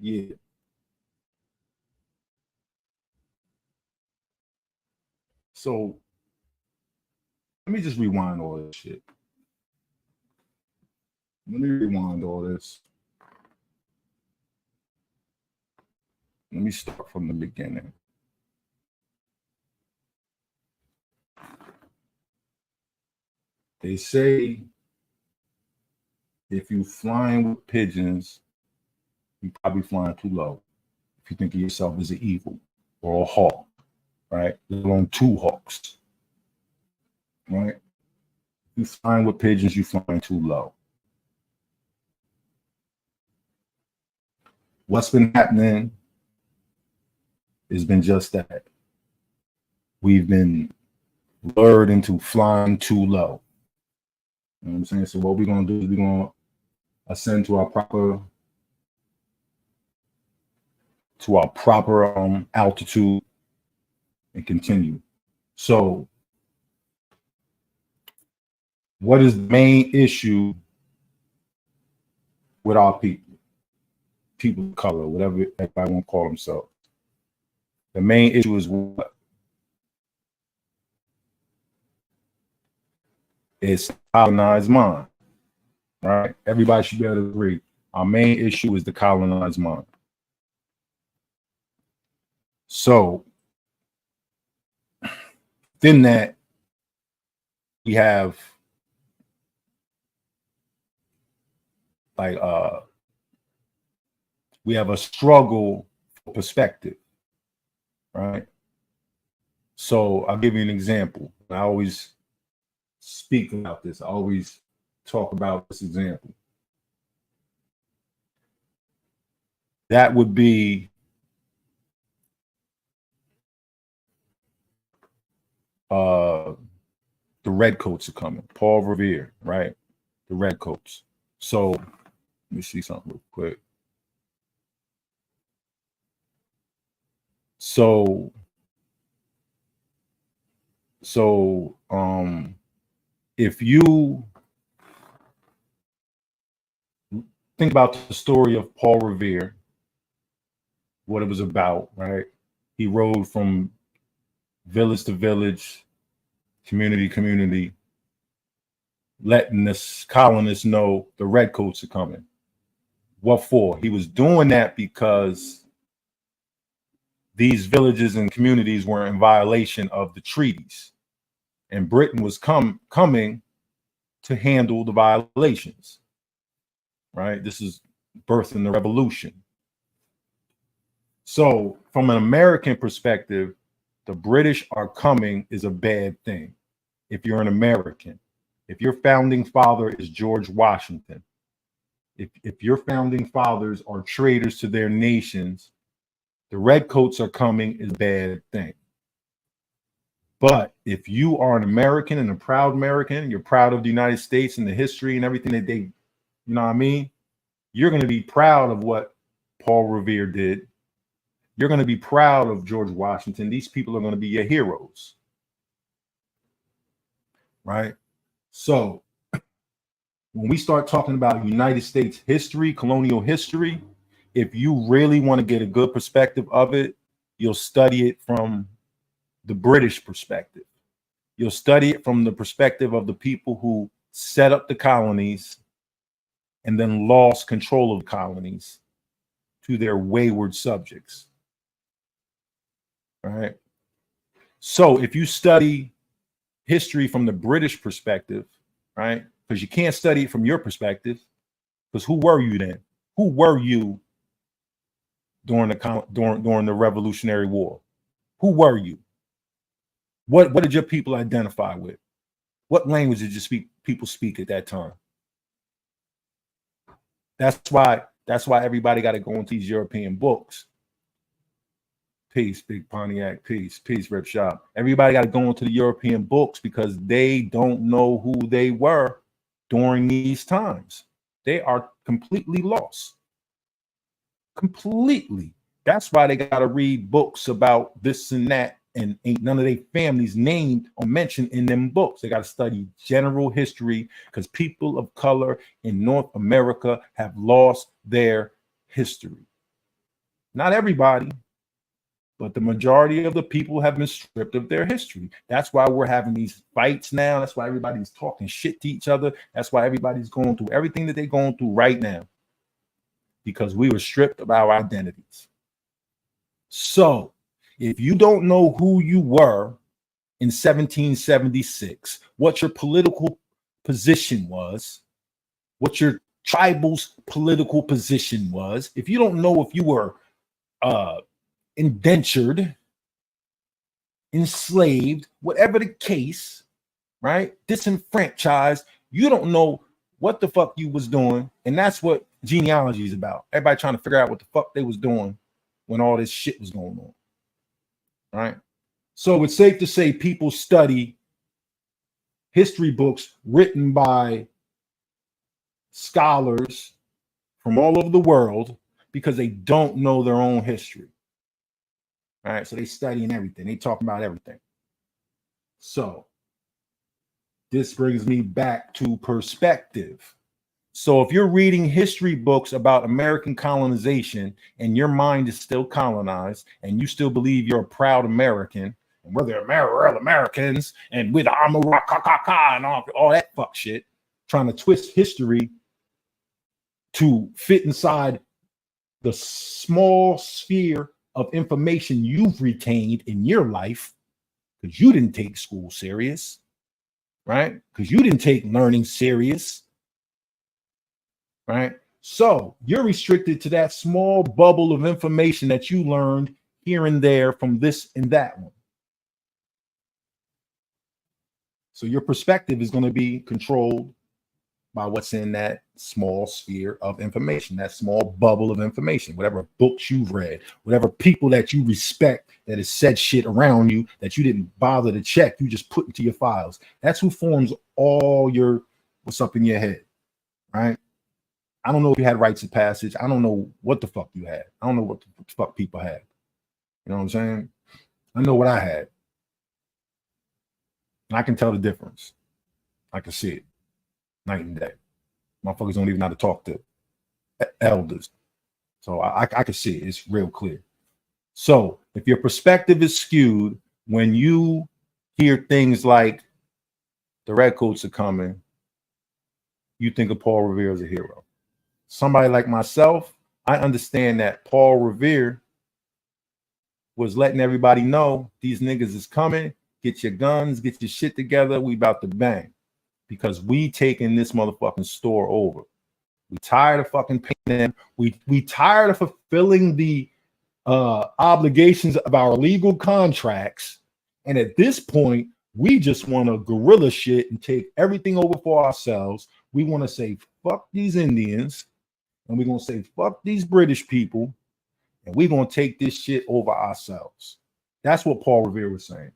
Yeah. So let me just rewind all this shit. Let me rewind all this. Let me start from the beginning. They say if you flying with pigeons, you're probably flying too low. If you think of yourself as an eagle or a hawk, right? Let alone two hawks, right? You flying with pigeons, you flying too low. What's been happening has been just that. We've been lured into flying too low. You know what I'm saying? So what we're gonna do is we're gonna ascend to our proper altitude and continue. So what is the main issue with our people of color, whatever everybody want to call themselves? The main issue is what? It's colonized mind, right? Everybody should be able to agree. Our main issue is the colonized mind. So within that, we have we have a struggle for perspective, right? So I'll give you an example. I always speak about this. I always talk about this example. That would be the redcoats are coming. Paul Revere, right? The redcoats. So let me see something real quick. So if you think about the story of Paul Revere, what it was about, right? He rode from village to village, community to community, letting the colonists know the redcoats are coming. What for? He was doing that because these villages and communities were in violation of the treaties, and Britain was coming to handle the violations, right? This is birthing the revolution. So from an American perspective, the British are coming is a bad thing. If you're an American, if your founding father is George Washington, if your founding fathers are traitors to their nations, the redcoats are coming is a bad thing. But if you are an American and a proud American, you're proud of the United States and the history and everything that they, you know what I mean? You're going to be proud of what Paul Revere did. You're going to be proud of George Washington. These people are going to be your heroes. Right? So when we start talking about United States history, colonial history, if you really want to get a good perspective of it, you'll study it from the British perspective. You'll study it from the perspective of the people who set up the colonies and then lost control of the colonies to their wayward subjects. All right. So if you study history from the British perspective, right? Because you can't study it from your perspective, because who were you then? Who were you during the Revolutionary War? Who were you? What did your people identify with? What language did people speak at that time? That's why everybody got to go into these European books. Peace, Big Pontiac. Peace, Rip Shop. Everybody got to go into the European books because they don't know who they were during these times. They are completely lost. Completely. That's why they got to read books about this and that, and ain't none of their families named or mentioned in them books. They got to study general history because people of color in North America have lost their history. Not everybody, but the majority of the people have been stripped of their history. That's why we're having these fights now. That's why everybody's talking shit to each other. That's why everybody's going through everything that they're going through right now, because we were stripped of our identities. So if you don't know who you were in 1776, what your political position was, what your tribal's political position was, if you don't know if you were indentured, enslaved, whatever the case, right? Disenfranchised, you don't know what the fuck you was doing. And that's what genealogy is about. Everybody trying to figure out what the fuck they was doing when all this shit was going on, right? So it's safe to say people study history books written by scholars from all over the world because they don't know their own history. All right, so they studying everything. They talking about everything. So this brings me back to perspective. So if you're reading history books about American colonization and your mind is still colonized and you still believe you're a proud American and we're the Americans and with Anówarakowa and all that fuck shit, trying to twist history to fit inside the small sphere of information you've retained in your life because you didn't take school serious, right? Because you didn't take learning serious, right? So you're restricted to that small bubble of information that you learned here and there from this and that one. So your perspective is going to be controlled by what's in that small sphere of information, that small bubble of information, whatever books you've read, whatever people that you respect that has said shit around you that you didn't bother to check, you just put into your files. That's who forms all your what's up in your head, right? I don't know if you had rites of passage. I don't know what the fuck you had. I don't know what the fuck people had. You know what I'm saying? I know what I had. And I can tell the difference. I can see it night and day. Motherfuckers don't even know how to talk to elders. So I can see it. It's real clear. So if your perspective is skewed when you hear things like the redcoats are coming, you think of Paul Revere as a hero. Somebody like myself, I understand that Paul Revere was letting everybody know these niggas is coming. Get your guns, get your shit together. We about to bang. Because we taking this motherfucking store over. We tired of fucking paying them. We tired of fulfilling the obligations of our legal contracts. And at this point, we just want to guerrilla shit and take everything over for ourselves. We want to say fuck these Indians, and we're gonna say fuck these British people, and we're gonna take this shit over ourselves. That's what Paul Revere was saying.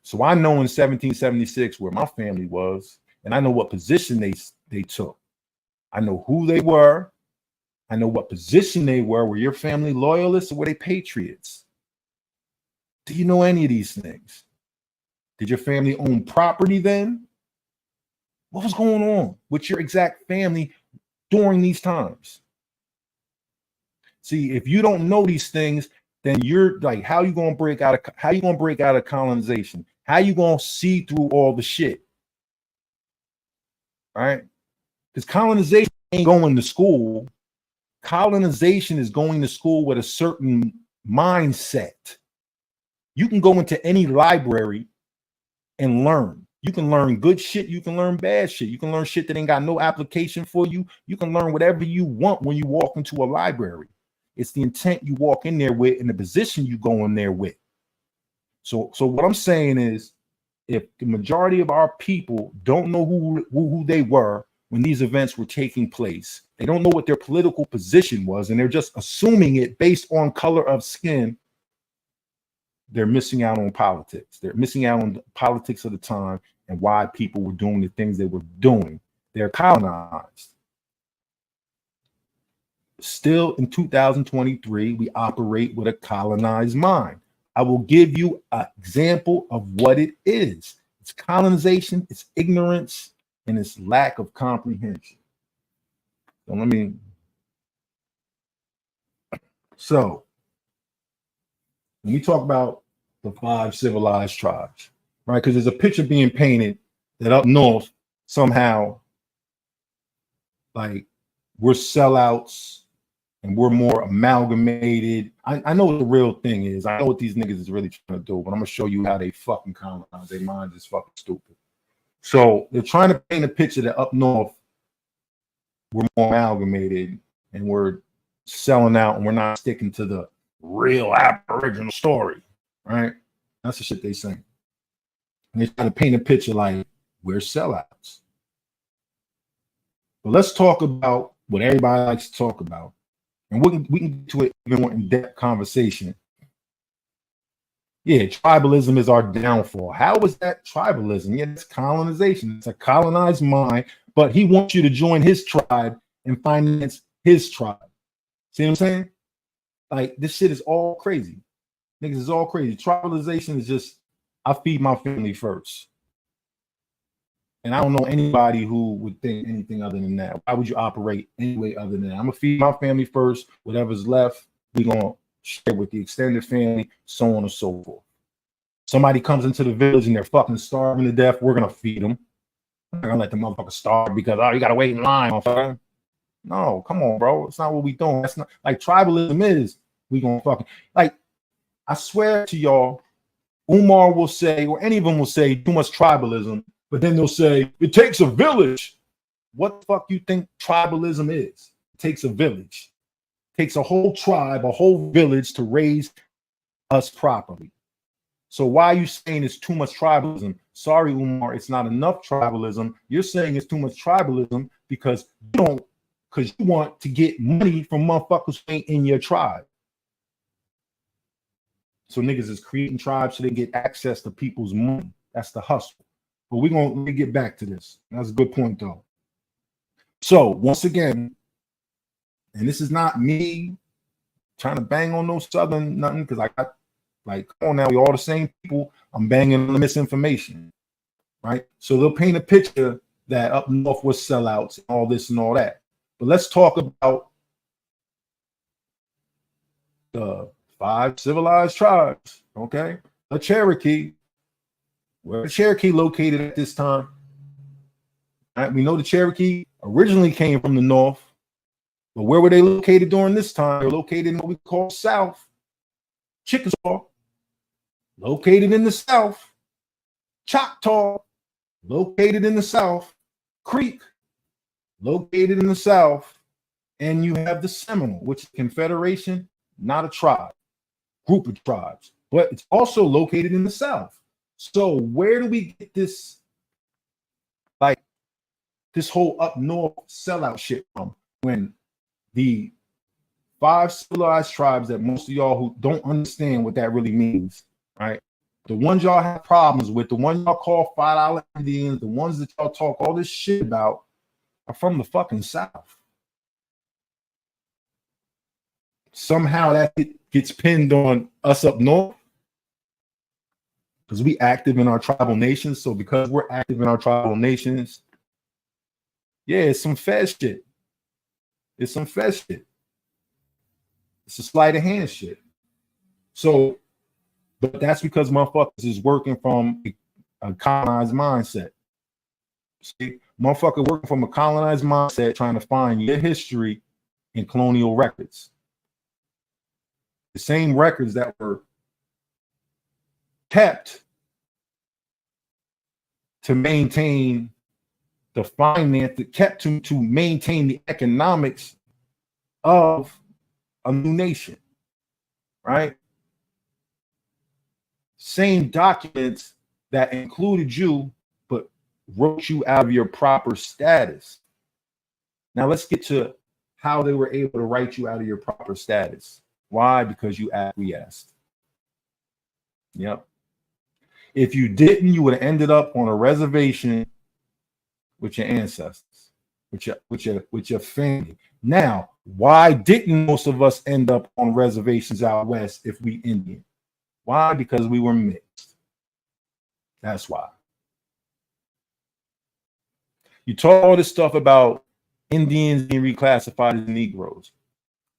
So I know in 1776 where my family was, and I know what position they took. I know who they were. I know what position they were. Were your family loyalists or were they patriots? Do you know any of these things? Did your family own property then? What was going on with your exact family during these times? See, if you don't know these things, then you're like, how you gonna break out of colonization? How you gonna see through all the shit? Right? Because colonization ain't going to school. Colonization is going to school with a certain mindset. You can go into any library and learn. You can learn good shit. You can learn bad shit. You can learn shit that ain't got no application for you. You can learn whatever you want when you walk into a library. It's the intent you walk in there with and the position you go in there with. So what I'm saying is, if the majority of our people don't know who they were when these events were taking place, they don't know what their political position was, and they're just assuming it based on color of skin, they're missing out on politics. They're missing out on the politics of the time and why people were doing the things they were doing. They're colonized. Still in 2023, we operate with a colonized mind. I will give you an example of what it is. It's colonization, it's ignorance, and it's lack of comprehension. So let me So when we talk about the 5 civilized tribes, right? Because there's a picture being painted that up north somehow, like, we're sellouts and we're more amalgamated. I know what the real thing is. I know what these niggas is really trying to do, but I'm gonna show you how they fucking colonize. Their minds is fucking stupid. So they're trying to paint a picture that up north we're more amalgamated and we're selling out and we're not sticking to the real Aboriginal story, right? That's the shit they saying. And they're trying to paint a picture like we're sellouts. But let's talk about what everybody likes to talk about. And we can get to it even more in-depth conversation. Yeah, tribalism is our downfall. How is that tribalism? Yeah, it's colonization. It's a colonized mind, but he wants you to join his tribe and finance his tribe. See what I'm saying? Like, this shit is all crazy. Niggas is all crazy. Tribalization is just, I feed my family first. And I don't know anybody who would think anything other than that. Why would you operate any way other than that? I'm gonna feed my family first. Whatever's left, we're gonna share with the extended family, so on and so forth. Somebody comes into the village and they're fucking starving to death, we're gonna feed them. I'm not gonna let the motherfucker starve because, oh, you gotta wait in line, motherfucker. No, come on, bro. It's not what we doing. That's not like tribalism is. We gonna fucking, like, I swear to y'all, Umar will say, or any of them will say, too much tribalism, but then they'll say it takes a village. What the fuck you think tribalism is? It takes a village. It takes a whole tribe, a whole village to raise us properly. So why are you saying it's too much tribalism? Sorry, Umar, it's not enough tribalism. You're saying it's too much tribalism because you want to get money from motherfuckers who ain't in your tribe. So niggas is creating tribes so they get access to people's money. That's the hustle. But we're gonna get back to this. That's a good point, though. So once again, and this is not me trying to bang on no Southern nothing, because I got, like, come on now, we all the same people. I'm banging on the misinformation, right? So they'll paint a picture that up north was sellouts, all this and all that. But let's talk about the 5 civilized tribes, okay? The Cherokee. Where the Cherokee located at this time? Right, we know the Cherokee originally came from the north, but where were they located during this time? They're located in what we call South. Chickasaw, located in the South. Choctaw, located in the South. Creek, located in the South. And you have the Seminole, which is a confederation, not a tribe, group of tribes, but it's also located in the South. So where do we get this, like, this whole up north sellout shit from? When the 5 civilized tribes that most of y'all who don't understand what that really means, right? The ones y'all have problems with, the ones y'all call $5 Indians, the ones that y'all talk all this shit about are from the fucking South. Somehow that gets pinned on us up north because we active in our tribal nations. So because we're active in our tribal nations, yeah, it's some fed shit. It's some fed shit. It's a sleight of hand shit. So, but that's because motherfuckers is working from a colonized mindset. See, motherfucker working from a colonized mindset, trying to find your history in colonial records. The same records that were kept to maintain the finance, that kept to maintain the economics of a new nation, right? Same documents that included you, but wrote you out of your proper status. Now let's get to how they were able to write you out of your proper status. Why? Because you acquiesced. Yep. If you didn't, you would have ended up on a reservation with your ancestors, with your family. Now, why didn't most of us end up on reservations out west if we Indian? Why? Because we were mixed. That's why. You talk all this stuff about Indians being reclassified as Negroes.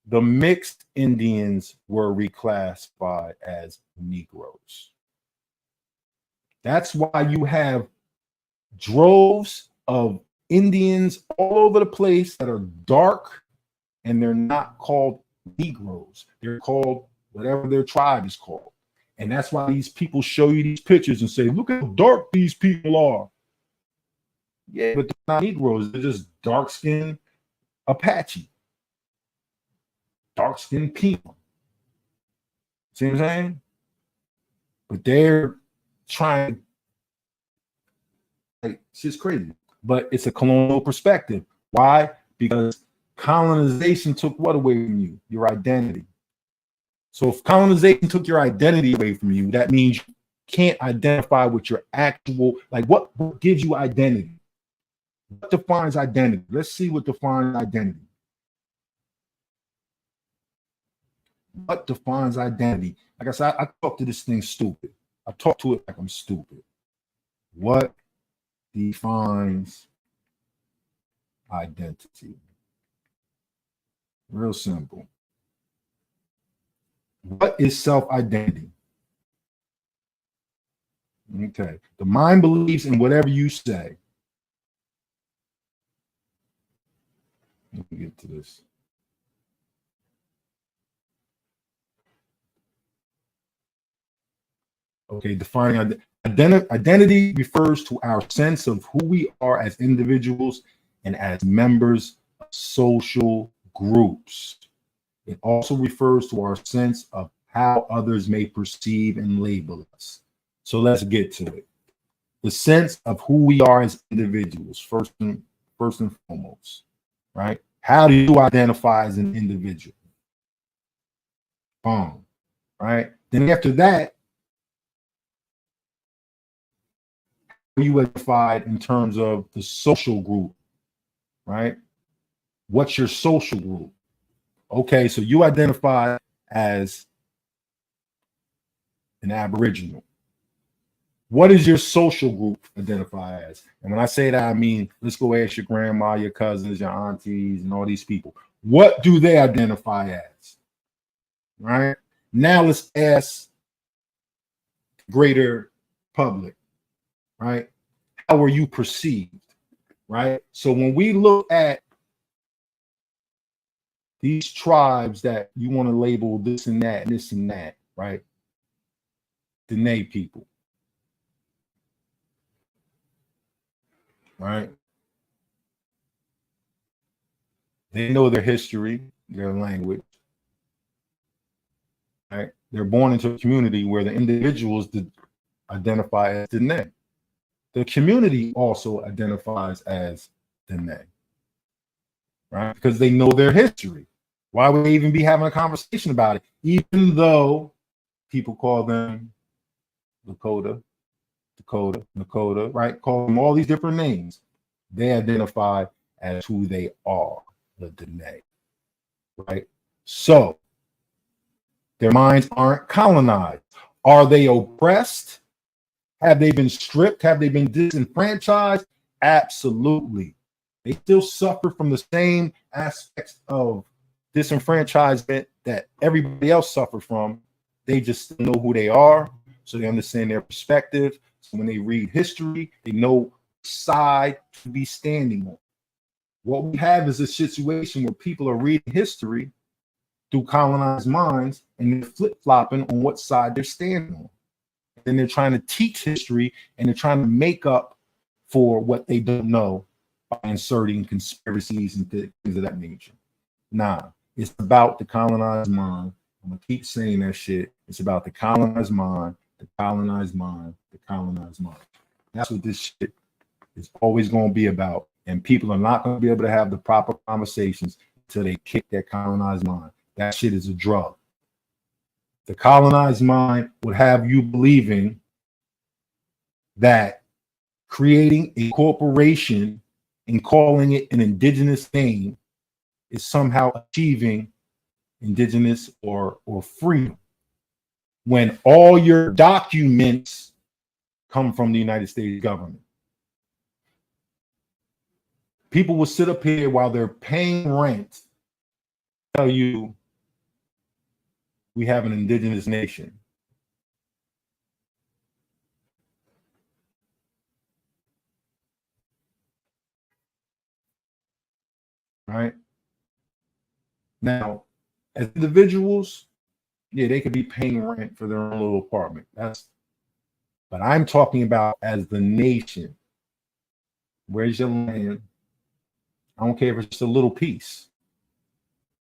the mixed Indians were reclassified as Negroes. That's why you have droves of Indians all over the place that are dark, and they're not called Negroes. They're called whatever their tribe is called. And that's why these people show you these pictures and say, look how dark these people are. Yeah, but they're not Negroes. They're just dark-skinned Apache. Dark-skinned people. See what I'm saying? But they're trying, like, shit's crazy. But it's a colonial perspective. Why? Because colonization took what away from you? Your identity. So if colonization took your identity away from you, that means you can't identify with your actual, like, what gives you identity? What defines identity? Let's see what defines identity. What defines identity? Like I said, I talk to this thing stupid. I talk to it like I'm stupid. What defines identity? Real simple. What is self-identity? Okay. The mind believes in whatever you say. Let me get to this. Okay, defining identity refers to our sense of who we are as individuals and as members of social groups. It also refers to our sense of how others may perceive and label us. So let's get to it. The sense of who we are as individuals, first and foremost, right? How do you identify as an individual? Boom, right? Then after that, you identified in terms of the social group, right? What's your social group? Okay, so you identify as an Aboriginal. What is your social group identify as? And when I say that, I mean, let's go ask your grandma, your cousins, your aunties, and all these people. What do they identify as? Right? Now let's ask the greater public, right? How were you perceived? Right? So when we look at these tribes that you want to label this and that, right? The Dene people, right? They know their history, their language, right? They're born into a community where the individuals identify as Dene. The community also identifies as Dene, right? Because they know their history. Why would they even be having a conversation about it? Even though people call them Lakota, right? Call them all these different names. They identify as who they are, the Dene, right? So their minds aren't colonized. Are they oppressed? Have they been stripped? Have they been disenfranchised? Absolutely. They still suffer from the same aspects of disenfranchisement that everybody else suffered from. They just know who they are, so they understand their perspective. So when they read history, they know side to be standing on. What we have is a situation where people are reading history through colonized minds and they're flip-flopping on what side they're standing on. And they're trying to teach history and they're trying to make up for what they don't know by inserting conspiracies and things of that nature. Nah, it's about the colonized mind. I'm gonna keep saying that shit. It's about the colonized mind, the colonized mind, the colonized mind. That's what this shit is always going to be about. And people are not going to be able to have the proper conversations until they kick that colonized mind. That shit is a drug. The colonized mind would have you believing that creating a corporation and calling it an indigenous name is somehow achieving indigenous or freedom, when all your documents come from the United States government. People will sit up here while they're paying rent, tell you we have an indigenous nation. Right? Now, as individuals, yeah, they could be paying rent for their own little apartment. But I'm talking about as the nation. Where's your land? I don't care if it's just a little piece.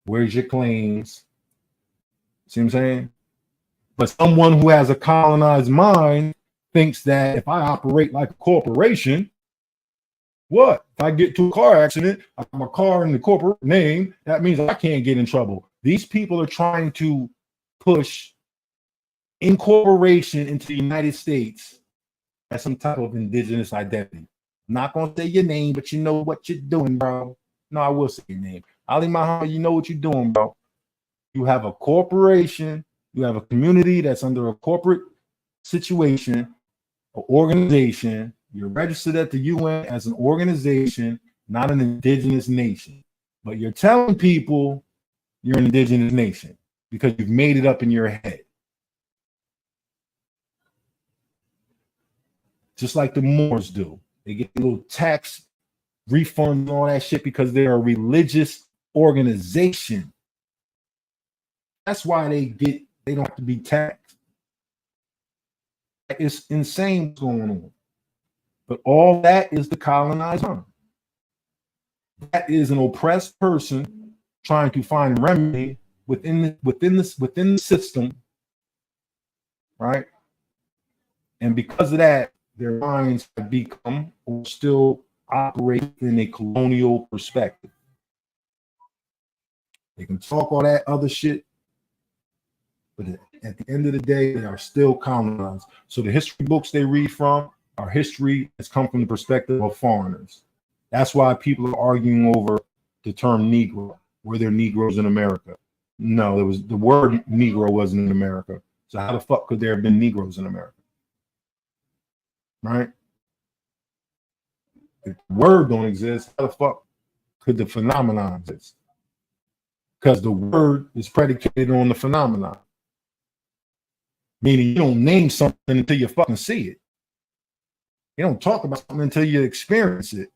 Where's your claims? See what I'm saying? But someone who has a colonized mind thinks that if I operate like a corporation, what? If I get to a car accident, I have my car in the corporate name, that means I can't get in trouble. These people are trying to push incorporation into the United States as some type of indigenous identity. I'm not going to say your name, but you know what you're doing, bro. No, I will say your name. Ali Muhammad, you know what you're doing, bro. You have a corporation, you have a community that's under a corporate situation, an organization. You're registered at the UN as an organization, not an indigenous nation. But you're telling people you're an indigenous nation because you've made it up in your head. Just like the Moors do. They get a little tax refund and all that shit because they're a religious organization. That's why they don't have to be taxed. It's insane what's going on. But all that is the colonized mind. That is an oppressed person trying to find remedy within the system, right? And because of that, their minds have become or still operate in a colonial perspective. They can talk all that other shit, but at the end of the day, they are still colonized. So the history books they read from are history that's come from the perspective of foreigners. That's why people are arguing over the term Negro. Were there Negroes in America? No, it was the word Negro wasn't in America. So how the fuck could there have been Negroes in America? Right? If the word don't exist, how the fuck could the phenomenon exist? Because the word is predicated on the phenomenon. Meaning you don't name something until you fucking see it. You don't talk about something until you experience it.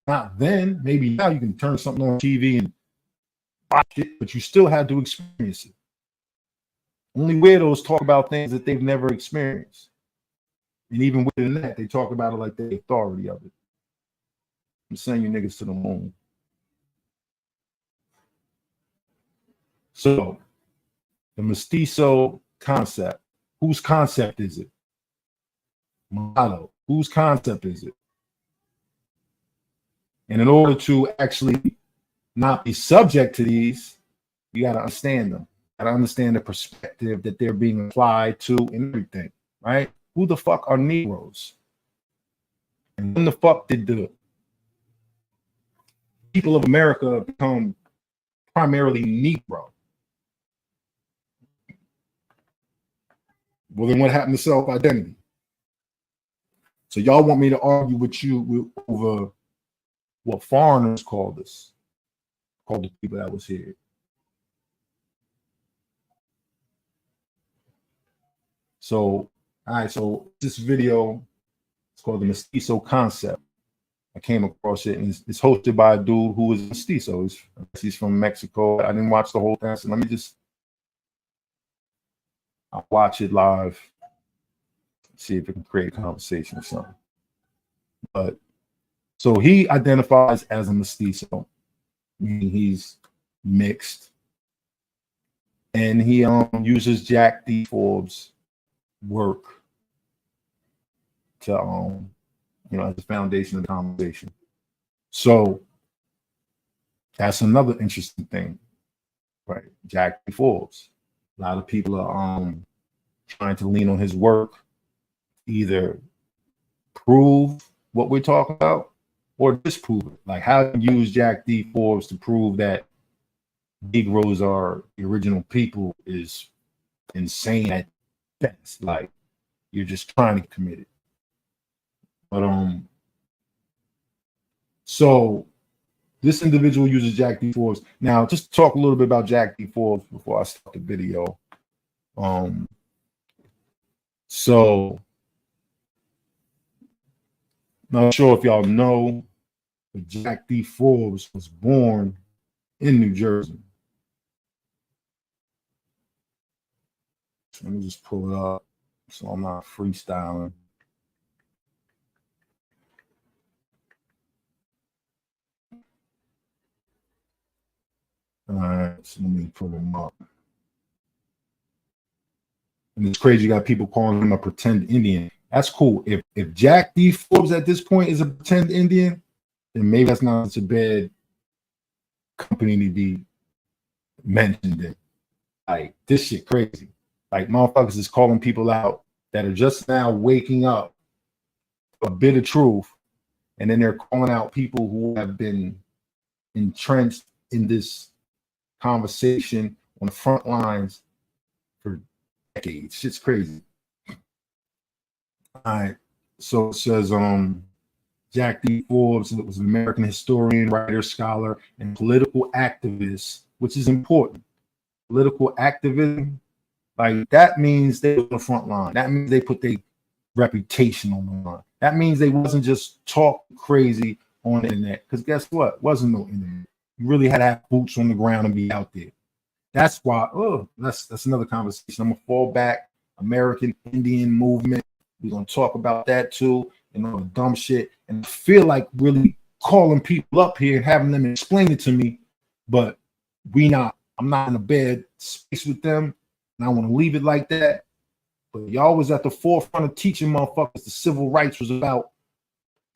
Not then. Maybe now you can turn something on TV and watch it, but you still have to experience it. Only weirdos talk about things that they've never experienced. And even within that, they talk about it like the authority of it. I'm sending you niggas to the moon. So, the Mestizo concept. Whose concept is it? Mulatto. Whose concept is it? And in order to actually not be subject to these, you got to understand them. You got to understand the perspective that they're being applied to and everything, right? Who the fuck are Negroes? And when the fuck did the people of America become primarily Negro? Well, then what happened to self-identity? So y'all want me to argue with you over what foreigners called us, called the people that was here. So, all right, so this video, it's called the Mestizo concept. I came across it, and it's hosted by a dude who is Mestizo. He's from Mexico. I didn't watch the whole thing, so I'll watch it live, see if it can create a conversation or something. But so he identifies as a Mestizo, meaning he's mixed, and he uses Jack D. Forbes' work to as the foundation of the conversation. So that's another interesting thing, right? Jack D. Forbes. A lot of people are trying to lean on his work, either prove what we're talking about or disprove it. Like, how to use Jack D. Forbes to prove that Negroes are the original people is insane at best. Like, you're just trying to commit it. But so this individual uses Jack D. Forbes. Now, just talk a little bit about Jack D. Forbes before I start the video. So not sure if y'all know, but Jack D. Forbes was born in New Jersey. Let me just pull it up so I'm not freestyling. All right, so let me pull him up. And it's crazy, you got people calling him a pretend Indian. That's cool. If Jack D. Forbes at this point is a pretend Indian, then maybe that's not such a bad company to be mentioned in. Like, this shit crazy. Like, motherfuckers is calling people out that are just now waking up a bit of truth, and then they're calling out people who have been entrenched in this conversation on the front lines for decades. Shit's crazy. All right. So it says Jack D. Forbes was an American historian, writer, scholar, and political activist, which is important. Political activism, like that means they were on the front line. That means they put their reputation on the line. That means they wasn't just talk crazy on the internet. Because guess what? Wasn't no internet. You really had to have boots on the ground and be out there. That's why. Oh, that's another conversation. I'm gonna fall back. American Indian movement. We're gonna talk about that too, and all the dumb shit. And I feel like really calling people up here and having them explain it to me, but I'm not in a bad space with them, and I want to leave it like that. But y'all was at the forefront of teaching motherfuckers the civil rights was about,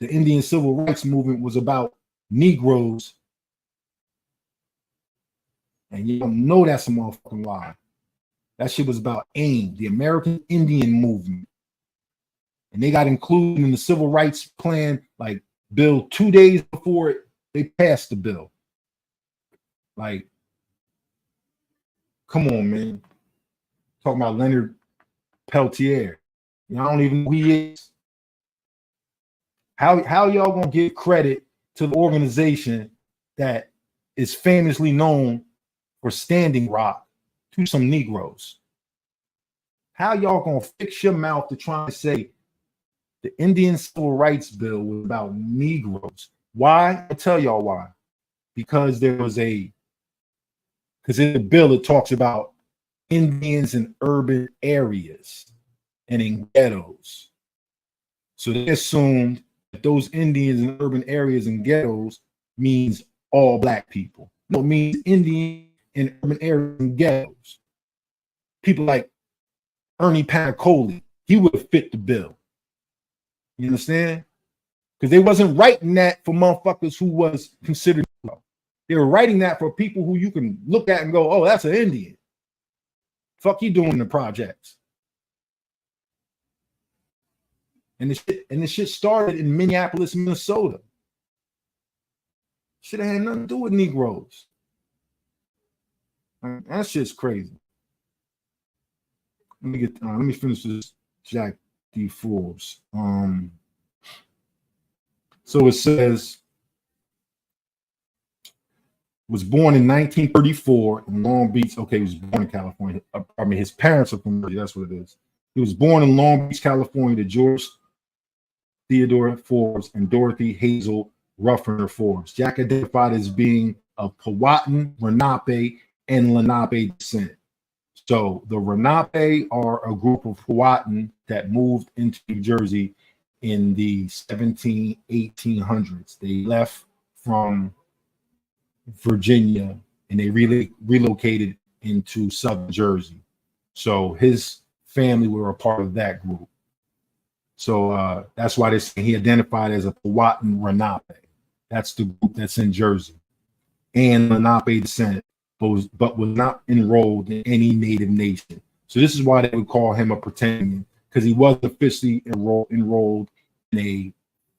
the Indian civil rights movement was about Negroes. And you don't know that's a motherfucking lie. That shit was about AIM, the American Indian movement. And they got included in the civil rights plan, like bill 2 days before they passed the bill. Like, come on, man. Talking about Leonard Peltier. I don't even know who he is. How y'all gonna give credit to the organization that is famously known for Standing Rock to some Negroes? How y'all gonna fix your mouth to try to say the Indian Civil Rights Bill was about Negroes? Why? I'll tell y'all why. Because because in the bill it talks about Indians in urban areas and in ghettos. So they assumed that those Indians in urban areas and ghettos means all black people. No, it means Indian in urban areas and ghettos. People like Ernie Panacoli, he would have fit the bill. You understand? Because they wasn't writing that for motherfuckers who was considered. They were writing that for people who you can look at and go, oh, that's an Indian. Fuck you doing in the projects. And the shit started in Minneapolis, Minnesota. Shit had nothing to do with Negroes. That shit's crazy. Let me finish this Jack D. Forbes. So it says, was born in 1934 in Long Beach. Okay, he was born in California. I mean, his parents are from Jersey. That's what it is. He was born in Long Beach, California, to George Theodore Forbes and Dorothy Hazel Ruffner Forbes. Jack identified as being of Powhatan, Lenape, and Lenape descent. So the Lenape are a group of Powhatan that moved into New Jersey in the 1800s. They left from Virginia and they relocated into Southern Jersey. So his family were a part of that group. So that's why he identified as a Powhatan Lenape. That's the group that's in Jersey. And Lenape descent, but was not enrolled in any native nation. So this is why they would call him a pretender, because he was officially enrolled in a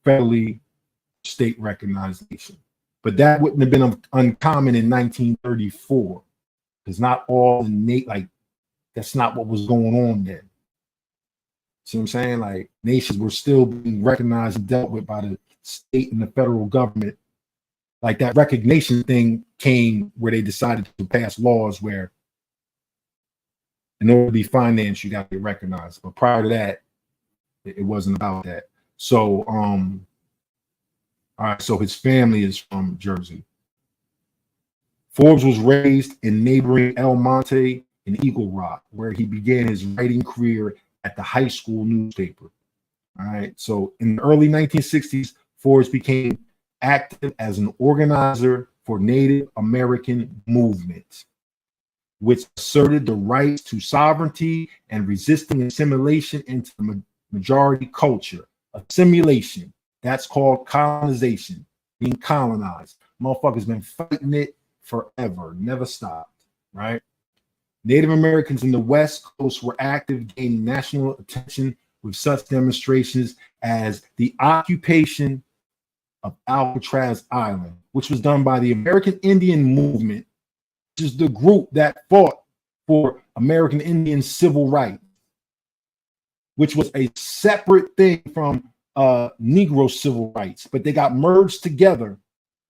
federally state recognized nation. But that wouldn't have been uncommon in 1934, because not all that's not what was going on then. See what I'm saying? Like, nations were still being recognized and dealt with by the state and the federal government. Like, that recognition thing came where they decided to pass laws where in order to be financed, you got to get recognized. But prior to that, it wasn't about that. So, all right, so his family is from Jersey. Forbes was raised in neighboring El Monte in Eagle Rock, where he began his writing career at the high school newspaper. All right, so in the early 1960s, Forbes became active as an organizer for Native American movements, which asserted the right to sovereignty and resisting assimilation into the majority culture. Assimilation, that's called colonization, being colonized. Motherfuckers been fighting it forever, never stopped, right? Native Americans in the West Coast were active, gaining national attention with such demonstrations as the occupation of Alcatraz Island, which was done by the American Indian Movement, which is the group that fought for American Indian civil rights, which was a separate thing from Negro civil rights, but they got merged together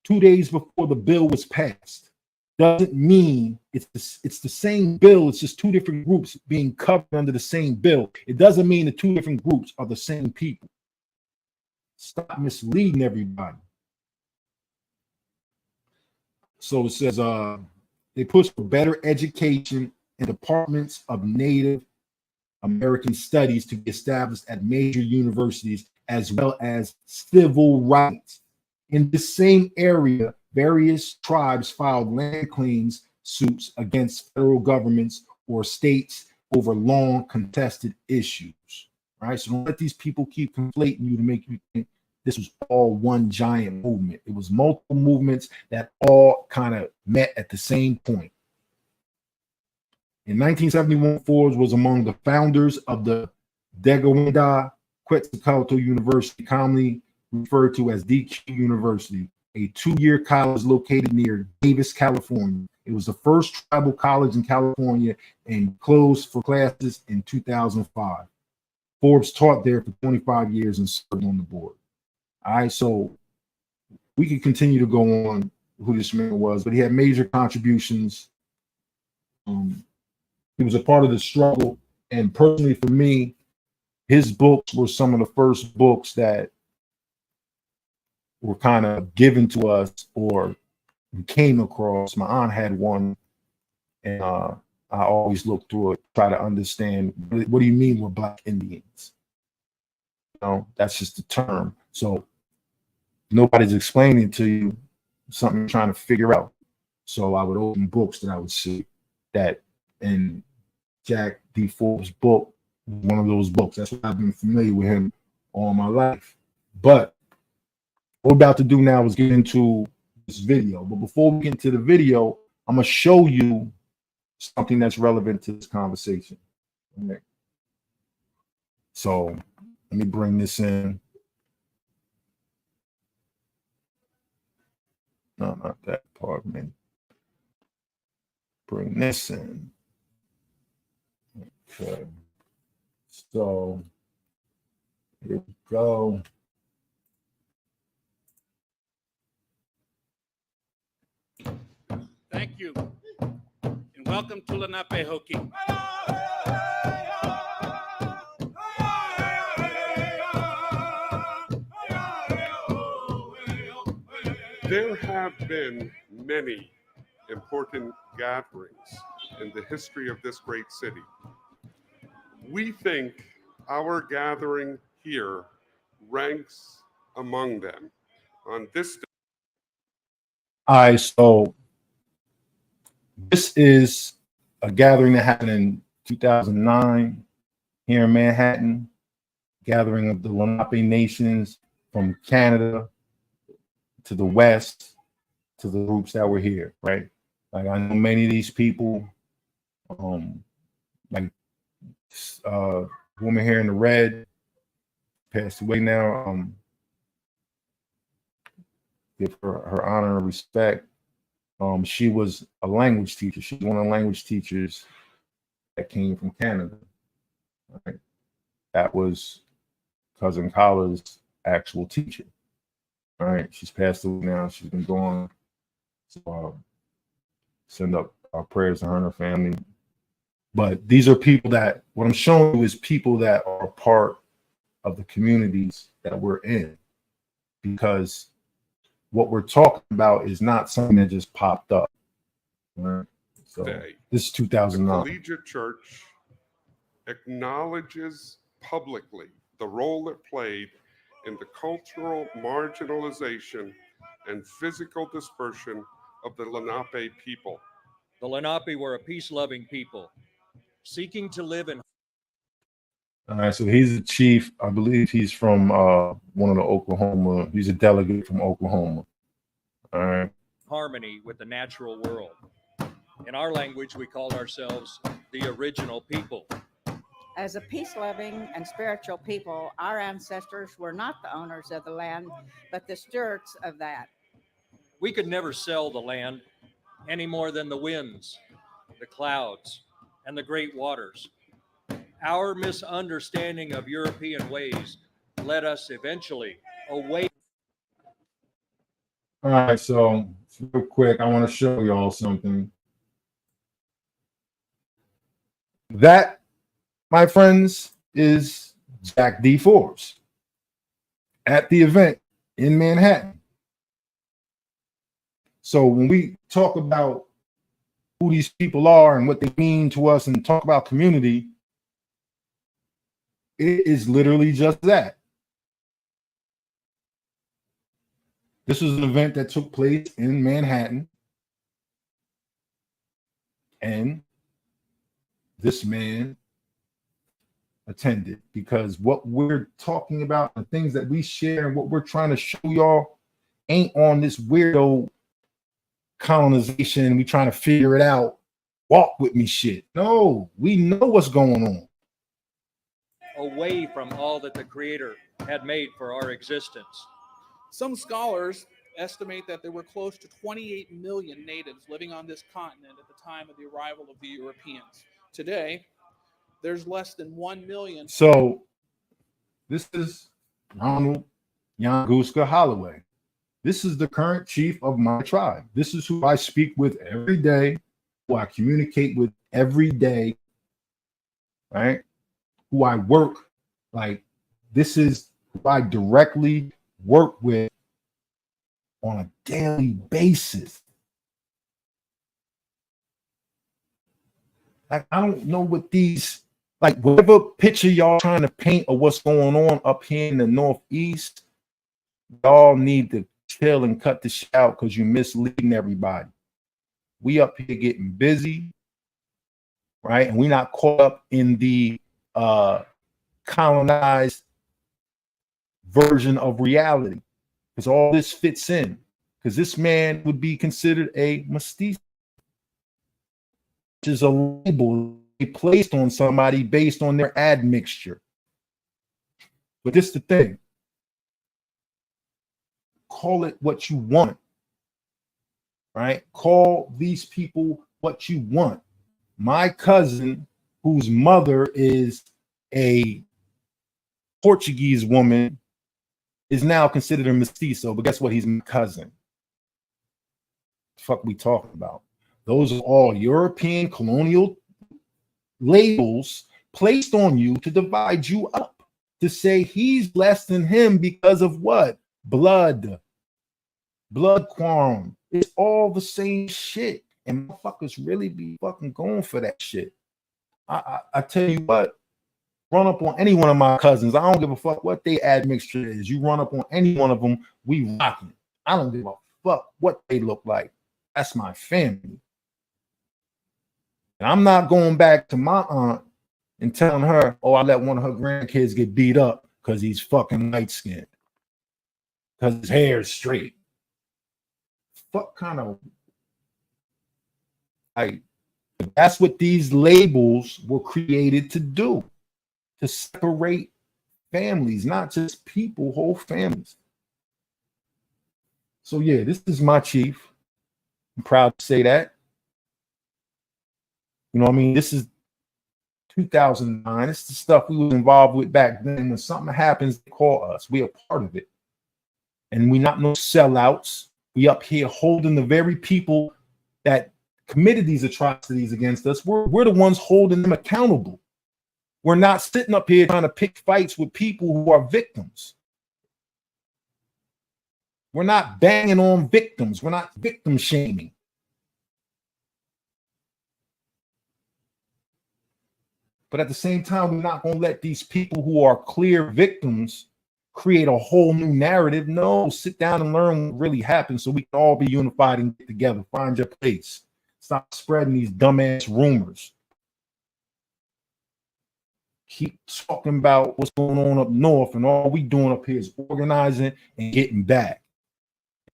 2 days before the bill was passed. Doesn't mean it's the same bill. It's just two different groups being covered under the same bill. It doesn't mean the two different groups are the same people. Stop misleading everybody. So it says they push for better education and departments of Native American studies to be established at major universities, as well as civil rights. In the same area, various tribes filed land claims suits against federal governments or states over long contested issues. Right? So don't let these people keep conflating you to make you think this was all one giant movement. It was multiple movements that all kind of met at the same point. In 1971, Forbes was among the founders of the Degawenda Quetzalcoatl University, commonly referred to as DQ University, a two-year college located near Davis, California. It was the first tribal college in California and closed for classes in 2005. Forbes taught there for 25 years and served on the board. All right, so we could continue to go on who this man was, but he had major contributions. He was a part of the struggle, and personally for me, his books were some of the first books that were kind of given to us or we came across. My aunt had one, and I always look through it, try to understand what do you mean we're Black Indians? You know, that's just the term. So nobody's explaining to you something you're trying to figure out. So I would open books that I would see that, and Jack D. Forbes' book, one of those books. That's why I've been familiar with him all my life. But what we're about to do now is get into this video. But before we get into the video, I'm going to show you something that's relevant to this conversation. Okay. So let me bring this in. No, not that part, man. Bring this in. Okay. So here we go. Thank you, and welcome to Lenape-Hoki. There have been many important gatherings in the history of this great city. We think our gathering here ranks among them. On this day. All right, so this is a gathering that happened in 2009 here in Manhattan, gathering of the Lenape nations from Canada to the West to the groups that were here, right? Like I know many of these people, like woman here in the red, passed away now. Give her honor and respect. She was a language teacher. She's one of the language teachers that came from Canada. Right? That was Cousin Kala's actual teacher. All right, she's passed away now. She's been gone. So send up our prayers to her and her family. But these are people that, what I'm showing you is people that are a part of the communities that we're in, because what we're talking about is not something that just popped up. Right? So this is The 2009. collegiate church acknowledges publicly the role it played in the cultural marginalization and physical dispersion of the Lenape people. The Lenape were a peace-loving people, seeking to live in All right, so he's the chief. I believe he's from one of the Oklahoma. He's a delegate from Oklahoma. All right. harmony with the natural world. In our language, we called ourselves the original people. As a peace-loving and spiritual people, our ancestors were not the owners of the land, but the stewards of that. We could never sell the land any more than the winds, the clouds, and the great waters. Our misunderstanding of European ways led us eventually away. All right, so real quick, I want to show y'all something. That, my friends, is Jack D. Forbes at the event in Manhattan. So when we talk about who these people are and what they mean to us and talk about community, it is literally just that. This was an event that took place in Manhattan, and this man attended, because what we're talking about, the things that we share and what we're trying to show y'all ain't on this weirdo colonization. We trying to figure it out. Walk with me shit. No, we know what's going on. Away from all that the Creator had made for our existence. Some scholars estimate that there were close to 28 million natives living on this continent at the time of the arrival of the Europeans. Today, there's less than 1 million. So this is Ronald Yanguska Holloway. This is the current chief of my tribe. This is who I speak with every day, who I communicate with every day, right? Who I work, like, this is who I directly work with on a daily basis. Like, I don't know what these, like, whatever picture y'all trying to paint of what's going on up here in the Northeast, y'all need to chill and cut the shit out, because you're misleading everybody. We up here getting busy, right? And we're not caught up in the colonized version of reality, because all this fits in, because this man would be considered a mestizo, which is a label placed on somebody based on their admixture. But this is the thing. Call it what you want, right? Call these people what you want. My cousin, whose mother is a Portuguese woman, is now considered a mestizo, but guess what? He's my cousin. The fuck we talking about? Those are all European colonial labels placed on you to divide you up, to say he's less than him because of what? Blood quorum. It's all the same shit, and motherfuckers really be fucking going for that shit. I tell you what, run up on any one of my cousins. I don't give a fuck what they admixture is. You run up on any one of them, we rocking. I don't give a fuck what they look like. That's my family. And I'm not going back to my aunt and telling her, oh, I let one of her grandkids get beat up because he's fucking light-skinned, because his hair is straight. Fuck kind of, like, that's what these labels were created to do, to separate families, not just people, whole families. So yeah, this is my chief. I'm proud to say that. You know what I mean? This is 2009. This is the stuff we were involved with back then. When something happens, they call us. We are part of it. And we not no sellouts. We up here holding the very people that committed these atrocities against us, we're the ones holding them accountable. We're not sitting up here trying to pick fights with people who are victims. We're not banging on victims. We're not victim shaming. But at the same time, we're not going to let these people who are clear victims create a whole new narrative. No, sit down and learn what really happened so we can all be unified and get together. Find your place. Stop spreading these dumbass rumors. Keep talking about what's going on up north, and all we doing up here is organizing and getting back.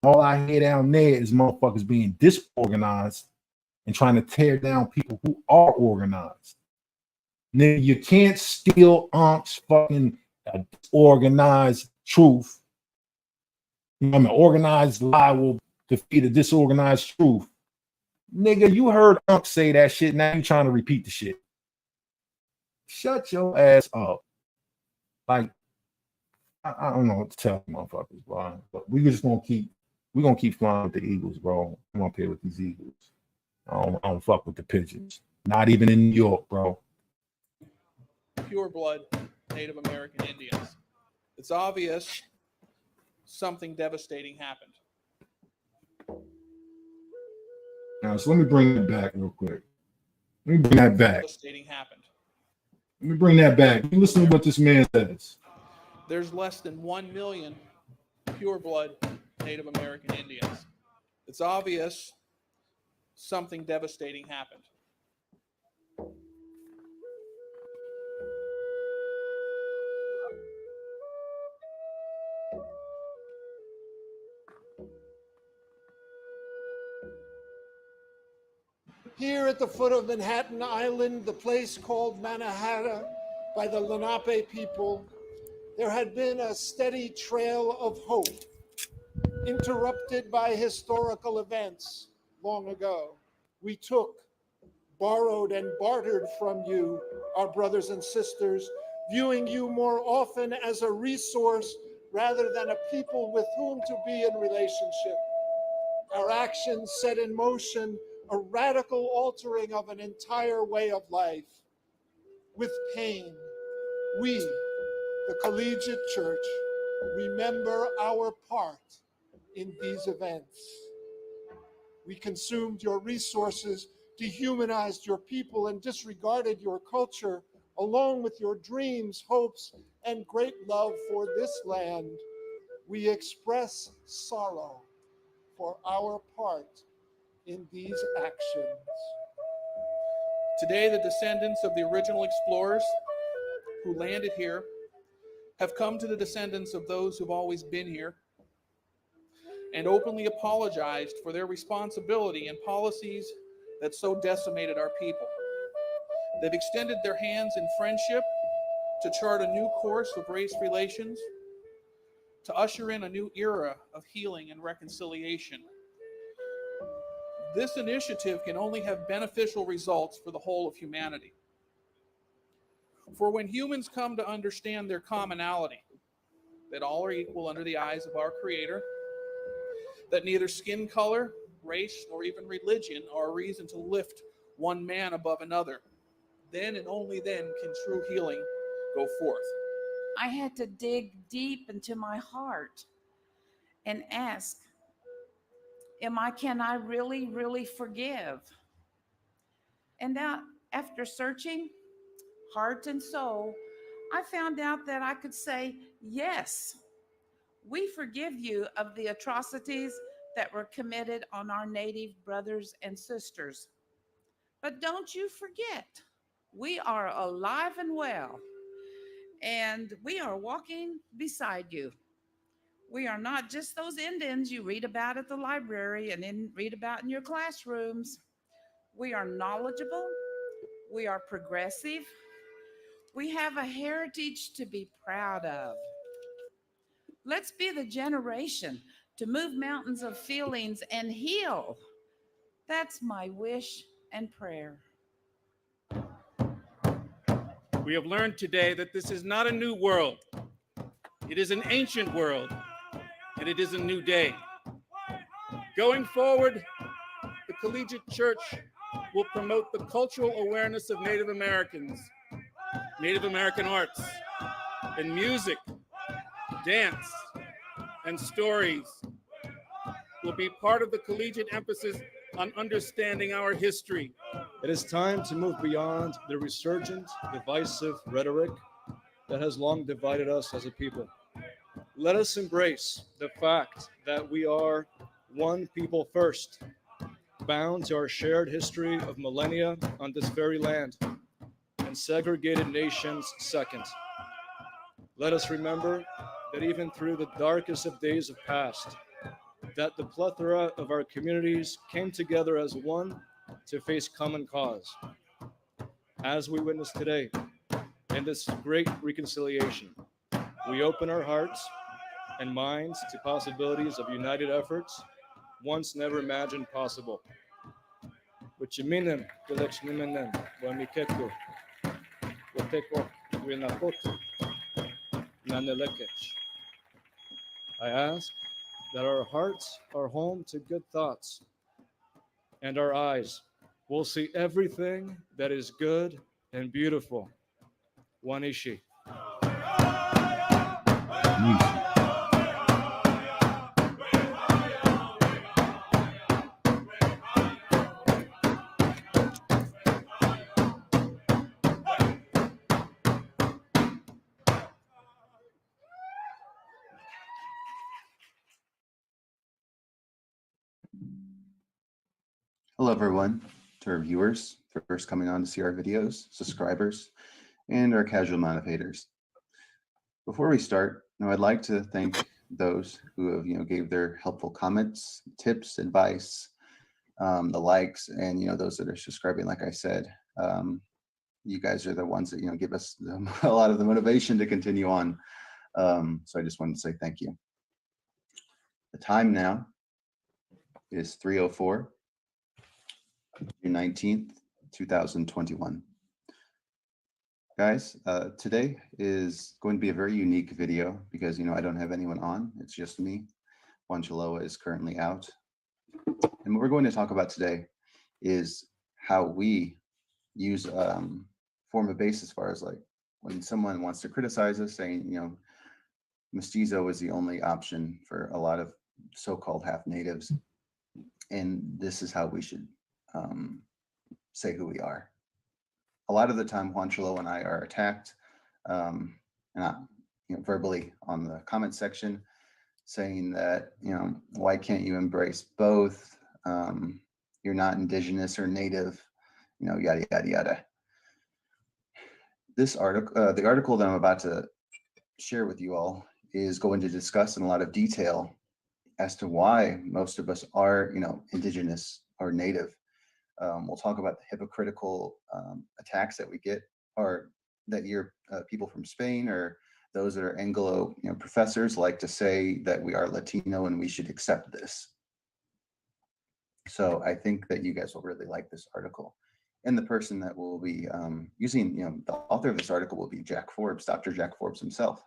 All I hear down there is motherfuckers being disorganized and trying to tear down people who are organized. Nigga, you can't steal Ank's fucking organized truth. I mean, organized lie will defeat a disorganized truth. Nigga, you heard Ankh say that shit. Now you trying to repeat the shit. Shut your ass up. Like, I don't know what to tell motherfuckers, bro. But we're gonna keep flying with the Eagles, bro. I'm up here with these Eagles. I don't fuck with the pigeons. Not even in New York, bro. Pure blood Native American Indians. It's obvious something devastating happened. Now, so let me bring it back real quick. Let me bring that back. Devastating happened. Let me bring that back. You listen to what this man says. There's less than 1 million pure blood Native American Indians. It's obvious something devastating happened. Here at the foot of Manhattan Island, the place called Manhattan by the Lenape people, there had been a steady trail of hope, interrupted by historical events long ago. We took, borrowed, and bartered from you, our brothers and sisters, viewing you more often as a resource rather than a people with whom to be in relationship. Our actions set in motion a radical altering of an entire way of life. With pain, we, the Collegiate Church, remember our part in these events. We consumed your resources, dehumanized your people, and disregarded your culture, along with your dreams, hopes, and great love for this land. We express sorrow for our part in these actions. Today, the descendants of the original explorers who landed here have come to the descendants of those who've always been here and openly apologized for their responsibility in policies that so decimated our people. They've extended their hands in friendship to chart a new course of race relations, to usher in a new era of healing and reconciliation. This initiative can only have beneficial results for the whole of humanity. For when humans come to understand their commonality, that all are equal under the eyes of our Creator, that neither skin color, race, nor even religion are a reason to lift one man above another, then and only then can true healing go forth. I had to dig deep into my heart and ask, can I really forgive? And now, after searching heart and soul, I found out that I could say, yes, we forgive you of the atrocities that were committed on our Native brothers and sisters. But don't you forget, we are alive and well, and we are walking beside you. We are not just those Indians you read about at the library and read about in your classrooms. We are knowledgeable. We are progressive. We have a heritage to be proud of. Let's be the generation to move mountains of feelings and heal. That's my wish and prayer. We have learned today that this is not a new world. It is an ancient world, and it is a new day. Going forward, the collegiate church will promote the cultural awareness of Native Americans, Native American arts, and music, dance, and stories will be part of the collegiate emphasis on understanding our history. It is time to move beyond the resurgent, divisive rhetoric that has long divided us as a people. Let us embrace the fact that we are one people first, bound to our shared history of millennia on this very land, and segregated nations second. Let us remember that even through the darkest of days have passed, that the plethora of our communities came together as one to face common cause. As we witness today, in this great reconciliation, we open our hearts and minds to possibilities of united efforts once never imagined possible. Wichiminem, Dilexniminem, Wamikeku, Woteko, Winakot, Nanelekech. I ask that our hearts are home to good thoughts, and our eyes will see everything that is good and beautiful. Wanishi. Hello, everyone, to our viewers, first coming on to see our videos, subscribers, and our casual motivators. Before we start, I'd like to thank those who have, gave their helpful comments, tips, advice, the likes, and those that are subscribing. Like I said, you guys are the ones that give us a lot of the motivation to continue on. So I just wanted to say thank you. The time now is 3:04. June 19th, 2021. Guys, today is going to be a very unique video because, I don't have anyone on. It's just me. Juan Chiloa is currently out. And what we're going to talk about today is how we use form a base as far as like when someone wants to criticize us saying, Mestizo is the only option for a lot of so-called half natives. And this is how we should say who we are. A lot of the time, Juan Chiloa and I are attacked, verbally on the comment section, saying that why can't you embrace both? You're not indigenous or native, yada yada yada. This article, the article that I'm about to share with you all, is going to discuss in a lot of detail as to why most of us are, indigenous or native. We'll talk about the hypocritical attacks that we get, or that your people from Spain or those that are Anglo professors like to say that we are Latino and we should accept this. So I think that you guys will really like this article. And the person that will be using, the author of this article will be Jack Forbes, Dr. Jack Forbes himself.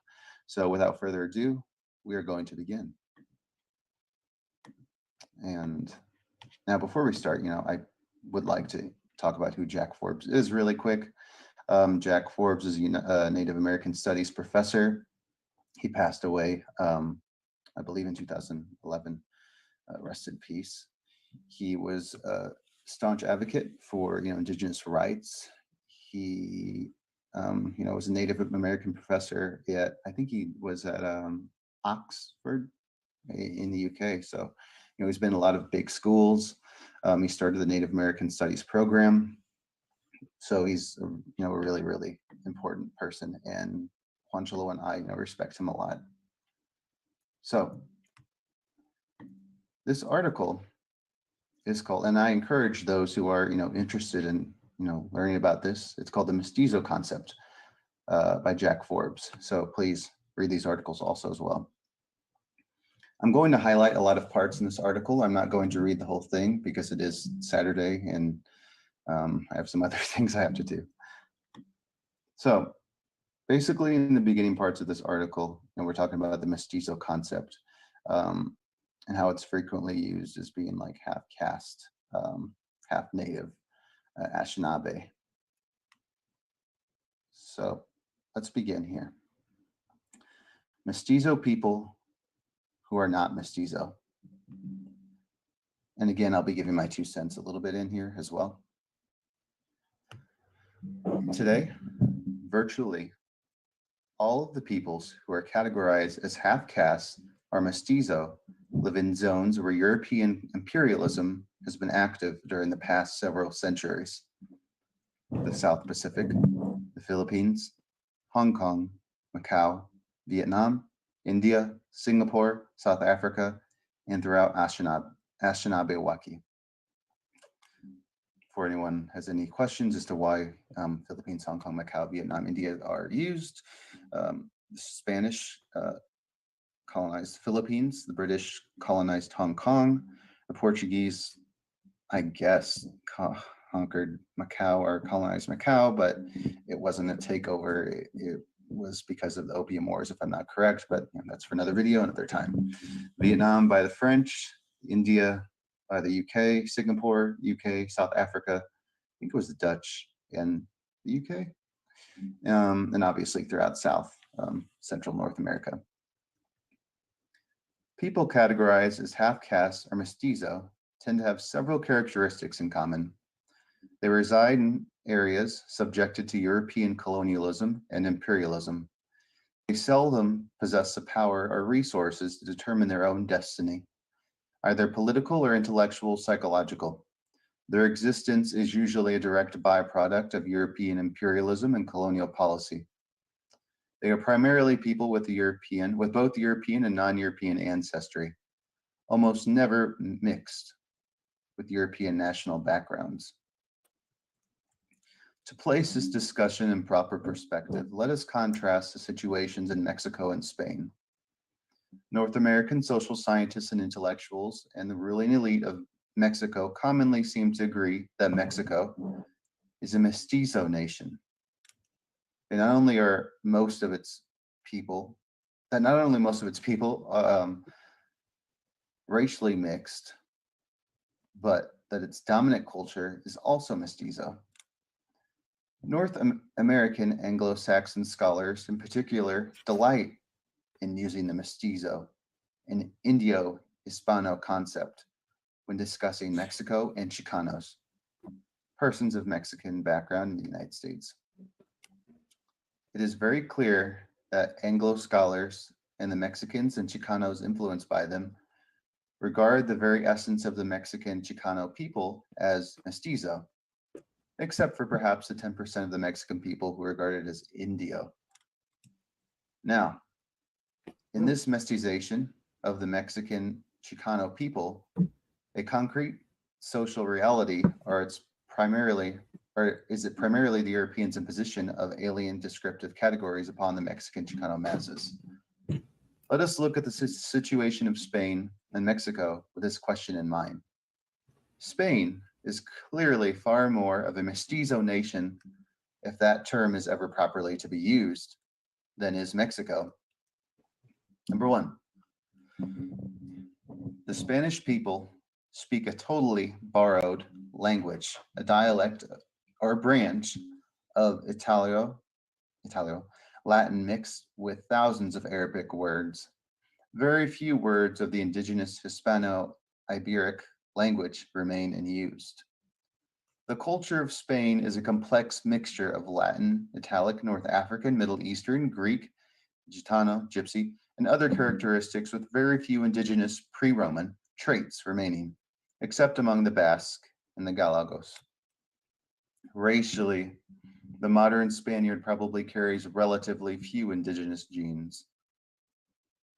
So without further ado, we are going to begin. And now before we start, I would like to talk about who Jack Forbes is really quick. Jack Forbes is a Native American Studies professor. He passed away, I believe in 2011, rest in peace. He was a staunch advocate for, indigenous rights. He, was a Native American professor I think he was at Oxford in the UK. So, he's been in a lot of big schools. He started the Native American Studies program. So he's, a really, really important person. And Juan Chiloa and I, respect him a lot. So this article is called, and I encourage those who are, interested in, learning about this. It's called The Mestizo Concept by Jack Forbes. So please read these articles also as well. I'm going to highlight a lot of parts in this article. I'm not going to read the whole thing because it is Saturday and I have some other things I have to do. So basically in the beginning parts of this article, we're talking about the Mestizo concept and how it's frequently used as being like half-caste half native Anishinabe. So let's begin here. Mestizo people who are not Mestizo. And again, I'll be giving my 2 cents a little bit in here as well. Today, virtually all of the peoples who are categorized as half-caste or Mestizo live in zones where European imperialism has been active during the past several centuries. The South Pacific, the Philippines, Hong Kong, Macau, Vietnam, India, Singapore, South Africa, and throughout Anishinabe-waki. For anyone has any questions as to why Philippines, Hong Kong, Macau, Vietnam, India are used, the Spanish colonized Philippines, the British colonized Hong Kong, the Portuguese, I guess, conquered Macau or colonized Macau, but it wasn't a takeover. It was because of the Opium Wars, if I'm not correct, but that's for another video, another time. Vietnam by the French, India by the UK, Singapore, UK, South Africa, I think it was the Dutch and the UK, and obviously throughout South, Central North America. People categorized as half-caste or mestizo tend to have several characteristics in common. They reside in areas subjected to European colonialism and imperialism. They seldom possess the power or resources to determine their own destiny, either political or intellectual, psychological. Their existence is usually a direct byproduct of European imperialism and colonial policy. They are primarily people with both European and non-European ancestry, almost never mixed with European national backgrounds. To place this discussion in proper perspective, let us contrast the situations in Mexico and Spain. North American social scientists and intellectuals and the ruling elite of Mexico commonly seem to agree that Mexico is a mestizo nation. And not only most of its people racially mixed, but that its dominant culture is also mestizo. North American Anglo-Saxon scholars in particular delight in using the mestizo and Indio-Hispano concept when discussing Mexico and Chicanos, persons of Mexican background in the United States. It is very clear that Anglo scholars and the Mexicans and Chicanos influenced by them regard the very essence of the Mexican Chicano people as mestizo, except for perhaps the 10% of the Mexican people who regard it as Indio. Now, in this mestization of the Mexican Chicano people, a concrete social reality, is it primarily the Europeans' imposition of alien descriptive categories upon the Mexican Chicano masses? Let us look at the situation of Spain and Mexico with this question in mind. Spain is clearly far more of a mestizo nation, if that term is ever properly to be used, than is Mexico. Number one, the Spanish people speak a totally borrowed language, a dialect or a branch of Italo, Latin mixed with thousands of Arabic words. Very few words of the indigenous Hispano-Iberic language remain in use. The culture of Spain is a complex mixture of Latin, Italic, North African, Middle Eastern, Greek, Gitano, Gypsy, and other characteristics with very few indigenous pre-Roman traits remaining, except among the Basque and the Galagos. Racially, the modern Spaniard probably carries relatively few indigenous genes,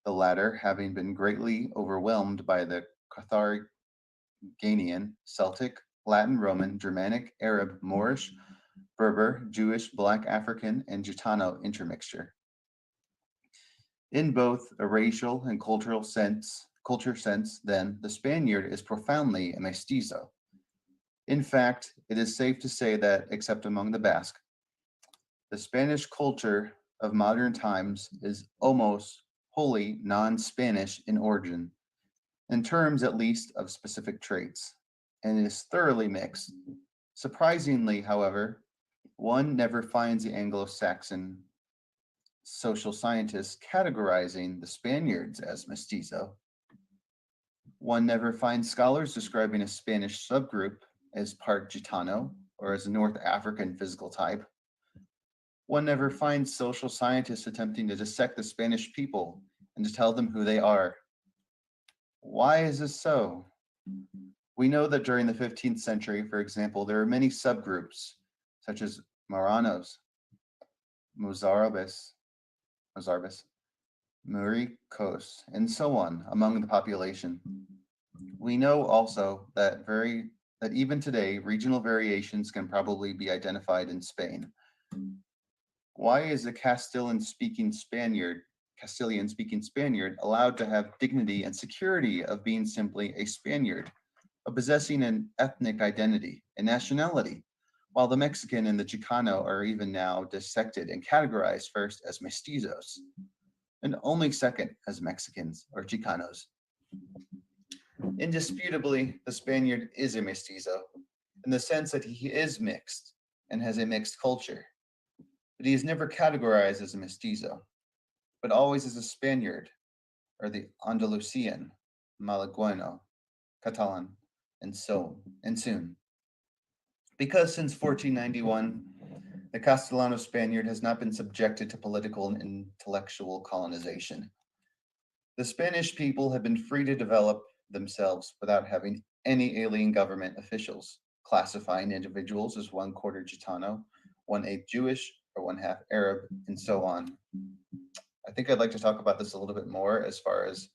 the latter having been greatly overwhelmed by the Carthaginian, Celtic, Latin, Roman, Germanic, Arab, Moorish, Berber, Jewish, Black African, and Gitano intermixture. In both a racial and culture sense, then, the Spaniard is profoundly a mestizo. In fact, it is safe to say that, except among the Basque, the Spanish culture of modern times is almost wholly non-Spanish in origin, in terms at least of specific traits, and is thoroughly mixed. Surprisingly, however, one never finds the Anglo-Saxon social scientists categorizing the Spaniards as mestizo. One never finds scholars describing a Spanish subgroup as part Gitano or as a North African physical type. One never finds social scientists attempting to dissect the Spanish people and to tell them who they are. Why is this so? We know that during the 15th century, for example, there are many subgroups such as Maranos, Mozarbes, Muricos, and so on among the population. We know also that even today, regional variations can probably be identified in Spain. Why is a Castilian-speaking Spaniard allowed to have dignity and security of being simply a Spaniard, of possessing an ethnic identity and nationality, while the Mexican and the Chicano are even now dissected and categorized first as mestizos, and only second as Mexicans or Chicanos? Indisputably, the Spaniard is a mestizo in the sense that he is mixed and has a mixed culture, but he is never categorized as a mestizo, but always as a Spaniard, or the Andalusian, Malagueño, Catalan, and soon. Because since 1491, the Castellano Spaniard has not been subjected to political and intellectual colonization. The Spanish people have been free to develop themselves without having any alien government officials, classifying individuals as 1/4 Gitano, 1/8 Jewish, or 1/2 Arab, and so on. I think I'd like to talk about this a little bit more as far as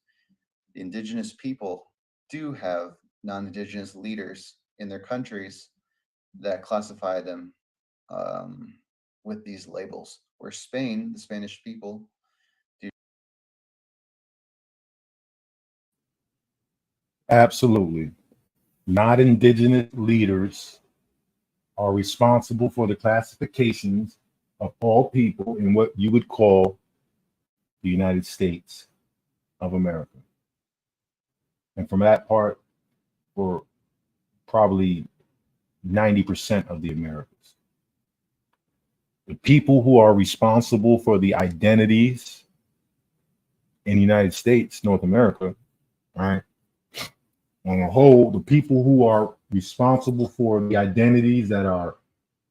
the indigenous people do have non-indigenous leaders in their countries that classify them with these labels, where Spain, the Spanish people, Absolutely. Not indigenous leaders are responsible for the classifications of all people in what you would call the United States of America. And from that part, for probably 90% of the Americas. The people who are responsible for the identities in the United States, North America, right? On the whole, the people who are responsible for the identities that are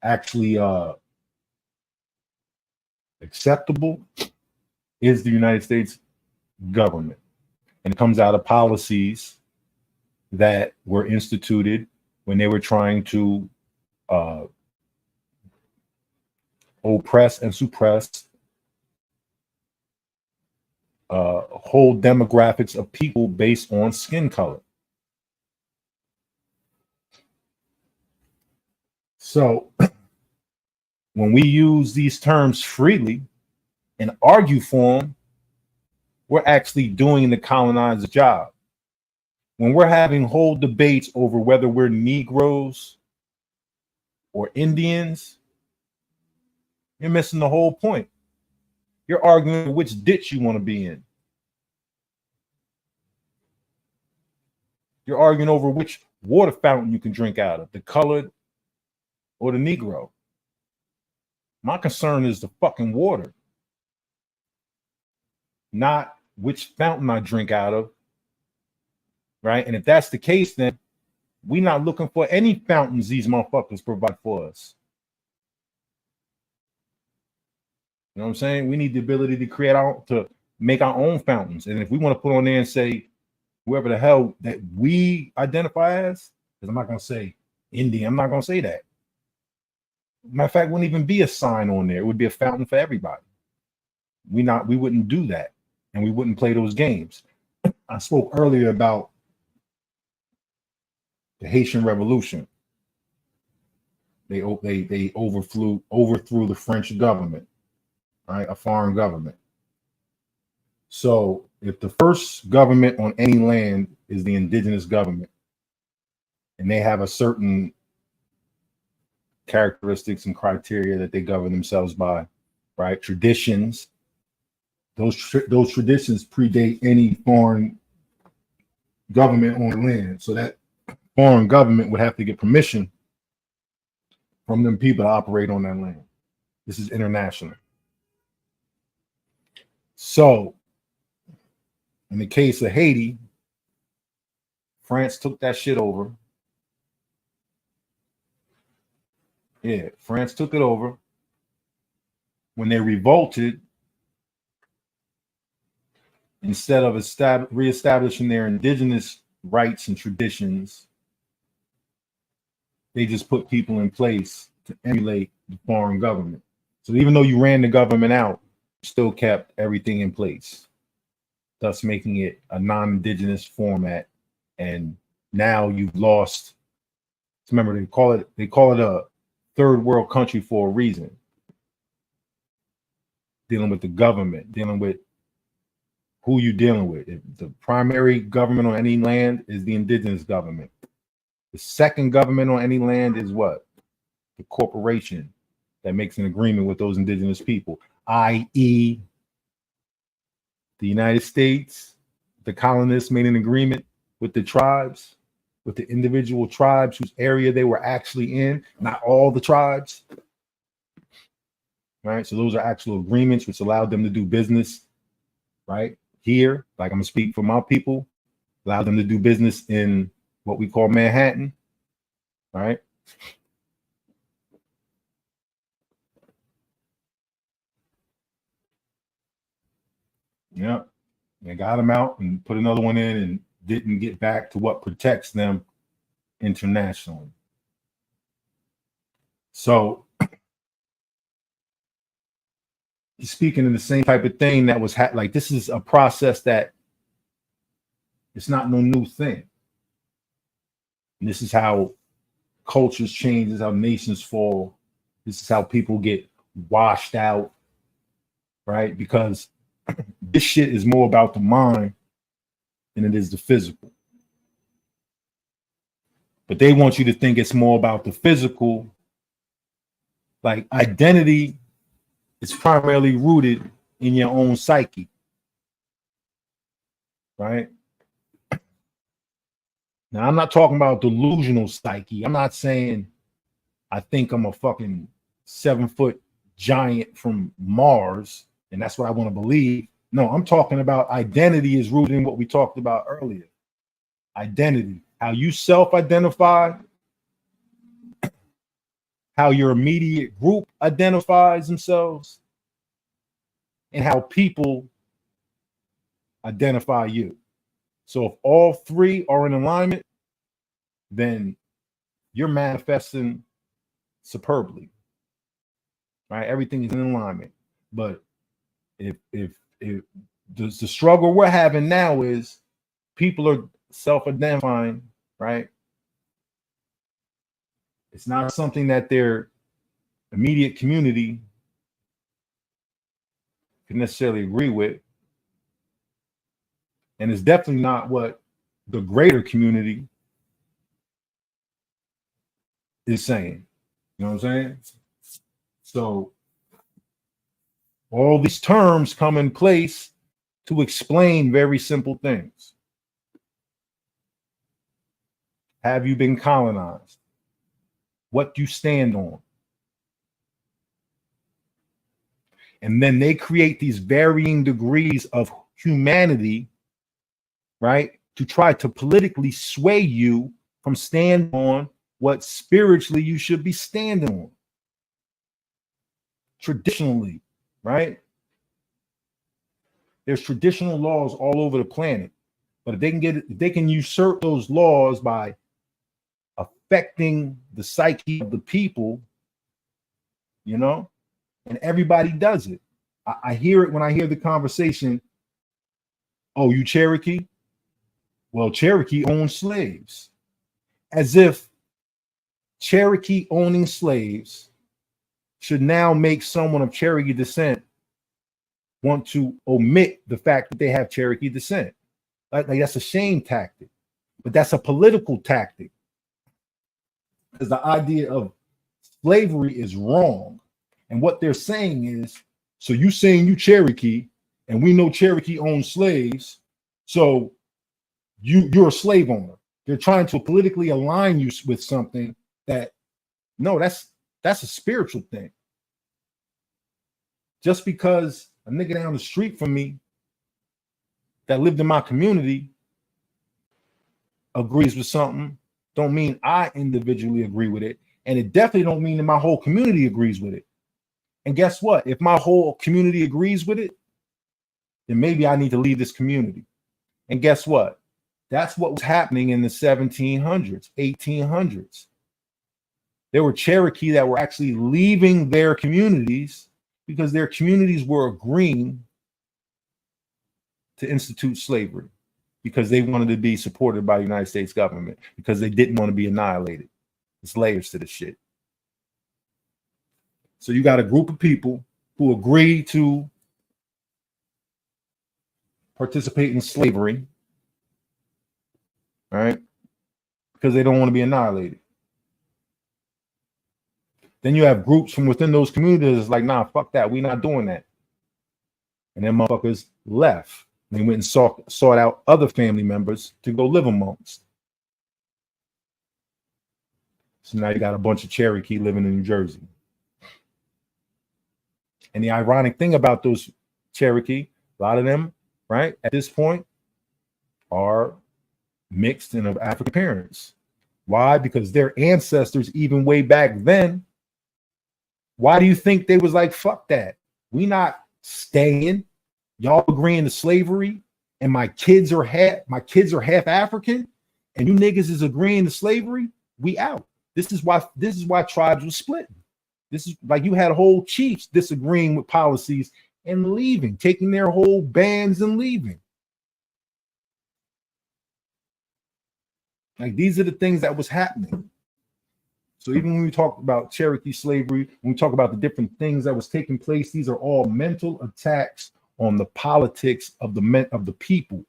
actually acceptable is the United States government. And it comes out of policies that were instituted when they were trying to oppress and suppress whole demographics of people based on skin color. So when we use these terms freely and argue for them, we're actually doing the colonizer's job. When we're having whole debates over whether we're Negroes or Indians, you're missing the whole point. You're arguing which ditch you want to be in. You're arguing over which water fountain you can drink out of, the colored or the Negro. My concern is the fucking water, not which fountain I drink out of, right? And if that's the case, then we're not looking for any fountains these motherfuckers provide for us. You know what I'm saying? We need the ability to make our own fountains. And if we want to put on there and say whoever the hell that we identify as, because I'm not going to say Indian, I'm not going to say that. Matter of fact, wouldn't even be a sign on there. It would be a fountain for everybody. We wouldn't do that, and we wouldn't play those games. I spoke earlier about the Haitian Revolution. They overthrew the French government, right? A foreign government. So if the first government on any land is the indigenous government, and they have a certain characteristics and criteria that they govern themselves by, right? Traditions. Those traditions predate any foreign government on land. So that foreign government would have to get permission from them people to operate on that land. This is international. So, in the case of Haiti, France took that shit over. Yeah, France took it over. When they revolted, instead of reestablishing their indigenous rights and traditions, they just put people in place to emulate the foreign government. So even though you ran the government out, you still kept everything in place, thus making it a non-indigenous format. And now you've lost. Remember, they call it a third world country for a reason. Dealing with the government, dealing with who you dealing with. If the primary government on any land is the indigenous government. The second government on any land is what? The corporation that makes an agreement with those indigenous people, i.e., the United States. The colonists made an agreement with the tribes, with the individual tribes whose area they were actually in, not all the tribes. Right? So those are actual agreements which allowed them to do business, right? Here, like I'm gonna speak for my people, allowed them to do business in what we call Manhattan, right? Yeah, they got them out and put another one in and didn't get back to what protects them internationally. So he's speaking of the same type of thing that was like, this is a process that it's not no new thing. And this is how cultures change, this is how nations fall, this is how people get washed out, right? Because this shit is more about the mind than it is the physical. But they want you to think it's more about the physical. Like identity is primarily rooted in your own psyche, right? Now, I'm not talking about delusional psyche. I'm not saying I think I'm a fucking 7-foot giant from Mars and that's what I want to believe. No, I'm talking about identity is rooted in what we talked about earlier. Identity, how you self-identify, how your immediate group identifies themselves, and how people identify you. So if all three are in alignment, then you're manifesting superbly, right? Everything is in alignment. But if the struggle we're having now is people are self-identifying, right? It's not something that their immediate community can necessarily agree with. And it's definitely not what the greater community is saying. You know what I'm saying? So all these terms come in place to explain very simple things. Have you been colonized? What do you stand on? And then they create these varying degrees of humanity, right? To try to politically sway you from standing on what spiritually you should be standing on. Traditionally, right? There's traditional laws all over the planet, but if they can usurp those laws by affecting the psyche of the people, you know, and everybody does it. I hear it when I hear the conversation. Oh, you Cherokee? Well, Cherokee owned slaves. As if Cherokee owning slaves should now make someone of Cherokee descent want to omit the fact that they have Cherokee descent. Like that's a shame tactic, but that's a political tactic. Because the idea of slavery is wrong. And what they're saying is, so you saying you Cherokee, and we know Cherokee owns slaves, so you're a slave owner. They're trying to politically align you with something that, no, that's a spiritual thing. Just because a nigga down the street from me that lived in my community agrees with something, don't mean I individually agree with it. And it definitely don't mean that my whole community agrees with it. And guess what? If my whole community agrees with it, then maybe I need to leave this community. And guess what? That's what was happening in the 1700s, 1800s. There were Cherokee that were actually leaving their communities because their communities were agreeing to institute slavery because they wanted to be supported by the United States government, because they didn't want to be annihilated. There's layers to this shit. So you got a group of people who agree to participate in slavery, all right, because they don't want to be annihilated. Then you have groups from within those communities like, nah, fuck that, we're not doing that. And then motherfuckers left. They went and sought out other family members to go live amongst. So now you got a bunch of Cherokee living in New Jersey. And the ironic thing about those Cherokee, a lot of them, right, at this point, are mixed and of African parents. Why? Because their ancestors, even way back then, why do you think they was like, fuck that? We not staying. Y'all agreeing to slavery, and my kids are half African, and you niggas is agreeing to slavery. We out. This is why tribes were splitting. This is like you had whole chiefs disagreeing with policies and leaving, taking their whole bands and leaving. Like these are the things that was happening. So even when we talk about Cherokee slavery, when we talk about the different things that was taking place, these are all mental attacks on the politics of the people,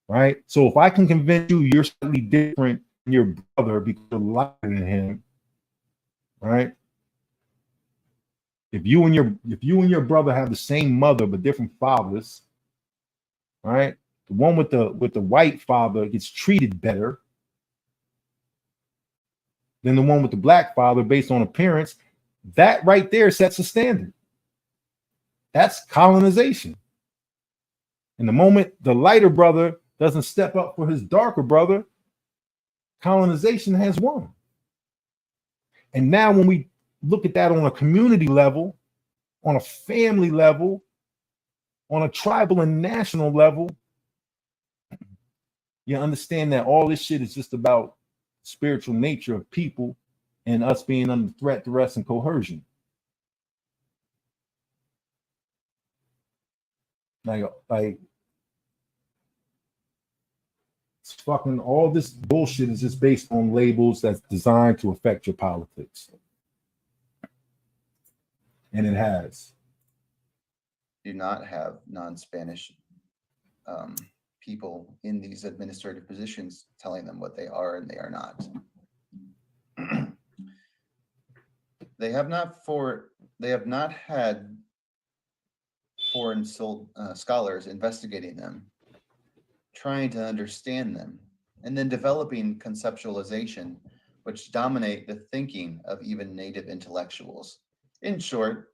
right? So if I can convince you you're slightly different than your brother because you're lighter than him, right? If you and your brother have the same mother but different fathers, right? The one with the white father gets treated better than the one with the black father based on appearance. That right there sets a standard. That's colonization. And the moment the lighter brother doesn't step up for his darker brother, colonization has won. And now when we look at that on a community level, on a family level, on a tribal and national level, you understand that all this shit is just about spiritual nature of people and us being under threat, duress, and coercion. Like it's fucking all this bullshit is just based on labels that's designed to affect your politics. And it has. Do not have non-Spanish people in these administrative positions telling them what they are and they are not. They have not had foreign scholars investigating them, trying to understand them, and then developing conceptualization which dominate the thinking of even native intellectuals. In short,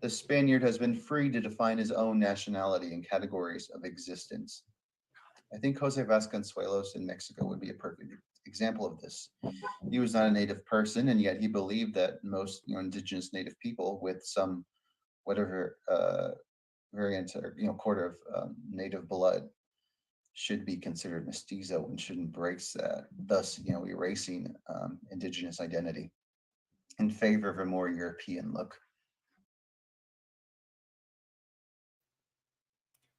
the Spaniard has been free to define his own nationality in categories of existence. I think Jose Vasconcelos in Mexico would be a perfect example of this. He was not a native person, and yet he believed that most indigenous native people with some whatever variant or quarter of native blood should be considered mestizo and should embrace that, thus erasing indigenous identity in favor of a more European look.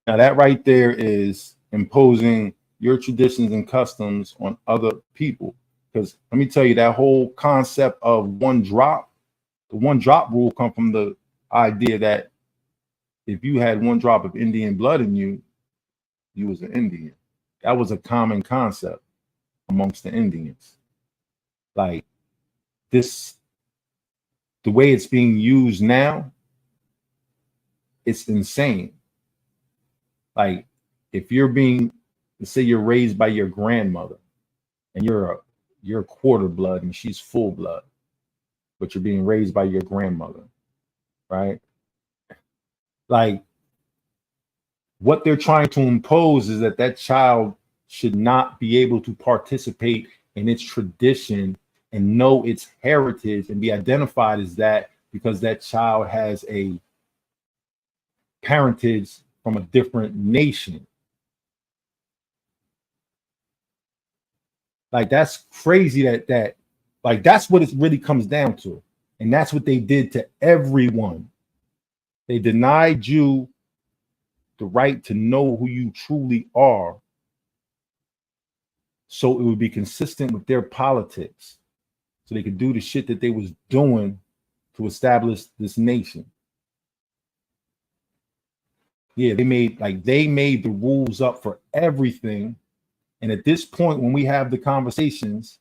Now that right there is imposing your traditions and customs on other people. Because let me tell you, that whole concept of the one drop rule come from the idea that if you had one drop of Indian blood in you, you was an Indian. That was a common concept amongst the Indians. Like this, the way it's being used now, it's insane. Like if you're let's say you're raised by your grandmother, and you're a quarter blood and she's full blood, but you're being raised by your grandmother, right? Like, what they're trying to impose is that that child should not be able to participate in its tradition and know its heritage and be identified as that because that child has a parentage from a different nation. Like, that's crazy that like, that's what it really comes down to. And that's what they did to everyone. They denied you the right to know who you truly are, so it would be consistent with their politics, so they could do the shit that they was doing to establish this nation. Yeah, they made the rules up for everything. And at this point, when we have the conversations,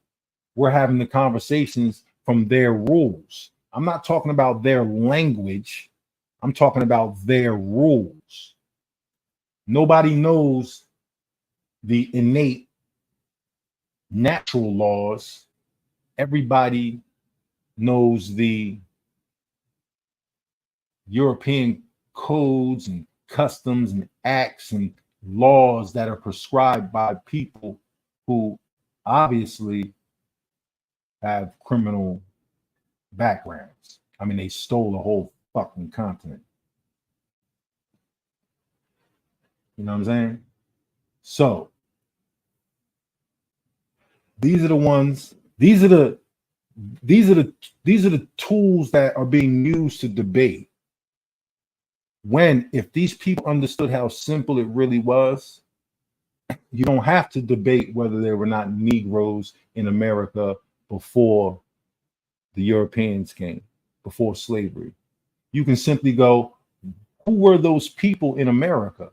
we're having the conversations from their rules. I'm not talking about their language. I'm talking about their rules. Nobody knows the innate natural laws. Everybody knows the European codes and customs and acts and laws that are prescribed by people who obviously have criminal backgrounds. I mean, they stole a whole fucking continent. You know what I'm saying? So these are the ones, these are the tools that are being used to debate. When, if these people understood how simple it really was, you don't have to debate whether there were not Negroes in America before the Europeans came, before slavery. You can simply go, who were those people in America?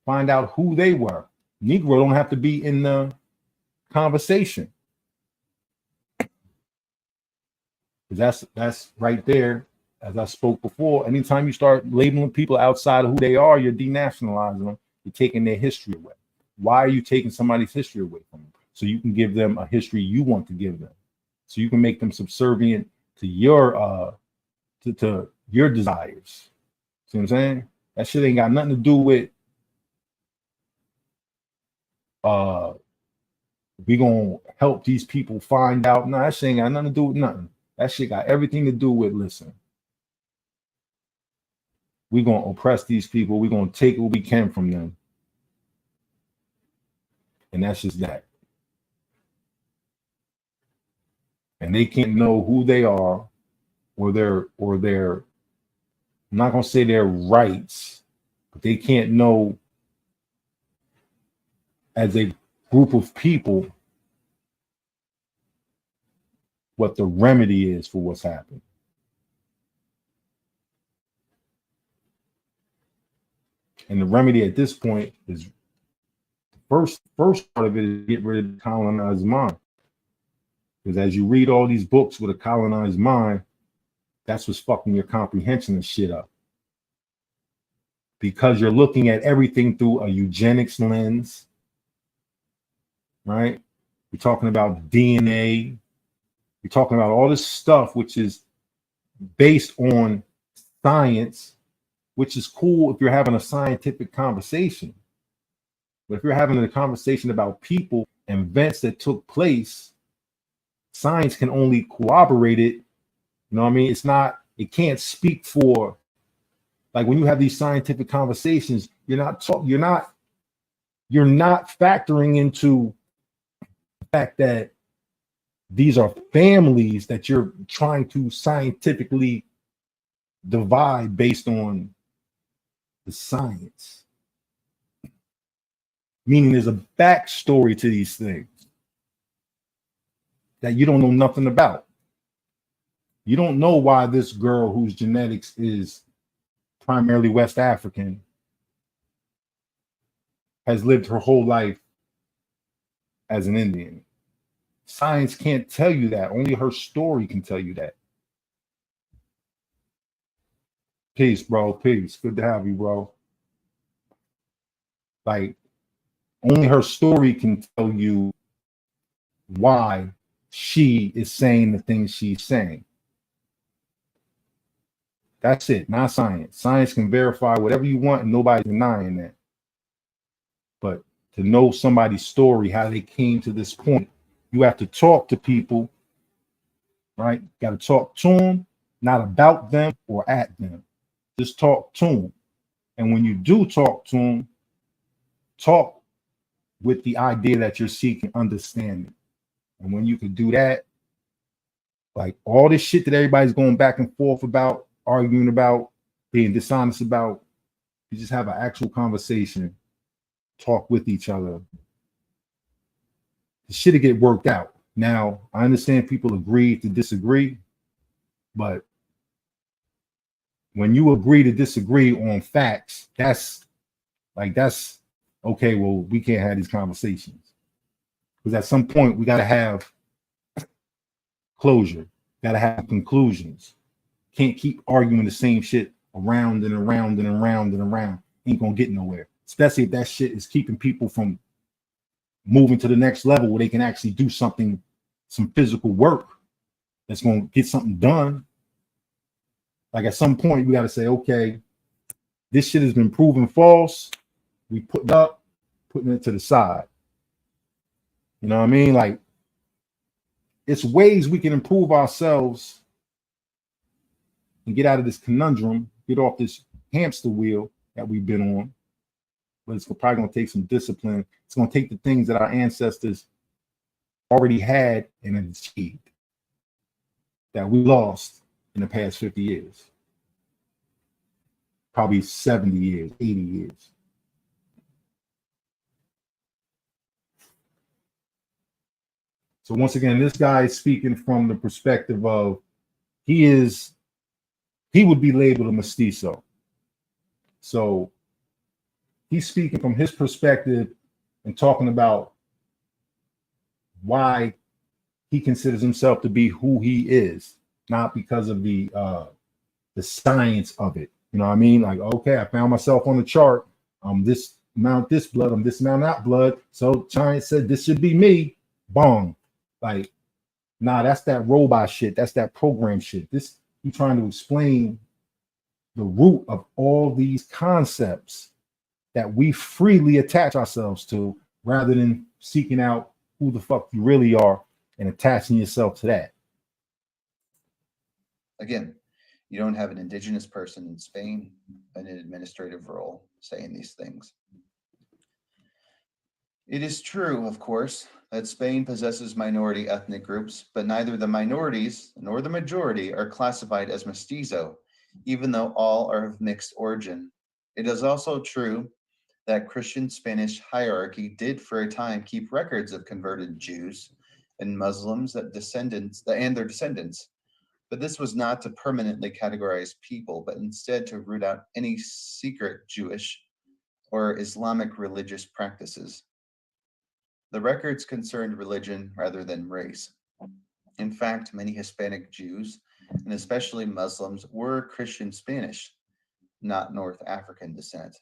Find out who they were. Negro don't have to be in the conversation. That's right there. As I spoke before, anytime you start labeling people outside of who they are, you're denationalizing them. You're taking their history away. Why are you taking somebody's history away from them? So you can give them a history you want to give them. So you can make them subservient to your to your desires. See what I'm saying? That shit ain't got nothing to do with we gonna help these people find out. No, that shit ain't got nothing to do with nothing. That shit got everything to do with, listen, we're going to oppress these people. We're going to take what we can from them. And that's just that. And they can't know who they are or their, I'm not going to say their rights, but they can't know as a group of people what the remedy is for what's happened. And the remedy at this point is first part of it is get rid of the colonized mind. Because as you read all these books with a colonized mind, that's what's fucking your comprehension of shit up. Because you're looking at everything through a eugenics lens, right? You're talking about DNA. You're talking about all this stuff which is based on science, which is cool if you're having a scientific conversation. But if you're having a conversation about people and events that took place, science can only corroborate it. You know what I mean? It can't speak for, like when you have these scientific conversations, you're not factoring into the fact that these are families that you're trying to scientifically divide based on the science. Meaning there's a backstory to these things that you don't know nothing about. You don't know why this girl whose genetics is primarily West African has lived her whole life as an Indian. Science can't tell you that. Only her story can tell you that. Peace, bro. Peace. Good to have you, bro. Like, Only her story can tell you why she is saying the things she's saying. That's it, not science. Science can verify whatever you want, and nobody's denying that. But to know somebody's story, how they came to this point, you have to talk to people, right? Got to talk to them, not about them or at them. Just talk to them. And when you do talk to them, talk with the idea that you're seeking understanding. And when you can do that, like all this shit that everybody's going back and forth about, arguing about, being dishonest about, you just have an actual conversation, talk with each other. The shit will get worked out. Now, I understand people agree to disagree, but when you agree to disagree on facts, that's okay. Well, we can't have these conversations because at some point we got to have closure, got to have conclusions. Can't keep arguing the same shit around and around and around and around. Ain't gonna get nowhere, especially if that shit is keeping people from moving to the next level where they can actually do something, some physical work that's gonna get something done. Like at some point, we got to say, okay, this shit has been proven false. We put it up, putting it to the side. You know what I mean? Like, it's ways we can improve ourselves and get out of this conundrum, get off this hamster wheel that we've been on. But it's probably going to take some discipline. It's going to take the things that our ancestors already had and achieved that we lost in the past 50 years, probably 70 years, 80 years. So once again, this guy is speaking from the perspective of he would be labeled a mestizo. So he's speaking from his perspective and talking about why he considers himself to be who he is, not because of the science of it. You know what I mean? Like, okay, I found myself on the chart. This amount, this blood, this amount, that blood. So science said this should be me. Bong. Like, nah, that's that robot shit. That's that program shit. This, he's trying to explain the root of all these concepts that we freely attach ourselves to rather than seeking out who the fuck you really are and attaching yourself to that. Again, you don't have an indigenous person in Spain in an administrative role saying these things. It is true, of course, that Spain possesses minority ethnic groups, but neither the minorities nor the majority are classified as mestizo, even though all are of mixed origin. It is also true that Christian Spanish hierarchy did for a time keep records of converted Jews and Muslims and their descendants. But this was not to permanently categorize people, but instead to root out any secret Jewish or Islamic religious practices. The records concerned religion rather than race. In fact, many Hispanic Jews, and especially Muslims, were Christian Spanish, not North African descent.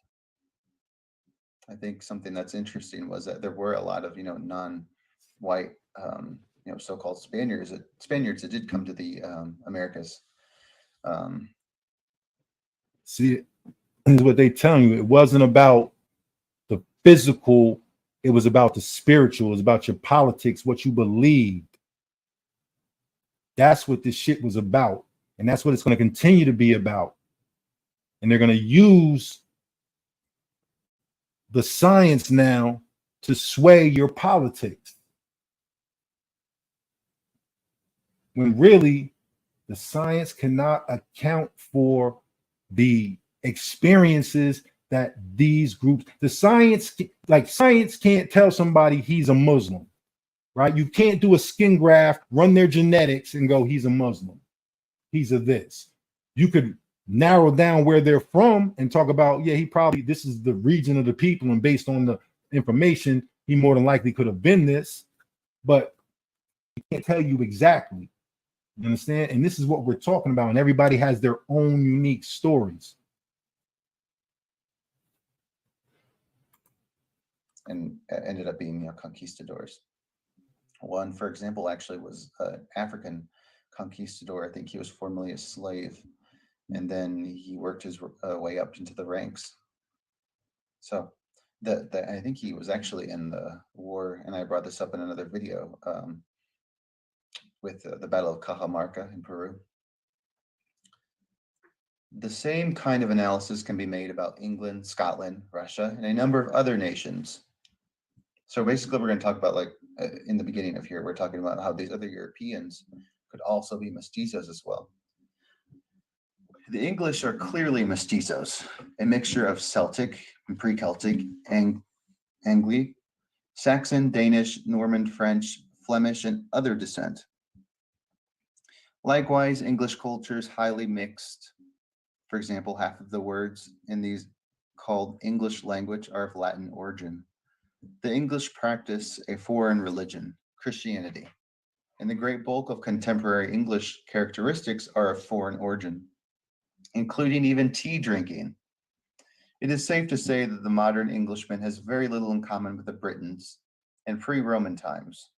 I think something that's interesting was that there were a lot of, non-white, so-called Spaniards that did come to the Americas. See, this is what they tell you. It wasn't about the physical. It was about the spiritual. It was about your politics, what you believed. That's what this shit was about. And that's what it's going to continue to be about. And they're going to use the science now to sway your politics. When really the science cannot account for the experiences that these groups, the science can't tell somebody he's a Muslim, right? You can't do a skin graft, run their genetics and go, he's a Muslim. He's a this. You could narrow down where they're from and talk about, yeah, this is the region of the people. And based on the information, he more than likely could have been this, but he can't tell you exactly. You understand? And this is what we're talking about. And everybody has their own unique stories. and ended up being conquistadors. One, for example, actually was an African conquistador. I think he was formerly a slave, and then he worked his way up into the ranks. So I think he was actually in the war, and I brought this up in another video with the Battle of Cajamarca in Peru. The same kind of analysis can be made about England, Scotland, Russia, and a number of other nations. So basically, we're going to talk about, like, in the beginning of here, we're talking about how these other Europeans could also be mestizos as well. The English are clearly mestizos, a mixture of Celtic and pre-Celtic, Angli, Saxon, Danish, Norman, French, Flemish, and other descent. Likewise, English culture is highly mixed. For example, half of the words in these called English language are of Latin origin. The English practice a foreign religion, Christianity, and the great bulk of contemporary English characteristics are of foreign origin, including even tea drinking. It is safe to say that the modern Englishman has very little in common with the Britons in pre-Roman times,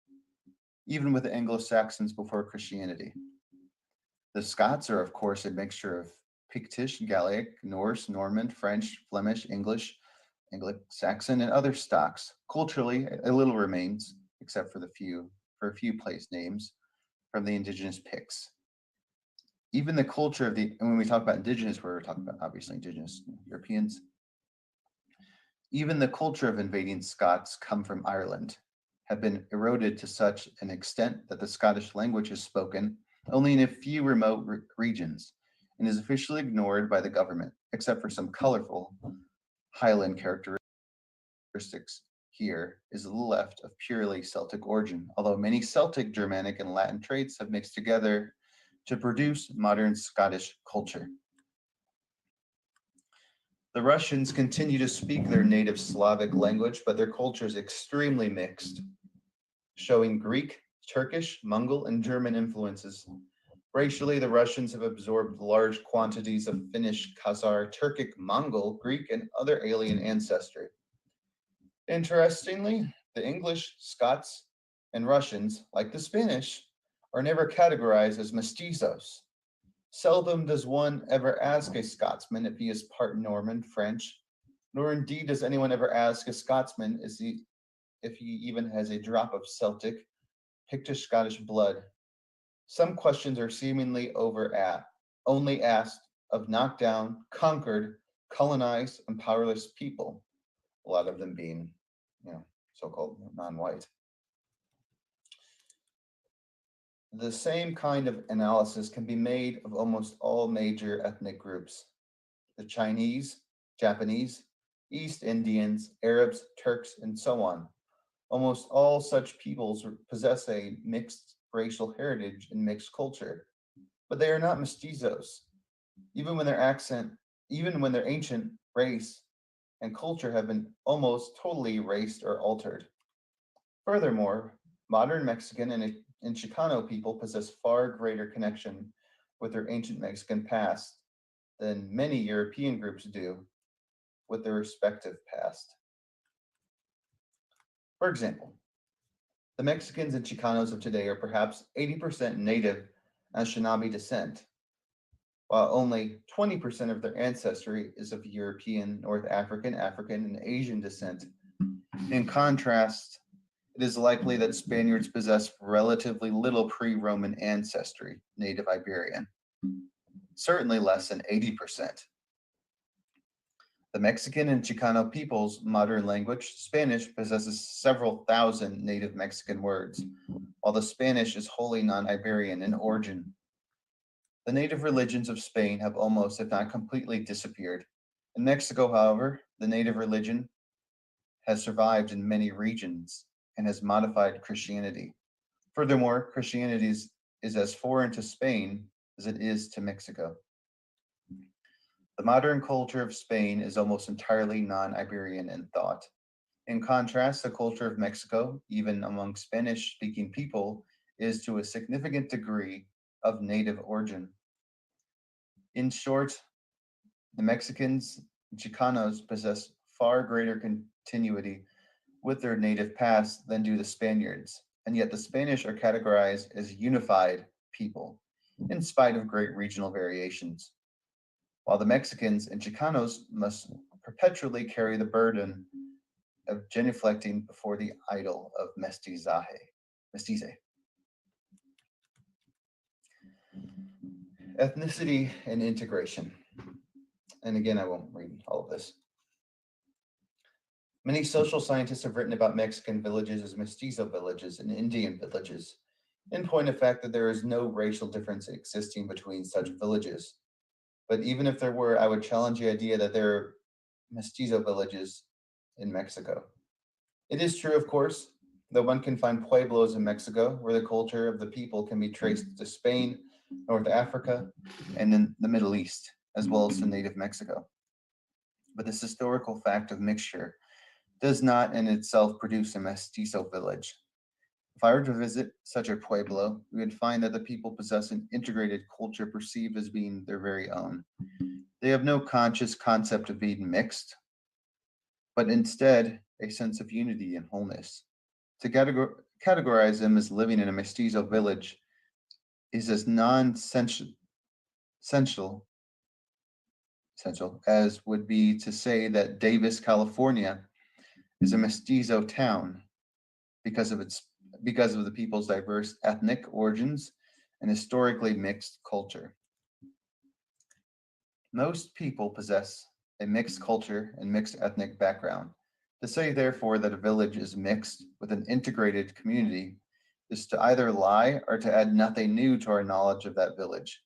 even with the Anglo-Saxons before Christianity. The Scots are, of course, a mixture of Pictish, Gaelic, Norse, Norman, French, Flemish, English, Anglo-Saxon, and other stocks. Culturally, a little remains, except for a few place names from the indigenous Picts. Even the culture and when we talk about indigenous, we're talking about obviously indigenous Europeans. Even the culture of invading Scots come from Ireland, have been eroded to such an extent that the Scottish language is spoken only in a few remote regions and is officially ignored by the government, except for some colorful Highland characteristics. Here is left of purely Celtic origin, although many Celtic, Germanic, and Latin traits have mixed together to produce modern Scottish culture. The Russians continue to speak their native Slavic language, but their culture is extremely mixed, showing Greek, Turkish, Mongol, and German influences. Racially, the Russians have absorbed large quantities of Finnish, Khazar, Turkic, Mongol, Greek, and other alien ancestry. Interestingly, the English, Scots, and Russians, like the Spanish, are never categorized as mestizos. Seldom does one ever ask a Scotsman if he is part Norman, French, nor indeed does anyone ever ask a Scotsman if he even has a drop of Celtic, Pictish Scottish blood. Some questions are seemingly only asked of knocked down, conquered, colonized, and powerless people, a lot of them being, so-called non-white. The same kind of analysis can be made of almost all major ethnic groups. The Chinese, Japanese, East Indians, Arabs, Turks, and so on. Almost all such peoples possess a mixed racial heritage and mixed culture, but they are not mestizos, even when their ancient race and culture have been almost totally erased or altered. Furthermore, modern Mexican and Chicano people possess far greater connection with their ancient Mexican past than many European groups do with their respective past. For example, the Mexicans and Chicanos of today are perhaps 80% native Anishinabe descent, while only 20% of their ancestry is of European, North African, African, and Asian descent. In contrast, it is likely that Spaniards possess relatively little pre-Roman ancestry, native Iberian, certainly less than 80%. The Mexican and Chicano people's modern language, Spanish, possesses several thousand native Mexican words, while the Spanish is wholly non-Iberian in origin. The native religions of Spain have almost, if not completely, disappeared. In Mexico, however, the native religion has survived in many regions and has modified Christianity. Furthermore, Christianity is as foreign to Spain as it is to Mexico. The modern culture of Spain is almost entirely non-Iberian in thought. In contrast, the culture of Mexico, even among Spanish-speaking people, is to a significant degree of native origin. In short, the Mexicans and Chicanos possess far greater continuity with their native past than do the Spaniards, and yet the Spanish are categorized as unified people, in spite of great regional variations, while the Mexicans and Chicanos must perpetually carry the burden of genuflecting before the idol of Mestizaje. Ethnicity and integration. And again, I won't read all of this. Many social scientists have written about Mexican villages as mestizo villages and Indian villages, in point of fact that there is no racial difference existing between such villages. But even if there were, I would challenge the idea that there are mestizo villages in Mexico. It is true, of course, that one can find pueblos in Mexico where the culture of the people can be traced to Spain, North Africa, and in the Middle East, as well as to native Mexico. But this historical fact of mixture does not in itself produce a mestizo village. If I were to visit such a pueblo, we would find that the people possess an integrated culture perceived as being their very own. They have no conscious concept of being mixed, but instead a sense of unity and wholeness. To categorize them as living in a mestizo village is as non-essential as would be to say that Davis, California is a mestizo town because of the people's diverse ethnic origins and historically mixed culture. Most people possess a mixed culture and mixed ethnic background. To say, therefore, that a village is mixed with an integrated community is to either lie or to add nothing new to our knowledge of that village.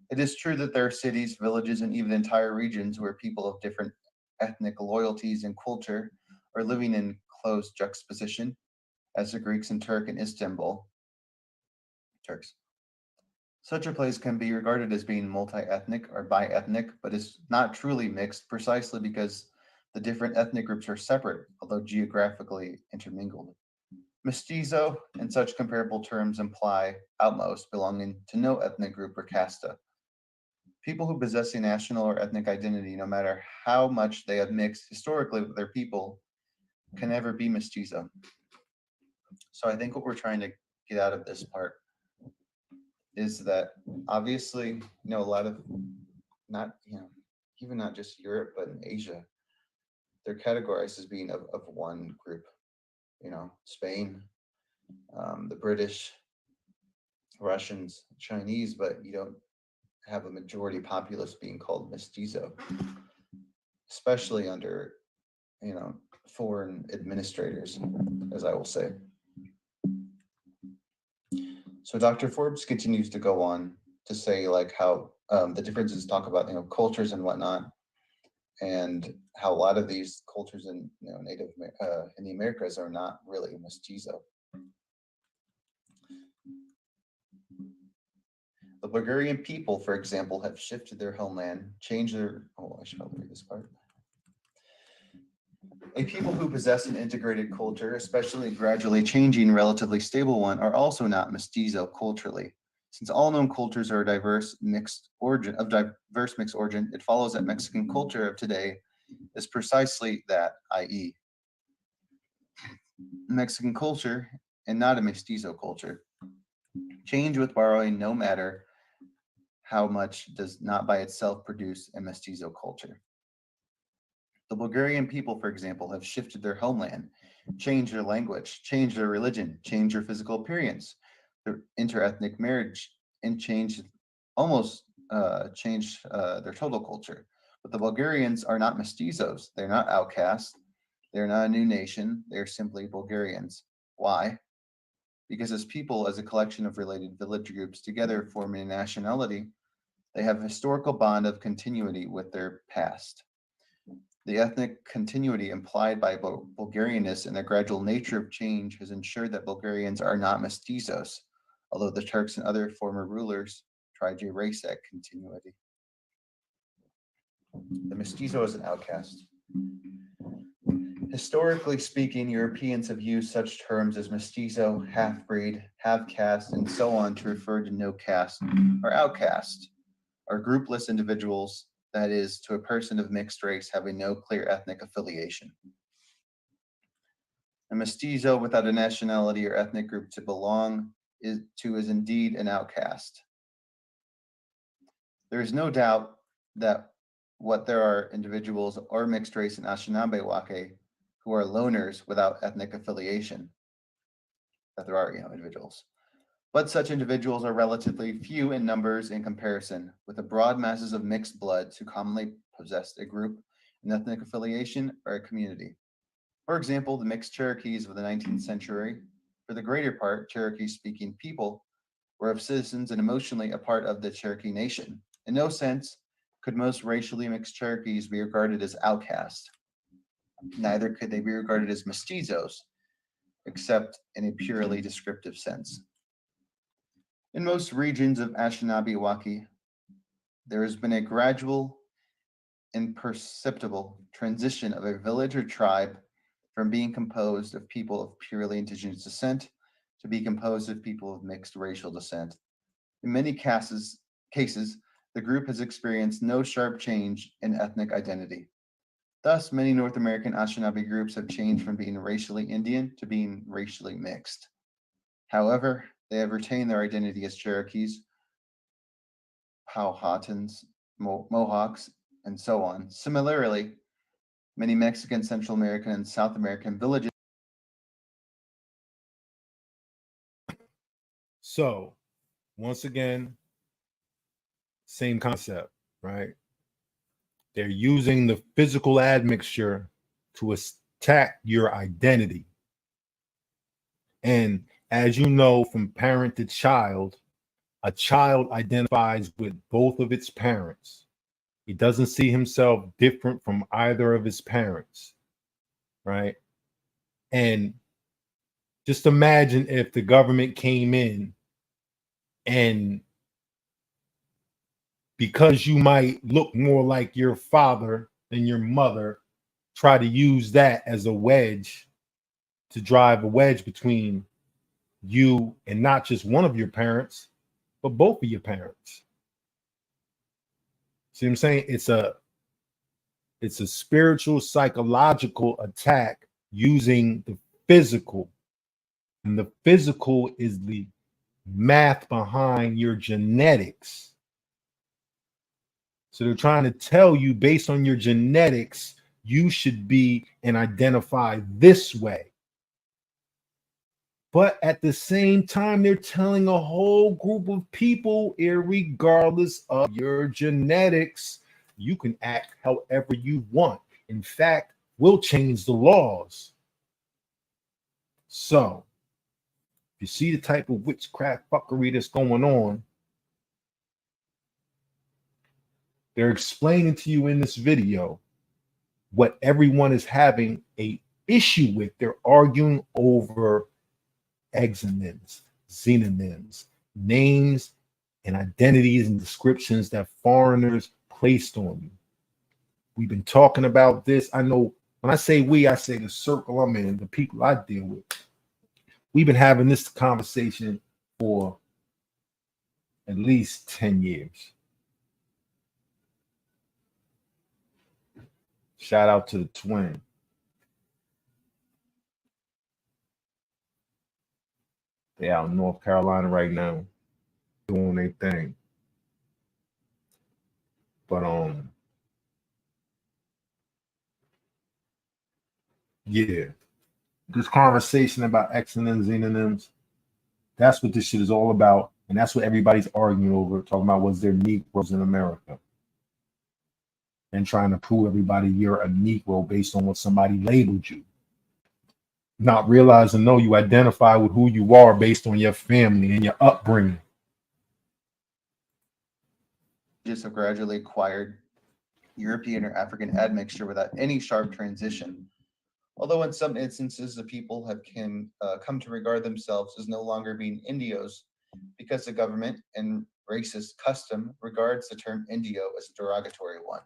It is true that there are cities, villages, and even entire regions where people of different ethnic loyalties and culture are living in close juxtaposition, as the Greeks and Turks in Istanbul. Such a place can be regarded as being multi-ethnic or bi-ethnic, but is not truly mixed precisely because the different ethnic groups are separate, although geographically intermingled. Mestizo and such comparable terms imply outmost belonging to no ethnic group or casta. People who possess a national or ethnic identity, no matter how much they have mixed historically with their people, can never be mestizo. So I think what we're trying to get out of this part is that obviously, a lot of even not just Europe, but in Asia, they're categorized as being of one group. Spain, the British, Russians, Chinese, but you don't have a majority populace being called mestizo, especially under, foreign administrators, as I will say. So Dr. Forbes continues to go on to say how the differences talk about, cultures and whatnot, and how a lot of these cultures in native in the Americas are not really mestizo. The Bulgarian people, for example, have shifted their homeland, changed their. I should probably read this part. A people who possess an integrated culture, especially a gradually changing, relatively stable one, are also not mestizo culturally. Since all known cultures are diverse mixed origin, it follows that Mexican culture of today is precisely that, i.e., Mexican culture and not a mestizo culture. Change with borrowing, no matter how much, does not by itself produce a mestizo culture. The Bulgarian people, for example, have shifted their homeland, changed their language, changed their religion, changed their physical appearance, their interethnic marriage, and changed their total culture. But the Bulgarians are not mestizos. They're not outcasts. They're not a new nation. They're simply Bulgarians. Why? Because as people, as a collection of related village groups together forming a nationality, they have a historical bond of continuity with their past. The ethnic continuity implied by Bulgarianness and the gradual nature of change has ensured that Bulgarians are not mestizos, although the Turks and other former rulers tried to erase that continuity. The mestizo is an outcast. Historically speaking, Europeans have used such terms as mestizo, half-breed, half-caste, and so on to refer to no caste or outcast, or groupless individuals, that is, to a person of mixed race having no clear ethnic affiliation. A mestizo without a nationality or ethnic group to belong is indeed an outcast. There is no doubt that there are individuals or mixed race in Anishinabe-waki who are loners without ethnic affiliation. That there are, individuals. But such individuals are relatively few in numbers in comparison with the broad masses of mixed bloods who commonly possess a group, an ethnic affiliation, or a community. For example, the mixed Cherokees of the 19th century, for the greater part, Cherokee-speaking people, were of citizens and emotionally a part of the Cherokee nation. In no sense could most racially mixed Cherokees be regarded as outcasts. Neither could they be regarded as mestizos, except in a purely descriptive sense. In most regions of Anishinabe-waki, there has been a gradual and perceptible transition of a village or tribe from being composed of people of purely indigenous descent to be composed of people of mixed racial descent. In many cases, the group has experienced no sharp change in ethnic identity. Thus, many North American Anishinaabe groups have changed from being racially Indian to being racially mixed. However, they have retained their identity as Cherokees, Powhatans, Mohawks, and so on. Similarly, many Mexican, Central American, and South American villages. So, once again, same concept, right? They're using the physical admixture to attack your identity. And as you know, from parent to child, a child identifies with both of its parents. He doesn't see himself different from either of his parents, right? And just imagine if the government came in and because you might look more like your father than your mother, try to use that as a wedge to drive a wedge between you and not just one of your parents, but both of your parents. See what I'm saying? It's a spiritual, psychological attack using the physical. And the physical is the math behind your genetics. So they're trying to tell you based on your genetics, you should be and identify this way. But at the same time, they're telling a whole group of people, irregardless of your genetics, you can act however you want. In fact, we'll change the laws. So, if you see the type of witchcraft fuckery that's going on, they're explaining to you in this video what everyone is having an issue with. They're arguing over exonyms, xenonyms, names and identities and descriptions that foreigners placed on you. We've been talking about this. I know when I say we, I say the circle I'm in, the people I deal with. We've been having this conversation for at least 10 years. Shout out to the twin. They out in North Carolina right now doing their thing. But yeah, this conversation about exonyms, xenonyms, that's what this shit is all about. And that's what everybody's arguing over, talking about was there Negroes in America. And trying to prove everybody you're a Negro based on what somebody labeled you. Not realizing, no, you identify with who you are based on your family and your upbringing. Just have gradually acquired European or African admixture without any sharp transition. Although in some instances, the people have come to regard themselves as no longer being Indios because the government and racist custom regards the term Indio as a derogatory one.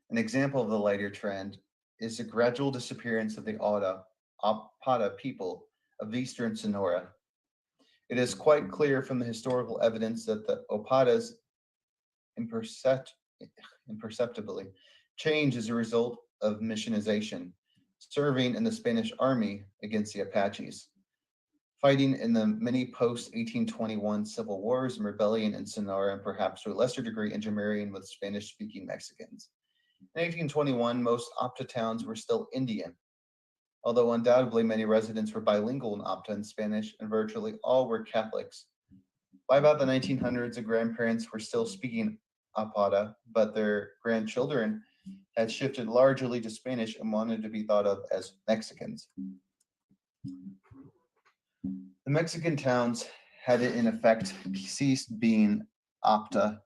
An example of the later trend is the gradual disappearance of the Apata people of Eastern Sonora. It is quite clear from the historical evidence that the Opatas imperceptibly change as a result of missionization, serving in the Spanish army against the Apaches, fighting in the many post-1821 civil wars and rebellion in Sonora, and perhaps to a lesser degree intermarrying with Spanish-speaking Mexicans. In 1821, most Abya towns were still Indian, although undoubtedly many residents were bilingual in Abya and Spanish, and virtually all were Catholics. By about the 1900s, the grandparents were still speaking Apata, but their grandchildren had shifted largely to Spanish and wanted to be thought of as Mexicans. The Mexican towns had in effect ceased being Apta,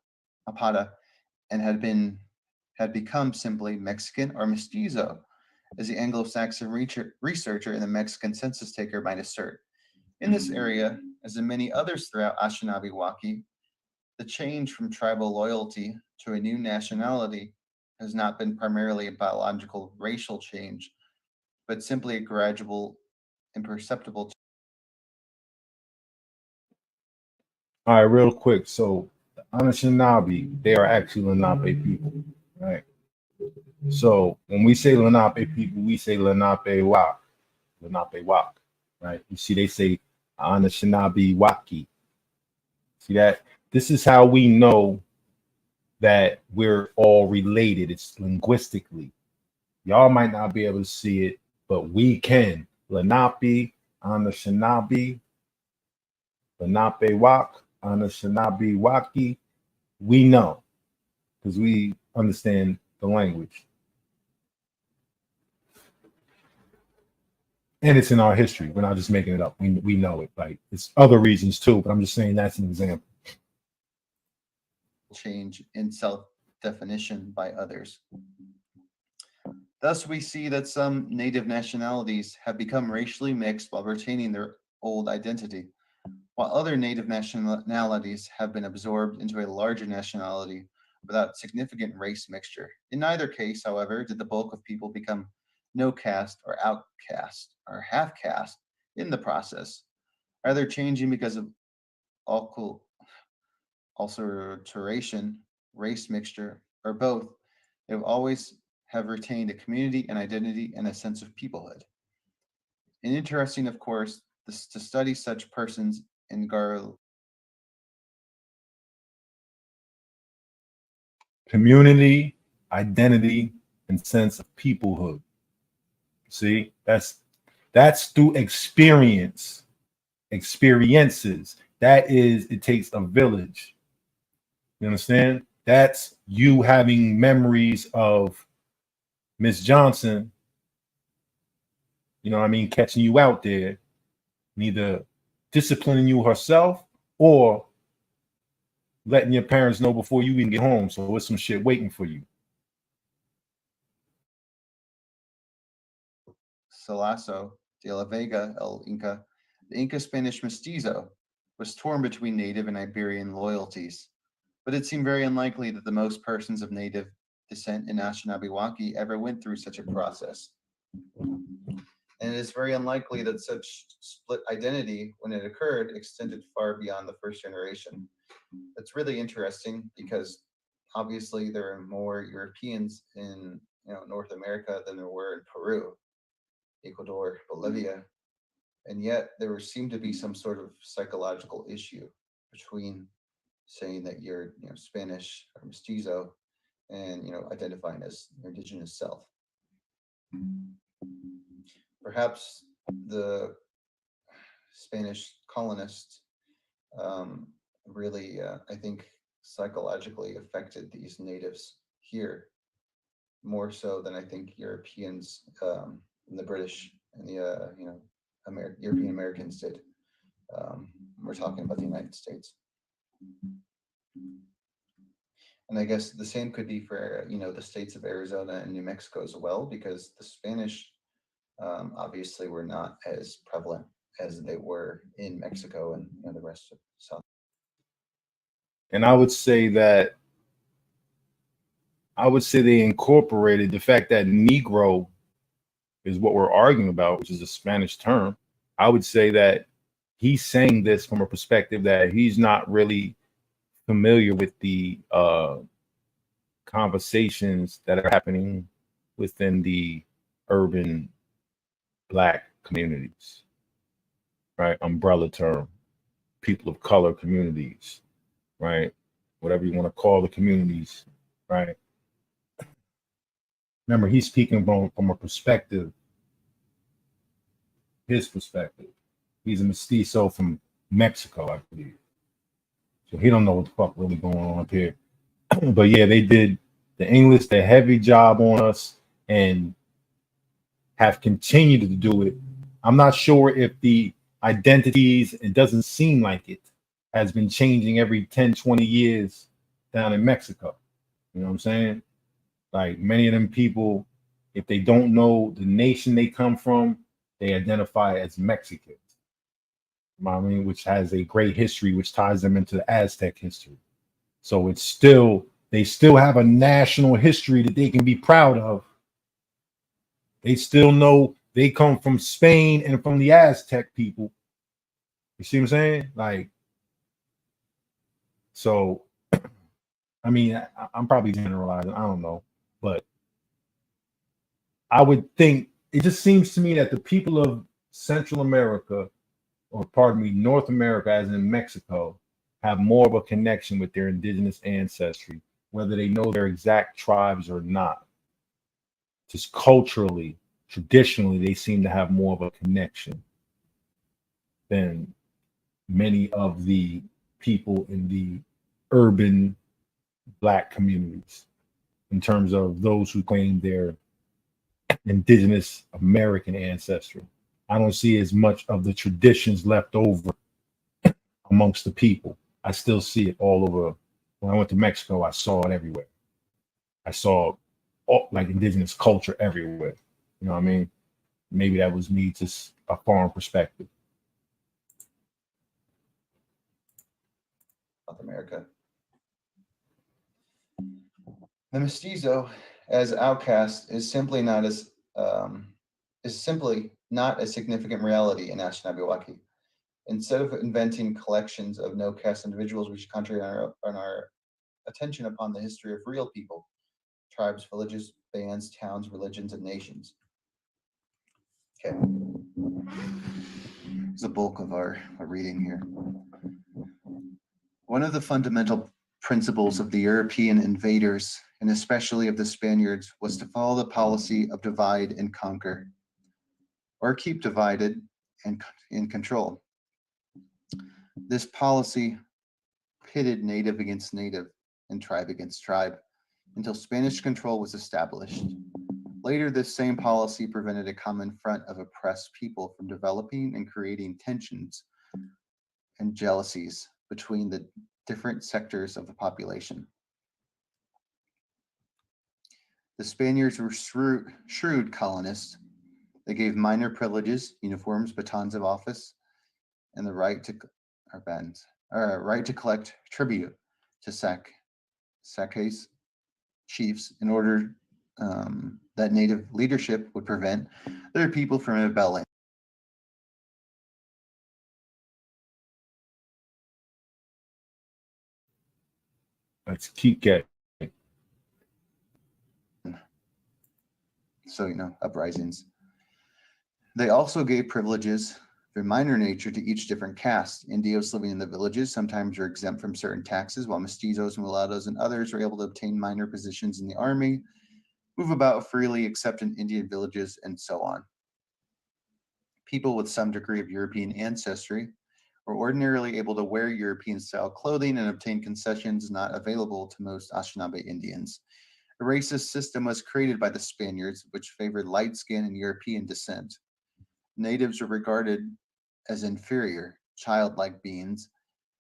and had become simply Mexican or Mestizo, as the Anglo-Saxon researcher and the Mexican census taker might assert. In this area, as in many others throughout Anishinabe-waki, the change from tribal loyalty to a new nationality has not been primarily a biological racial change, but simply a gradual, imperceptible change. All right, real quick. So the Anishinaabe, they are actually Lenape people, right? So when we say Lenape people, we say Lenape-wak, right? You see, they say Anishinabe-waki. See that? This is how we know that we're all related. It's linguistically. Y'all might not be able to see it, but we can. Lenape, Anishinabe, Lenape-wak, Anishinabe-waki. We know because we understand the language. And it's in our history. We're not just making it up. We know it. Like, it's other reasons too, but I'm just saying that's an example. Change in self-definition by others. Thus, we see that some native nationalities have become racially mixed while retaining their old identity, while other native nationalities have been absorbed into a larger nationality without significant race mixture. In neither case, however, did the bulk of people become no caste or outcast or half-caste in the process, either changing because of alteration, race mixture, or both. They've always have retained a community, an identity, and a sense of peoplehood. And interesting, of course, to study such persons in community, identity, and sense of peoplehood. See, that's through experiences. That is, it takes a village. You understand? That's you having memories of Miss Johnson, you know what I mean, catching you out there, neither disciplining you herself or letting your parents know before you even get home. So there's some shit waiting for you. Salaso de la Vega el Inca, the Inca Spanish mestizo, was torn between native and Iberian loyalties, but it seemed very unlikely that the most persons of native descent in Anishinabe-waki ever went through such a process. And it is very unlikely that such split identity, when it occurred, extended far beyond the first generation. That's really interesting because obviously there are more Europeans in North America than there were in Peru, Ecuador, Bolivia, and yet there seemed to be some sort of psychological issue between saying that you're Spanish or mestizo and identifying as your indigenous self. Perhaps the Spanish colonists really, I think, psychologically affected these natives here more so than I think Europeans and the British and the European Americans did. We're talking about the United States. And I guess the same could be for the states of Arizona and New Mexico as well, because the Spanish obviously were not as prevalent as they were in Mexico and the rest of South. And I would say they incorporated the fact that Negro is what we're arguing about, which is a Spanish term. I would say that he's saying this from a perspective that he's not really familiar with the conversations that are happening within the urban Black communities, right? Umbrella term, people of color communities, right? Whatever you want to call the communities, right? Remember, he's speaking from a perspective, his perspective. He's a mestizo from Mexico, I believe. So he don't know what the fuck really going on up here. But yeah, they did the English, the heavy job on us, and have continued to do it. I'm not sure if the identities, it doesn't seem like it, has been changing every 10, 20 years down in Mexico. You know what I'm saying? Like many of them people, if they don't know the nation they come from, they identify as Mexicans. You know what I mean? Which has a great history, which ties them into the Aztec history. So it's still, they still have a national history that they can be proud of. They still know they come from Spain and from the Aztec people. You see what I'm saying? Like, so, I mean, I'm probably generalizing. I don't know. But I would think, it just seems to me that the people of Central America, or pardon me, North America, as in Mexico, have more of a connection with their indigenous ancestry, whether they know their exact tribes or not. Just culturally, traditionally, they seem to have more of a connection than many of the people in the urban Black communities, in terms of those who claim their indigenous American ancestry. I don't see as much of the traditions left over amongst the people. I still see it all over. When I went to Mexico, I saw it everywhere. I saw like indigenous culture everywhere. You know what I mean? Maybe that was me, just a foreign perspective. South America. The mestizo, as outcast, is simply not a significant reality in Anishinabe-waki. Instead of inventing collections of no caste individuals, we should concentrate on our attention upon the history of real people, tribes, villages, bands, towns, religions, and nations. Okay. It's the bulk of our reading here. One of the fundamental principles of the European invaders, and especially of the Spaniards, was to follow the policy of divide and conquer, or keep divided and in control. This policy pitted native against native and tribe against tribe until Spanish control was established. Later, this same policy prevented a common front of oppressed people from developing and creating tensions and jealousies between the different sectors of the population. The Spaniards were shrewd colonists. They gave minor privileges, uniforms, batons of office, and the right to collect tribute to Saques chiefs in order that native leadership would prevent their people from rebelling. Let's keep getting. So, uprisings. They also gave privileges of a minor nature to each different caste. Indios living in the villages sometimes were exempt from certain taxes, while mestizos, mulattoes, and others were able to obtain minor positions in the army, move about freely except in Indian villages, and so on. People with some degree of European ancestry were ordinarily able to wear European-style clothing and obtain concessions not available to most Anishinaabe Indians. A racist system was created by the Spaniards, which favored light skin and European descent. Natives were regarded as inferior, childlike beings.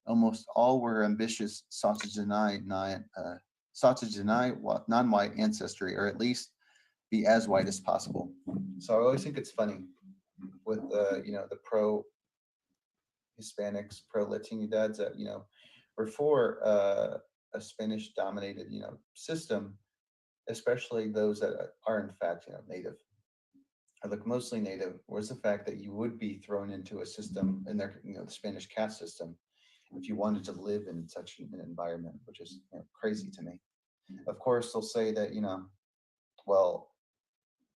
Almost all were ambitious, sought to deny non-white ancestry, or at least be as white as possible. So I always think it's funny with the pro-Hispanics, pro-Latinidades that were for a Spanish-dominated system, especially those that are in fact native. I look mostly native, was the fact that you would be thrown into a system in their, the Spanish caste system, if you wanted to live in such an environment, which is crazy to me. Of course, they'll say that, well,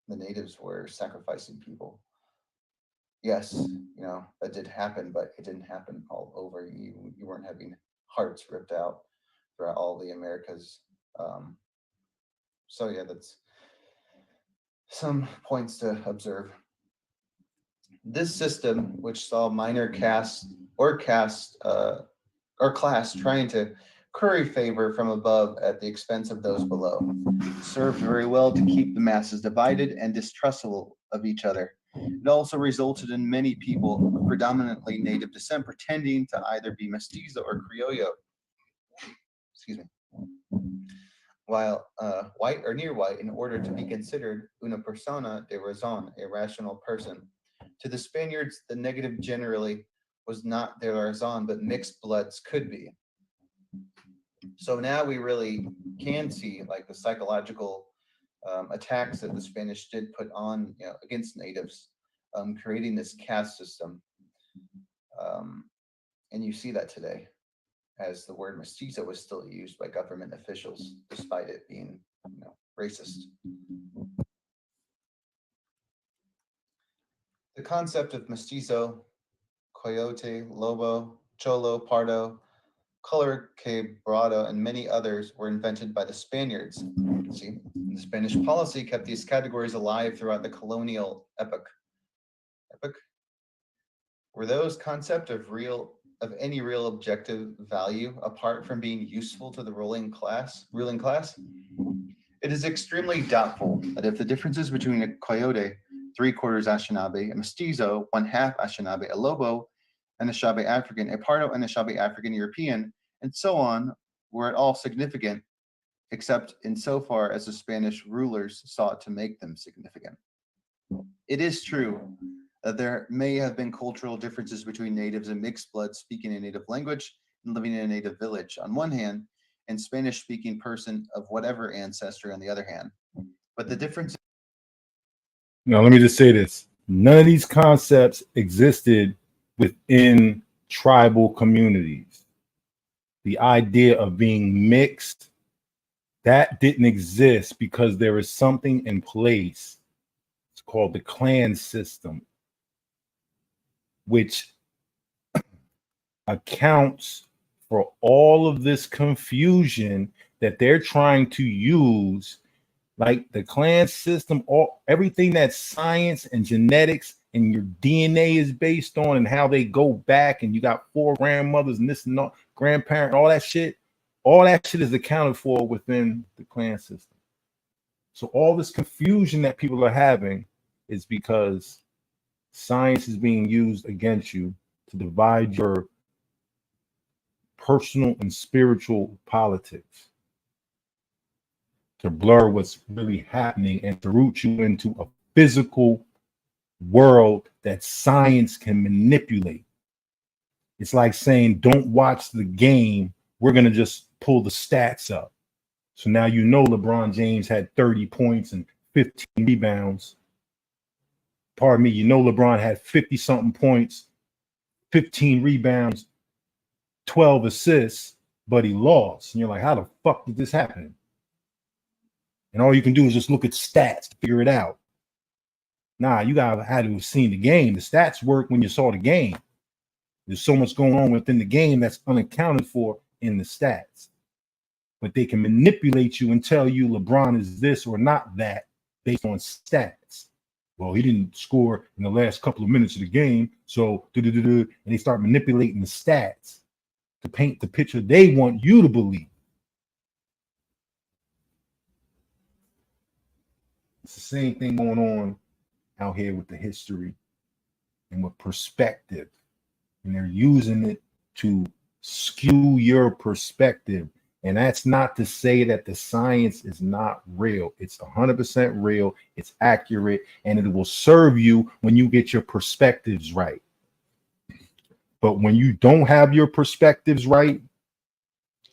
the natives were sacrificing people. yes, that did happen, but it didn't happen all over. You weren't having hearts ripped out throughout all the Americas. So yeah, that's some points to observe. This system, which saw minor caste or class trying to curry favor from above at the expense of those below, served very well to keep the masses divided and distrustful of each other. It also resulted in many people of predominantly native descent pretending to either be mestizo or criollo, excuse me, while white or near white, in order to be considered una persona de razón, a rational person. To the Spaniards, the negative generally was not their razón, but mixed bloods could be. So now we really can see like the psychological attacks that the Spanish did put on against natives, creating this caste system. And you see that today, as the word mestizo was still used by government officials, despite it being racist. The concept of mestizo, coyote, lobo, cholo, pardo, color quebrado, and many others were invented by the Spaniards. See, the Spanish policy kept these categories alive throughout the colonial epoch. Were those concepts of any real objective value apart from being useful to the ruling class? It is extremely doubtful that if the differences between a coyote, 3/4 Anishinabe, a mestizo, 1/2 Anishinabe, a lobo, Anishinabe African, a pardo Anishinabe African European, and so on, were at all significant, except insofar as the Spanish rulers sought to make them significant. It is true that there may have been cultural differences between natives and mixed blood speaking a native language and living in a native village on one hand, and Spanish-speaking person of whatever ancestry on the other hand. But the difference. Now, let me just say this. None of these concepts existed within tribal communities. The idea of being mixed, that didn't exist because there is something in place. It's called the clan system, which accounts for all of this confusion that they're trying to use. Like the clan system, everything that science and genetics and your DNA is based on, and how they go back, and you got 4 grandmothers and this and that, grandparent, all that shit is accounted for within the clan system. So all this confusion that people are having is because science is being used against you to divide your personal and spiritual politics, to blur what's really happening, and to root you into a physical world that science can manipulate. It's like saying, don't watch the game. We're going to just pull the stats up. So now LeBron James had 30 points and 15 rebounds. Pardon me, LeBron had 50-something points, 15 rebounds, 12 assists, but he lost. And you're like, how the fuck did this happen? And all you can do is just look at stats to figure it out. Nah, you gotta have to have seen the game. The stats work when you saw the game. There's so much going on within the game that's unaccounted for in the stats. But they can manipulate you and tell you LeBron is this or not that based on stats. Well, he didn't score in the last couple of minutes of the game, so and they start manipulating the stats to paint the picture they want you to believe. It's the same thing going on out here with the history and with perspective. And they're using it to skew your perspective. And that's not to say that the science is not real. It's 100% real. It's accurate. And it will serve you when you get your perspectives right. But when you don't have your perspectives right,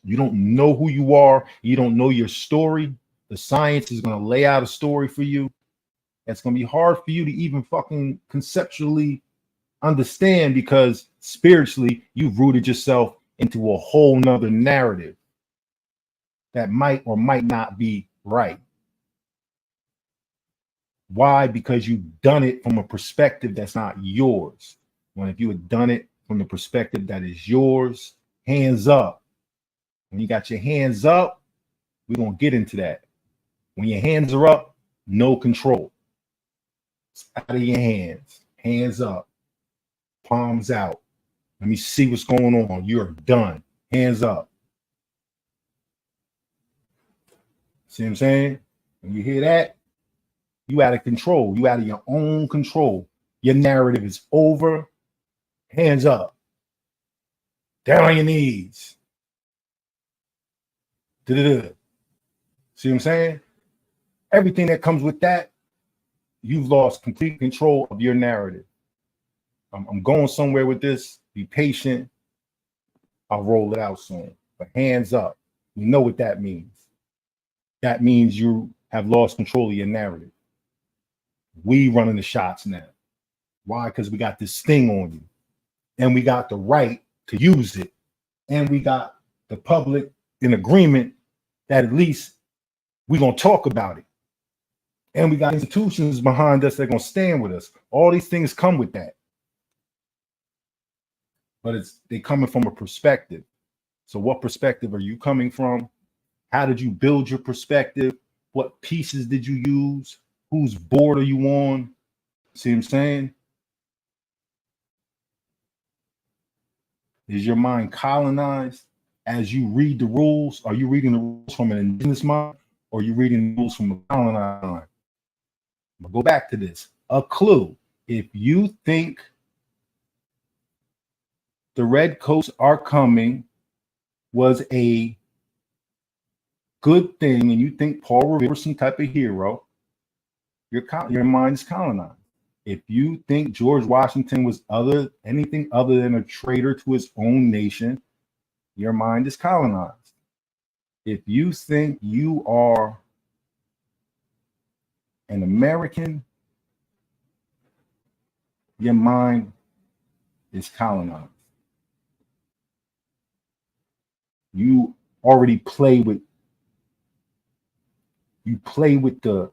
you don't know who you are, you don't know your story, the science is going to lay out a story for you. It's going to be hard for you to even fucking conceptually understand, because spiritually you've rooted yourself into a whole nother narrative that might or might not be right. Why? Because you've done it from a perspective that's not yours. When if you had done it from the perspective that is yours, hands up. When you got your hands up, we're going to get into that. When your hands are up, no control. It's out of your hands. Hands up. Palms out. Let me see what's going on. You're done. Hands up. See what I'm saying? When you hear that, you out of control. You out of your own control. Your narrative is over. Hands up. Down on your knees. Da-da-da. See what I'm saying? Everything that comes with that, you've lost complete control of your narrative. I'm going somewhere with this. Be patient. I'll roll it out soon. But hands up. You know what that means. That means you have lost control of your narrative. We running the shots now. Why? Because we got this thing on you. And we got the right to use it. And we got the public in agreement that at least we're going to talk about it. And we got institutions behind us that are going to stand with us. All these things come with that. But they coming from a perspective. So what perspective are you coming from? How did you build your perspective? What pieces did you use? Whose board are you on? See what I'm saying? Is your mind colonized? As you read the rules, are you reading the rules from an indigenous mind, or are you reading the rules from a colonized mind? I'll go back to this. A clue. If you think the redcoats are coming was a good thing, and you think Paul Revere was some type of hero, your mind is colonized. If you think George Washington was anything other than a traitor to his own nation, your mind is colonized. If you think you are an American, your mind is colonized. You already play with the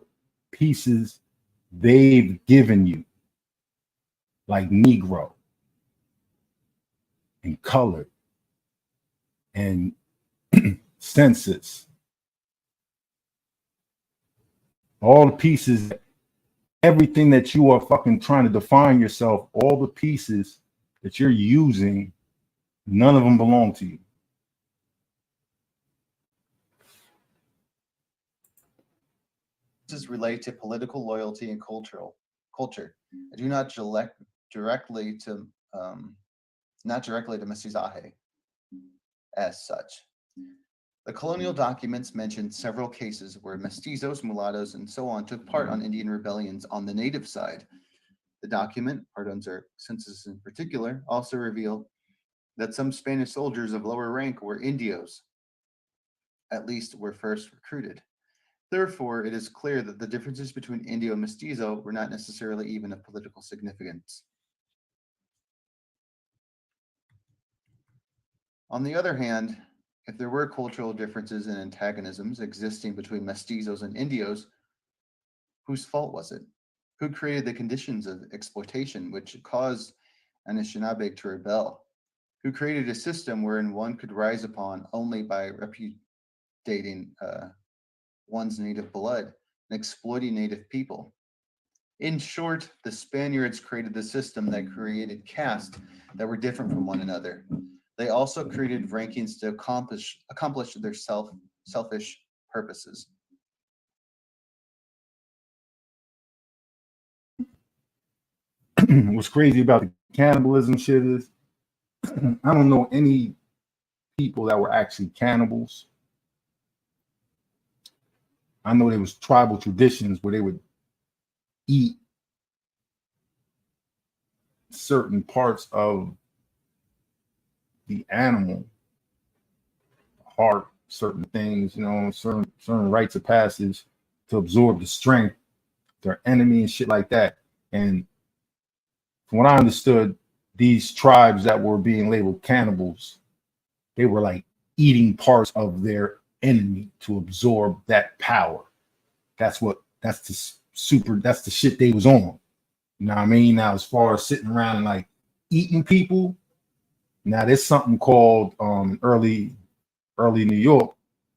pieces they've given you, like Negro and color and census. All the pieces, everything that you are fucking trying to define yourself, all the pieces that you're using, none of them belong to you. Relate to political loyalty and culture. I do not directly to Mestizaje as such. The colonial documents mentioned several cases where mestizos, mulattoes, and so on took part on Indian rebellions on the native side. The document, Pardon's census in particular, also revealed that some Spanish soldiers of lower rank were Indios, at least were first recruited. Therefore, it is clear that the differences between Indio and Mestizo were not necessarily even of political significance. On the other hand, if there were cultural differences and antagonisms existing between Mestizos and Indios, whose fault was it? Who created the conditions of exploitation which caused Anishinabe to rebel? Who created a system wherein one could rise upon only by repudiating one's native blood and exploiting native people? In short, the Spaniards created the system that created castes that were different from one another. They also created rankings to accomplish their selfish purposes. What's crazy about the cannibalism shit is I don't know any people that were actually cannibals. I know there was tribal traditions where they would eat certain parts of the animal, heart, certain things, certain rites of passage to absorb the strength, their enemy and shit like that. And from what I understood, these tribes that were being labeled cannibals, they were like eating parts of their enemy to absorb that power. That's the that's the shit they was on. You know what I mean? Now, as far as sitting around and like eating people, now there's something called early New York.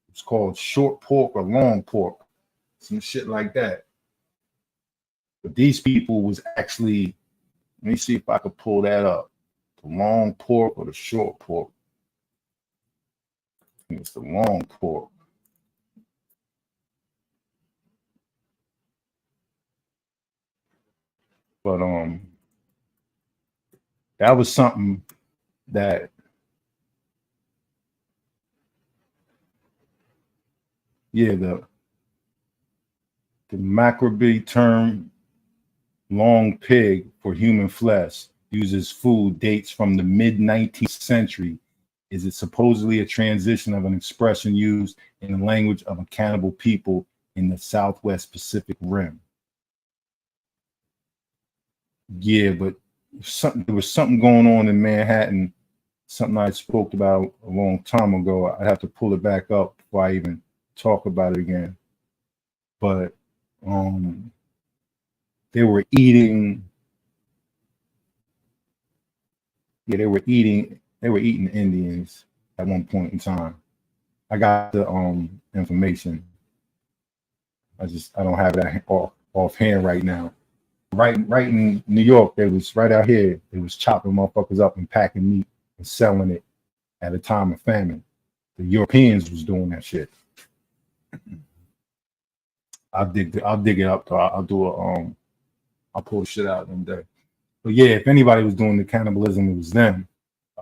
It's called short pork or long pork, some shit like that. But these people was actually, let me see if I could pull that up. The long pork or the short pork. I think it's the long pork. But that was something that the Macrobee term long pig for human flesh uses food dates from the mid-19th century. Is it supposedly a transition of an expression used in the language of a cannibal people in the Southwest Pacific Rim? Yeah, but there was something going on in Manhattan, something I spoke about a long time ago. I'd have to pull it back up before I even talk about it again. But they were eating Indians at one point in time. I got the information. I don't have that offhand right now. Right in New York, they was right out here. They was chopping motherfuckers up and packing meat and selling it at a time of famine. The Europeans was doing that shit. I'll dig it up. I'll pull the shit out one day. But yeah, if anybody was doing the cannibalism, it was them.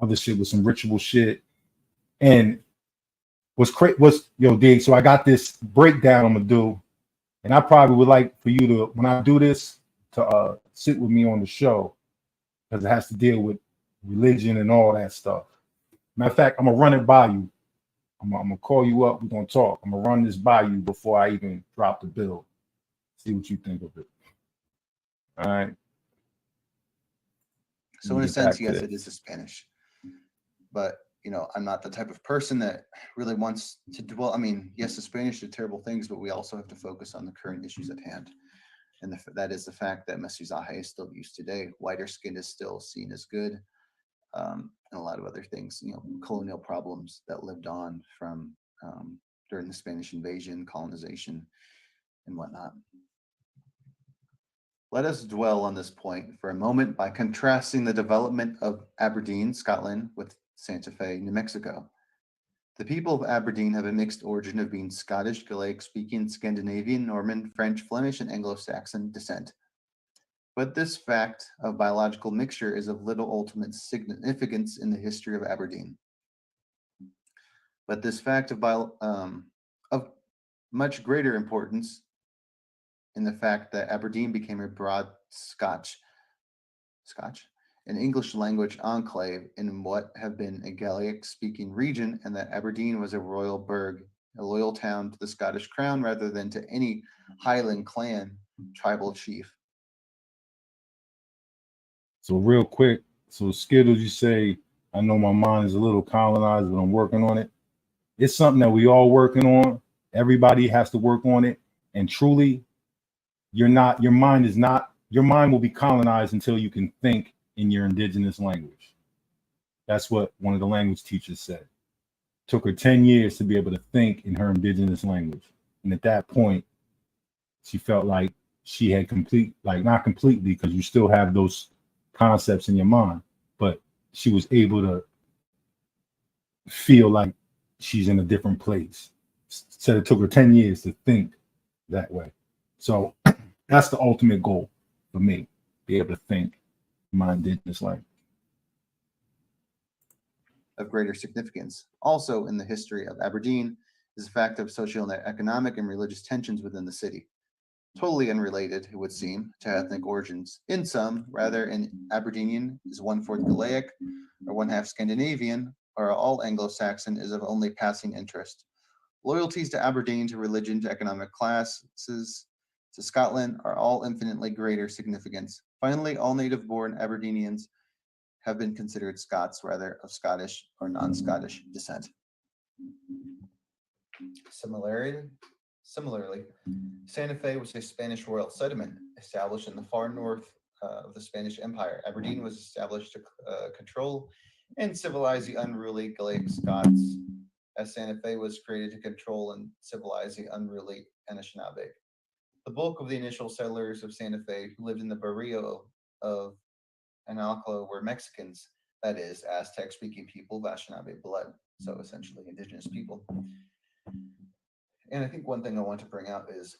Other shit was some ritual shit. And Dig, so I got this breakdown I'm gonna do, and I probably would like for you to, when I do this, to sit with me on the show, because it has to deal with religion and all that stuff. Matter of fact, I'm gonna run it by you. I'm gonna call you up. We're gonna talk. I'm gonna run this by you before I even drop the bill. See what you think of it. All right. So in a sense, yes, it is a Spanish, but I'm not the type of person that really wants to dwell. I mean, yes, the Spanish did terrible things, but we also have to focus on the current issues at hand. And that is the fact that Mestizaje is still used today. Whiter skin is still seen as good, and a lot of other things, colonial problems that lived on from during the Spanish invasion, colonization, and whatnot. Let us dwell on this point for a moment by contrasting the development of Aberdeen, Scotland, with Santa Fe, New Mexico. The people of Aberdeen have a mixed origin of being Scottish, Gaelic-speaking, Scandinavian, Norman, French, Flemish, and Anglo-Saxon descent. But this fact of biological mixture is of little ultimate significance in the history of Aberdeen. But this fact of much greater importance in the fact that Aberdeen became a broad Scotch, an English language enclave in what have been a Gaelic-speaking region, and that Aberdeen was a royal burgh, a loyal town to the Scottish crown rather than to any Highland clan tribal chief. So real quick, so Skittles, you say, I know my mind is a little colonized, but I'm working on it. It's something that we all working on. Everybody has to work on it. And truly, your mind will be colonized until you can think in your indigenous language. That's what one of the language teachers said. It took her 10 years to be able to think in her indigenous language. And at that point, she felt like she had not completely, because you still have those concepts in your mind, but she was able to feel like she's in a different place. So it took her 10 years to think that way. So that's the ultimate goal for me, be able to think in my indigenous language. Of greater significance, also in the history of Aberdeen, is the fact of social and economic and religious tensions within the city. Totally unrelated, it would seem, to ethnic origins. In some, rather, an Aberdenian is 1/4 Gaelic, or 1/2 Scandinavian, or all Anglo-Saxon is of only passing interest. Loyalties to Aberdeen, to religion, to economic classes, to Scotland are all infinitely greater significance. Finally, all native-born Aberdenians have been considered Scots, rather of Scottish or non-Scottish descent. Similarity Similarly, Santa Fe was a Spanish royal settlement established in the far north of the Spanish Empire. Aberdeen was established to control and civilize the unruly Gaelic Scots, as Santa Fe was created to control and civilize the unruly Anishinabe. The bulk of the initial settlers of Santa Fe who lived in the barrio of Anawarakowa were Mexicans, that is, Aztec-speaking people of Anishinaabe blood, so essentially indigenous people. And I think one thing I want to bring up is,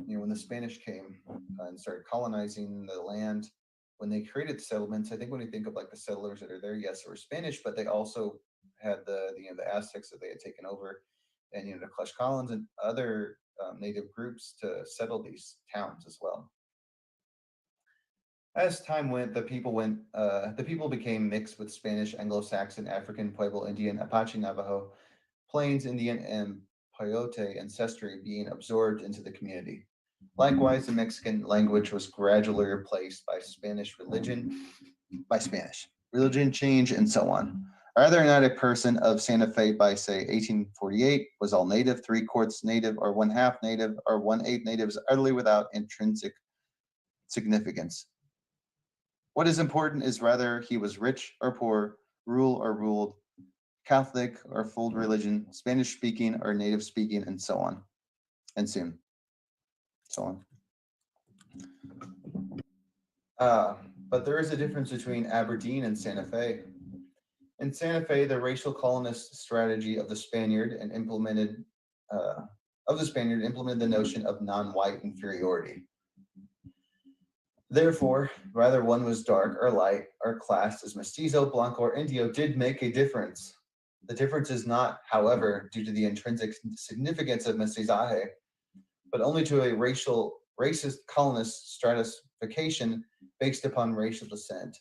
when the Spanish came and started colonizing the land, when they created the settlements, I think when you think of like the settlers that are there, yes, they were Spanish, but they also had the Aztecs that they had taken over, and the Tlaxcalans and other native groups to settle these towns as well. As time went, the people became mixed with Spanish, Anglo-Saxon, African, Pueblo Indian, Apache, Navajo, Plains Indian, and coyote ancestry being absorbed into the community. Likewise, the Mexican language was gradually replaced by religion change, and so on. Rather not a person of Santa Fe by, say, 1848 was all native, 3/4 native, or 1/2 native, or 1/8 native is utterly without intrinsic significance. What is important is whether he was rich or poor, rural or ruled, Catholic or full religion, Spanish speaking or native speaking, and so on. And soon. So on. But there is a difference between Aberdeen and Santa Fe. In Santa Fe, the racial colonist strategy of the Spaniard implemented the notion of non-white inferiority. Therefore, whether one was dark or light or classed as Mestizo, Blanco, or Indio did make a difference. The difference is not, however, due to the intrinsic significance of Mestizaje, but only to a racist colonist stratification based upon racial descent.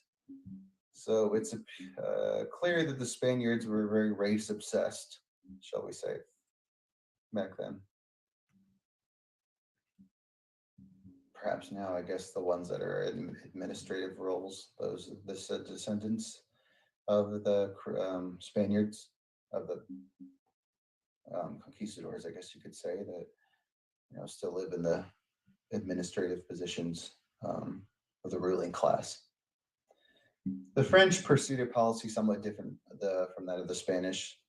So it's clear that the Spaniards were very race obsessed, shall we say, back then. Perhaps now, I guess the ones that are in administrative roles, those the descendants of the Spaniards, of the conquistadors, I guess you could say, that still live in the administrative positions of the ruling class. The French pursued a policy somewhat different from that of the Spanish,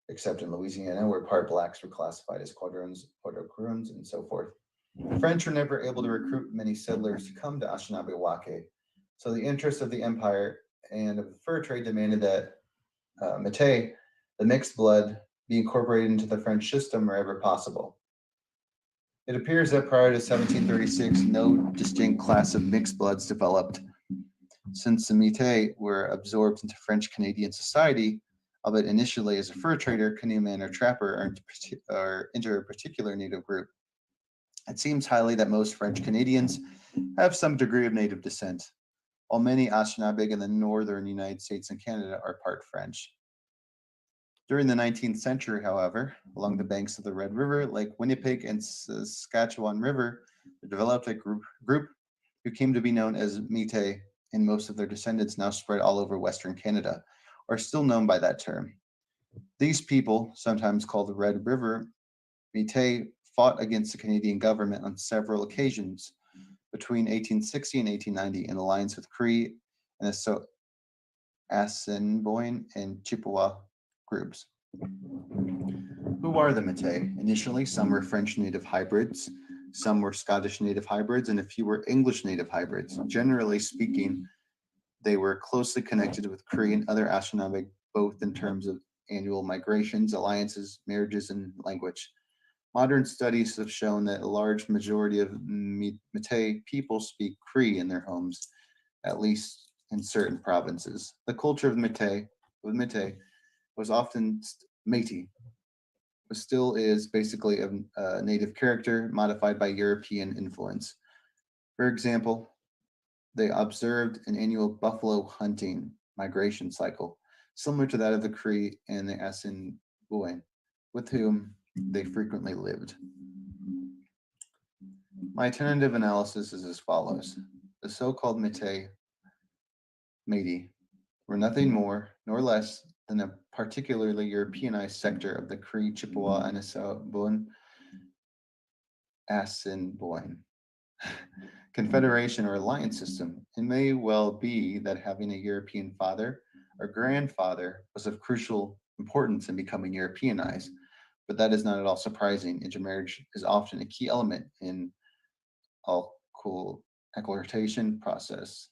except in Louisiana, where part blacks were classified as quadroons, and so forth. The French were never able to recruit many settlers to come to Anishinabe-waki, so the interests of the empire and of the fur trade demanded that metis, the mixed blood, be incorporated into the French system wherever possible. It appears that prior to 1736, no distinct class of mixed bloods developed. Since the metis were absorbed into French-Canadian society, albeit initially as a fur trader, canoeman, or trapper, or into a particular native group, it seems highly that most French Canadians have some degree of native descent, while many Anishinaabe in the northern United States and Canada are part French. During the 19th century, however, along the banks of the Red River, Lake Winnipeg, and Saskatchewan River, there developed a group who came to be known as metis, and most of their descendants now spread all over Western Canada, are still known by that term. These people, sometimes called the Red River metis, fought against the Canadian government on several occasions between 1860 and 1890 in alliance with Cree and the Assiniboine and Chippewa groups. Who are the metis? Initially, some were French native hybrids, some were Scottish native hybrids, and a few were English native hybrids. Generally speaking, they were closely connected with Cree and other Anishinaabe, both in terms of annual migrations, alliances, marriages, and language. Modern studies have shown that a large majority of metis people speak Cree in their homes, at least in certain provinces. The culture of metis was often metis, but still is basically a native character modified by European influence. For example, they observed an annual buffalo hunting migration cycle, similar to that of the Cree and the Assiniboine, with whom they frequently lived. My tentative analysis is as follows. The so-called metis were nothing more nor less than a particularly Europeanized sector of the Cree, Chippewa, and Assiniboine Assiniboine confederation or alliance system. It may well be that having a European father or grandfather was of crucial importance in becoming Europeanized, but that is not at all surprising. Intermarriage is often a key element in acculturation process,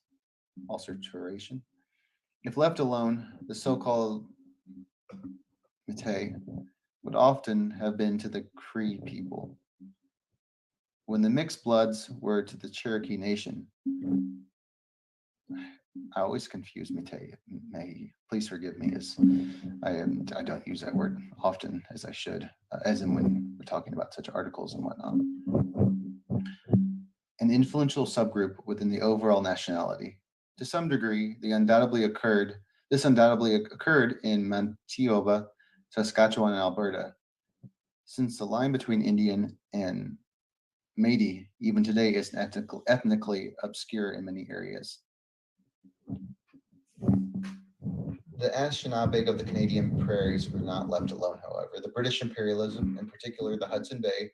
acculturation. If left alone, the so-called Métis would often have been to the Cree people. When the mixed bloods were to the Cherokee Nation, I always confuse Métis. Please forgive me, as I don't use that word often as I should, as in when we're talking about such articles and whatnot. An influential subgroup within the overall nationality. To some degree, this undoubtedly occurred in Manitoba, Saskatchewan, and Alberta. Since the line between Indian and Métis, even today, is ethnically obscure in many areas. The Anishinabe of the Canadian prairies were not left alone, however. The British imperialism, in particular the Hudson Bay,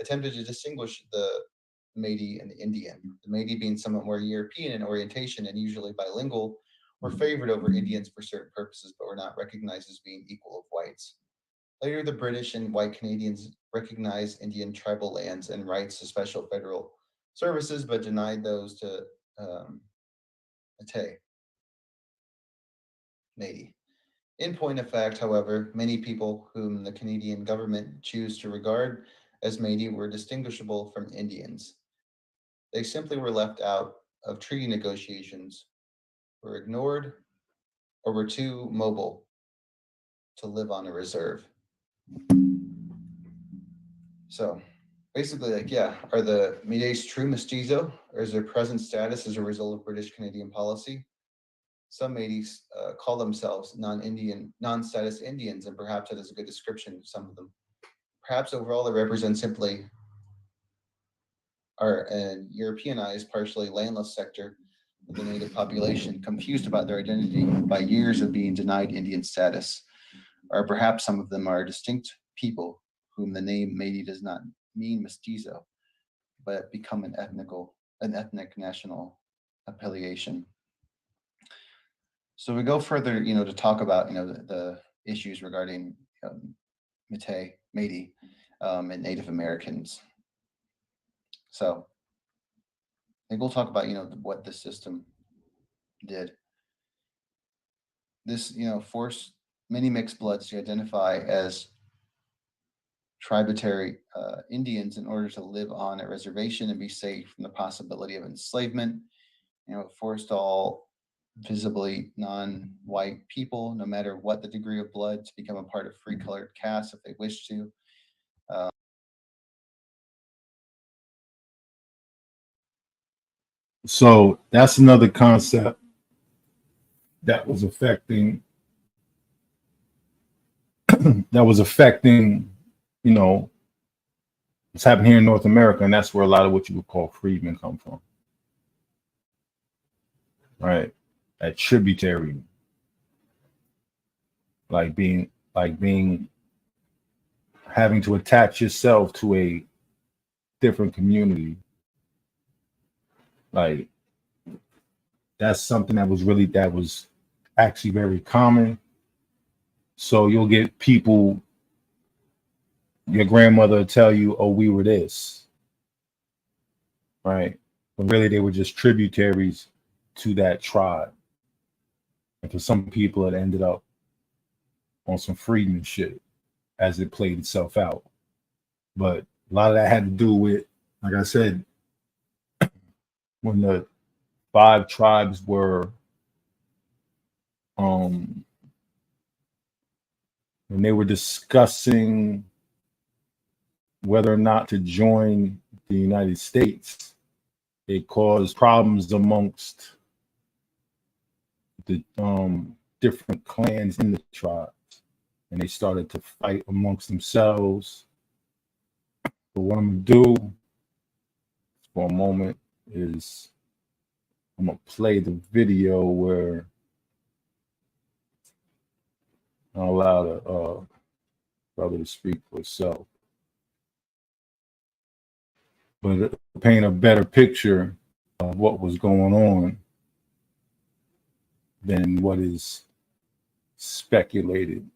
attempted to distinguish the Métis and the Indian. The Métis, being somewhat more European in orientation and usually bilingual, were favored over Indians for certain purposes, but were not recognized as being equal of whites. Later, the British and white Canadians recognized Indian tribal lands and rights to special federal services, but denied those to Métis. In point of fact, however, many people whom the Canadian government choose to regard as Métis were distinguishable from Indians. They simply were left out of treaty negotiations, were ignored, or were too mobile to live on a reserve. So basically, are the Métis true Mestizo, or is their present status as a result of British Canadian policy? Some Métis call themselves non-status Indians, and perhaps that is a good description of some of them. Perhaps overall they represent simply a Europeanized, partially landless sector of the native population, confused about their identity by years of being denied Indian status. Or perhaps some of them are distinct people whom the name Métis does not mean Mestizo, but become an ethnic national affiliation. So we go further, to talk about, the issues regarding Métis, and Native Americans. So I think we'll talk about, what the system did. This, forced many mixed bloods to identify as tributary Indians in order to live on a reservation and be safe from the possibility of enslavement. It forced all visibly non-white people, no matter what the degree of blood, to become a part of free colored castes if they wish to. So that's another concept that was affecting what's happening here in North America, and that's where a lot of what you would call freedmen come from, right? That tributary, having to attach yourself to a different community. Like, that's something that was actually very common. So you'll get people, your grandmother will tell you, oh, we were this, right? But really they were just tributaries to that tribe. And for some people, it ended up on some freedman shit as it played itself out. But a lot of that had to do with, like I said, when the 5 tribes were, when they were discussing whether or not to join the United States, it caused problems amongst the different clans in the tribes, and they started to fight amongst themselves. But what I'm gonna do for a moment is I'm gonna play the video where I'll allow the brother to speak for himself. but to paint a better picture of what was going on than what is speculated.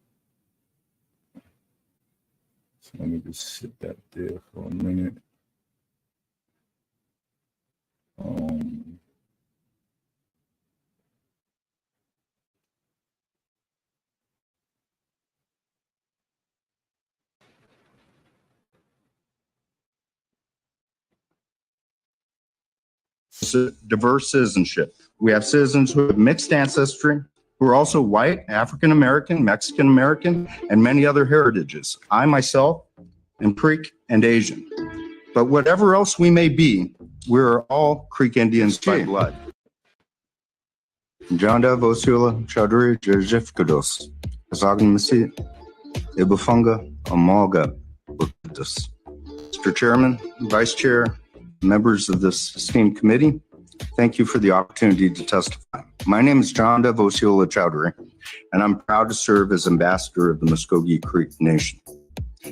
So let me just sit that there for a minute. Diverse citizenship. We have citizens who have mixed ancestry, who are also white, African American, Mexican American, and many other heritages. I myself am Creek and Asian. But whatever else we may be, we're all Creek Indians by blood. Janda Vosula Chaudhry Joseph Kudos. Kazagan Ibufunga Amalga Bukutus. Mr. Chairman, Vice Chair, members of this esteemed committee, thank you for the opportunity to testify. My name is Janda Vosula Chaudhry, and I'm proud to serve as ambassador of the Muskogee Creek Nation.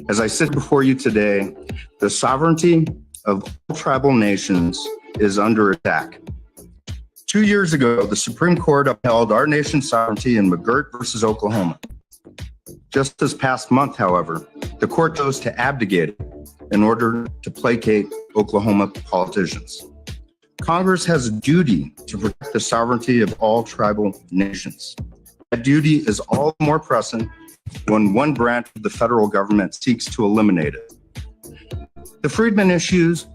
As I sit before you today, the sovereignty of all tribal nations is under attack. 2 years ago, the Supreme Court upheld our nation's sovereignty in McGirt versus Oklahoma. Just this past month, however, the court chose to abdicate it in order to placate Oklahoma politicians. Congress has a duty to protect the sovereignty of all tribal nations. That duty is all the more pressing when one branch of the federal government seeks to eliminate it. The Freedmen issues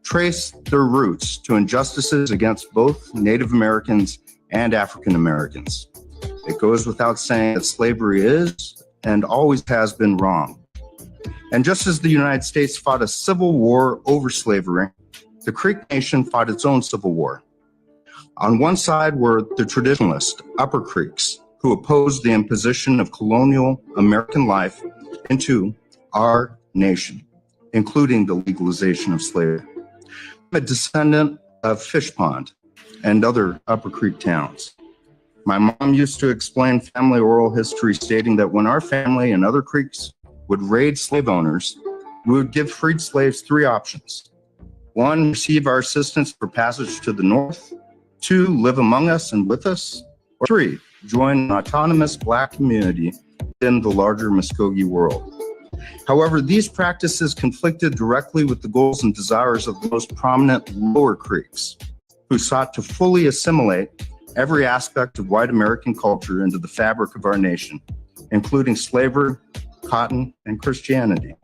trace their roots to injustices against both Native Americans and African Americans. It goes without saying that slavery is and always has been wrong. And just as the United States fought a civil war over slavery, the Creek Nation fought its own civil war. On one side were the traditionalist Upper Creeks, who opposed the imposition of colonial American life into our nation, including the legalization of slavery. I'm a descendant of Fish Pond and other Upper Creek towns. My mom used to explain family oral history, stating that when our family and other Creeks would raid slave owners, we would give freed slaves three options. 1, receive our assistance for passage to the north. 2, live among us and with us. Or 3, join an autonomous Black community in the larger Muskogee world. However, these practices conflicted directly with the goals and desires of the most prominent Lower Creeks, who sought to fully assimilate every aspect of white American culture into the fabric of our nation, including slavery, cotton, and Christianity.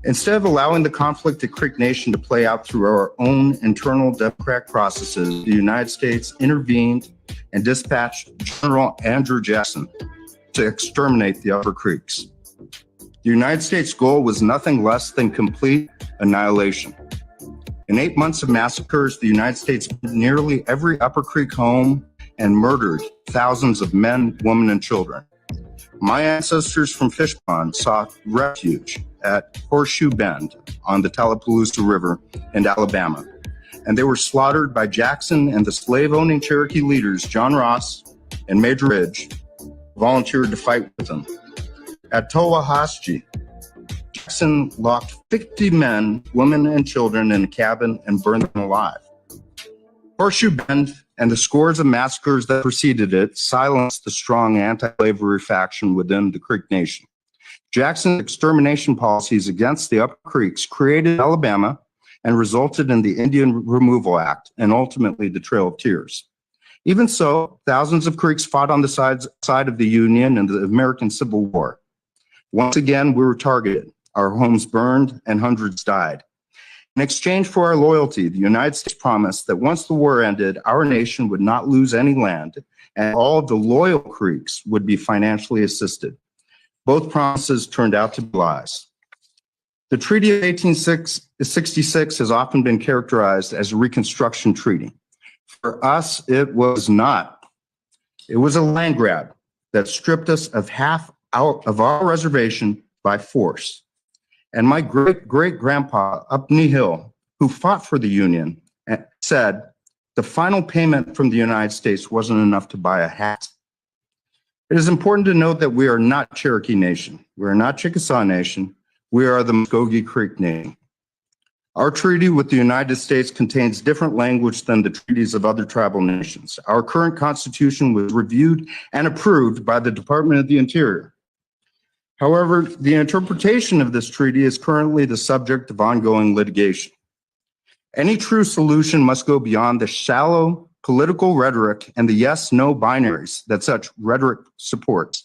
Instead of allowing the conflict at Creek Nation to play out through our own internal democratic processes, the United States intervened and dispatched General Andrew Jackson to exterminate the Upper Creeks. The United States' goal was nothing less than complete annihilation. In 8 months of massacres, the United States burned nearly every Upper Creek home and murdered thousands of men, women, and children. My ancestors from Fish Pond sought refuge at Horseshoe Bend on the Tallapoosa River in Alabama, and they were slaughtered by Jackson and the slave-owning Cherokee leaders John Ross and Major Ridge, who volunteered to fight with them. At Tallahassee, Jackson locked 50 men, women, and children in a cabin and burned them alive. Horseshoe Bend and the scores of massacres that preceded it silenced the strong anti-slavery faction within the Creek Nation. Jackson's extermination policies against the Upper Creeks created Alabama and resulted in the Indian Removal Act and ultimately the Trail of Tears. Even so, thousands of Creeks fought on the side of the Union in the American Civil War. Once again, we were targeted. Our homes burned and hundreds died. In exchange for our loyalty, the United States promised that once the war ended, our nation would not lose any land and all of the loyal Creeks would be financially assisted. Both promises turned out to be lies. The Treaty of 1866 has often been characterized as a Reconstruction treaty. For us, it was not. It was a land grab that stripped us of half of our reservation by force. And my great-great-grandpa up Knee Hill, who fought for the Union, said the final payment from the United States wasn't enough to buy a hat. It is important to note that we are not Cherokee Nation. We are not Chickasaw Nation. We are the Muskogee Creek Nation. Our treaty with the United States contains different language than the treaties of other tribal nations. Our current constitution was reviewed and approved by the Department of the Interior. However, the interpretation of this treaty is currently the subject of ongoing litigation. Any true solution must go beyond the shallow political rhetoric and the yes-no binaries that such rhetoric supports.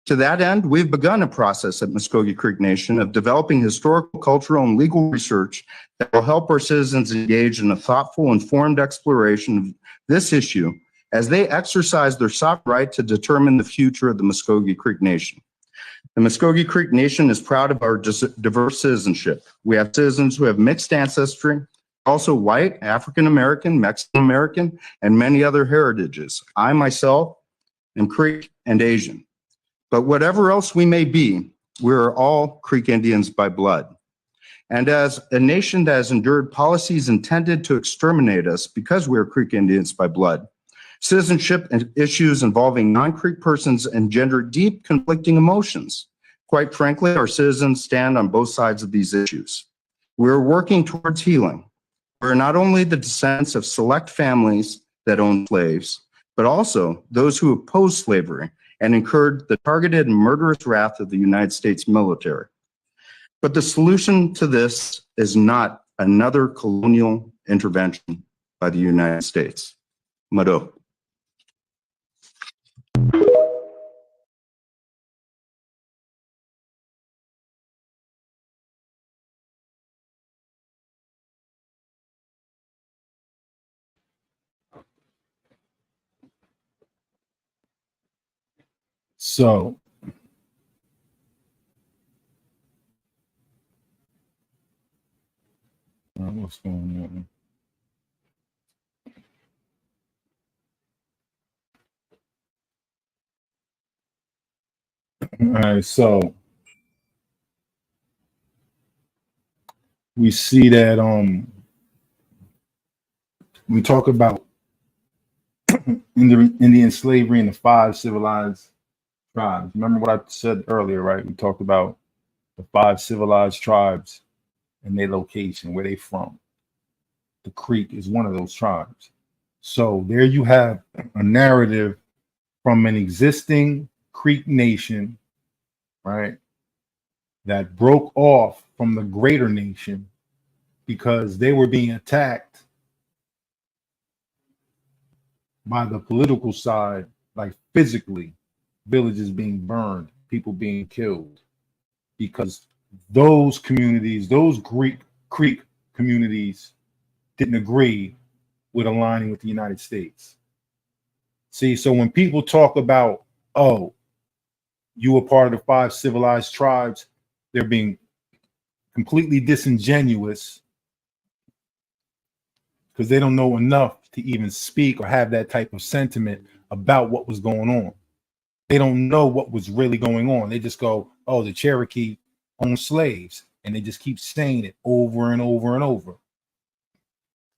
To that end, we've begun a process at Muscogee Creek Nation of developing historical, cultural, and legal research that will help our citizens engage in a thoughtful, informed exploration of this issue as they exercise their sovereign right to determine the future of the Muscogee Creek Nation. The Muscogee Creek Nation is proud of our diverse citizenship. We have citizens who have mixed ancestry, also white, African American, Mexican American, and many other heritages. I myself am Creek and Asian. But whatever else we may be, we are all Creek Indians by blood. And as a nation that has endured policies intended to exterminate us because we are Creek Indians by blood, citizenship and issues involving non-Creek persons engender deep conflicting emotions. Quite frankly, our citizens stand on both sides of these issues. We are working towards healing. We are not only the descendants of select families that owned slaves, but also those who opposed slavery and incurred the targeted and murderous wrath of the United States military. But the solution to this is not another colonial intervention by the United States. Mado. So what's going on? All right, so we see that we talk about Indian slavery in the 5 civilized tribes. Remember what I said earlier, right? We talked about the 5 civilized tribes and their location, where they from. The Creek is one of those tribes. So there you have a narrative from an existing Creek nation, right, that broke off from the greater nation because they were being attacked by the political side, like physically, villages being burned, people being killed, because those communities, those Creek communities, didn't agree with aligning with the United States. See, so when people talk about, oh, you were part of the 5 civilized tribes, they're being completely disingenuous because they don't know enough to even speak or have that type of sentiment about what was going on. They don't know what was really going on. They just go, oh, the Cherokee owned slaves. And they just keep saying it over and over and over.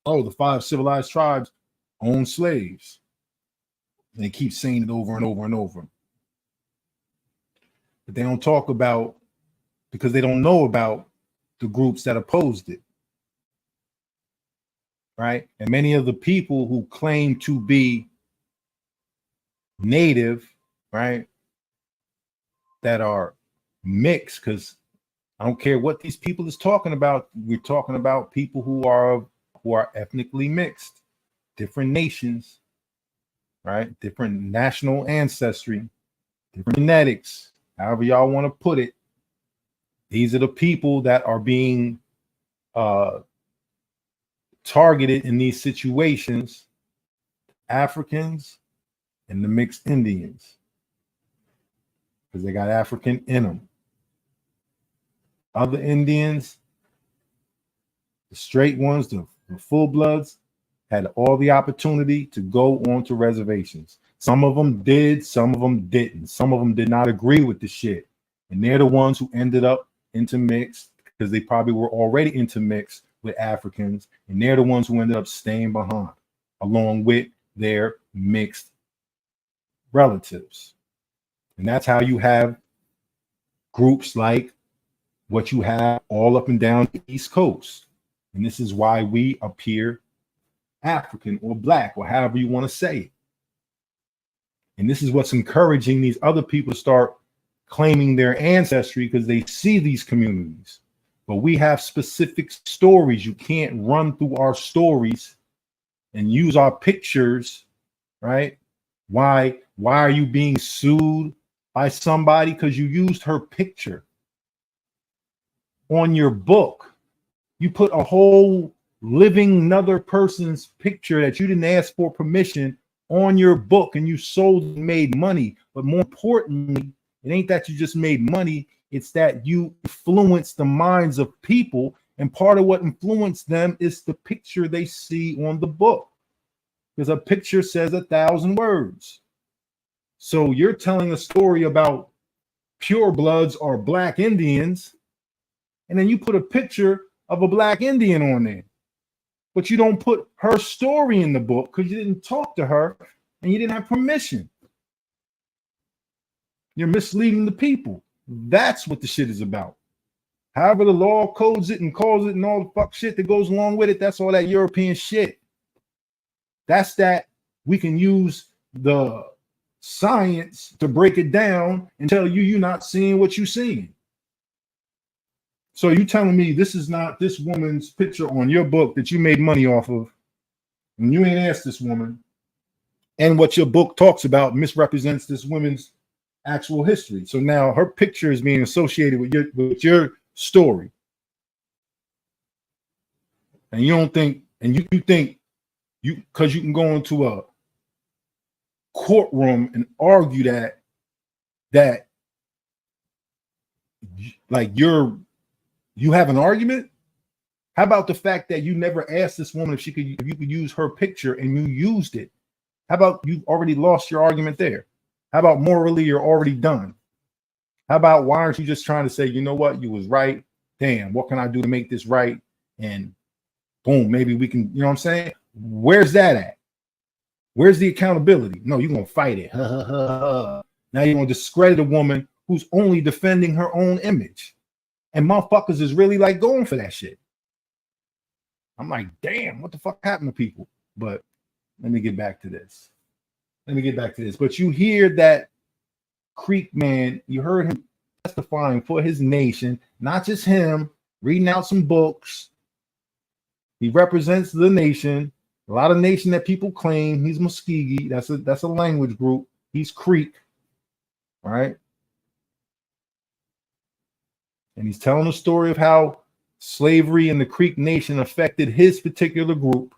Oh, the 5 civilized tribes own slaves. And they keep saying it over and over and over. But they don't talk about, because they don't know about the groups that opposed it. Right? And many of the people who claim to be native, right, that are mixed, because I don't care what these people is talking about. We're talking about people who are ethnically mixed, different nations, right? Different national ancestry, different genetics, however y'all want to put it. These are the people that are being targeted in these situations, Africans and the mixed Indians, because they got African in them. Other Indians, the straight ones, the full bloods, had all the opportunity to go onto reservations. Some of them did, some of them didn't. Some of them did not agree with the shit. And they're the ones who ended up intermixed because they probably were already intermixed with Africans. And they're the ones who ended up staying behind along with their mixed relatives. And that's how you have groups like what you have all up and down the East Coast. And this is why we appear African or black or however you want to say it. And this is what's encouraging these other people to start claiming their ancestry, because they see these communities. But we have specific stories. You can't run through our stories and use our pictures, right? Why are you being sued by somebody? Because you used her picture on your book. You put a whole living another person's picture that you didn't ask for permission on your book, and you sold and made money. But more importantly, it ain't that you just made money, it's that you influenced the minds of people, and part of what influenced them is the picture they see on the book, because a picture says 1,000 words. So you're telling a story about purebloods or black Indians, and then you put a picture of a black Indian on there, but you don't put her story in the book because you didn't talk to her and you didn't have permission. You're misleading the people. That's what the shit is about. However the law codes it and calls it and all the fuck shit that goes along with it, that's all that European shit. That's that we can use the science to break it down and tell you you're not seeing what you're seeing. So you telling me this is not this woman's picture on your book that you made money off of, and you ain't asked this woman, and what your book talks about misrepresents this woman's actual history. So now her picture is being associated with your story. And you don't think, and you think you, because you can go into a courtroom and argue that like you have an argument. How about the fact that you never asked this woman if you could use her picture and you used it? How about you've already lost your argument there? How about morally you're already done? How about why aren't you just trying to say, you know what, you was right? Damn, what can I do to make this right? And boom, maybe we can, you know what I'm saying? Where's that at? Where's the accountability? No, you're gonna fight it. Now you're gonna discredit a woman who's only defending her own image. And motherfuckers is really like going for that shit. I'm like, damn, what the fuck happened to people? But let me get back to this. But you hear that Creek man, you heard him testifying for his nation, not just him, reading out some books. He represents the nation. A lot of nation that people claim he's Muskegee. That's a language group. He's Creek. All right. And he's telling the story of how slavery in the Creek Nation affected his particular group.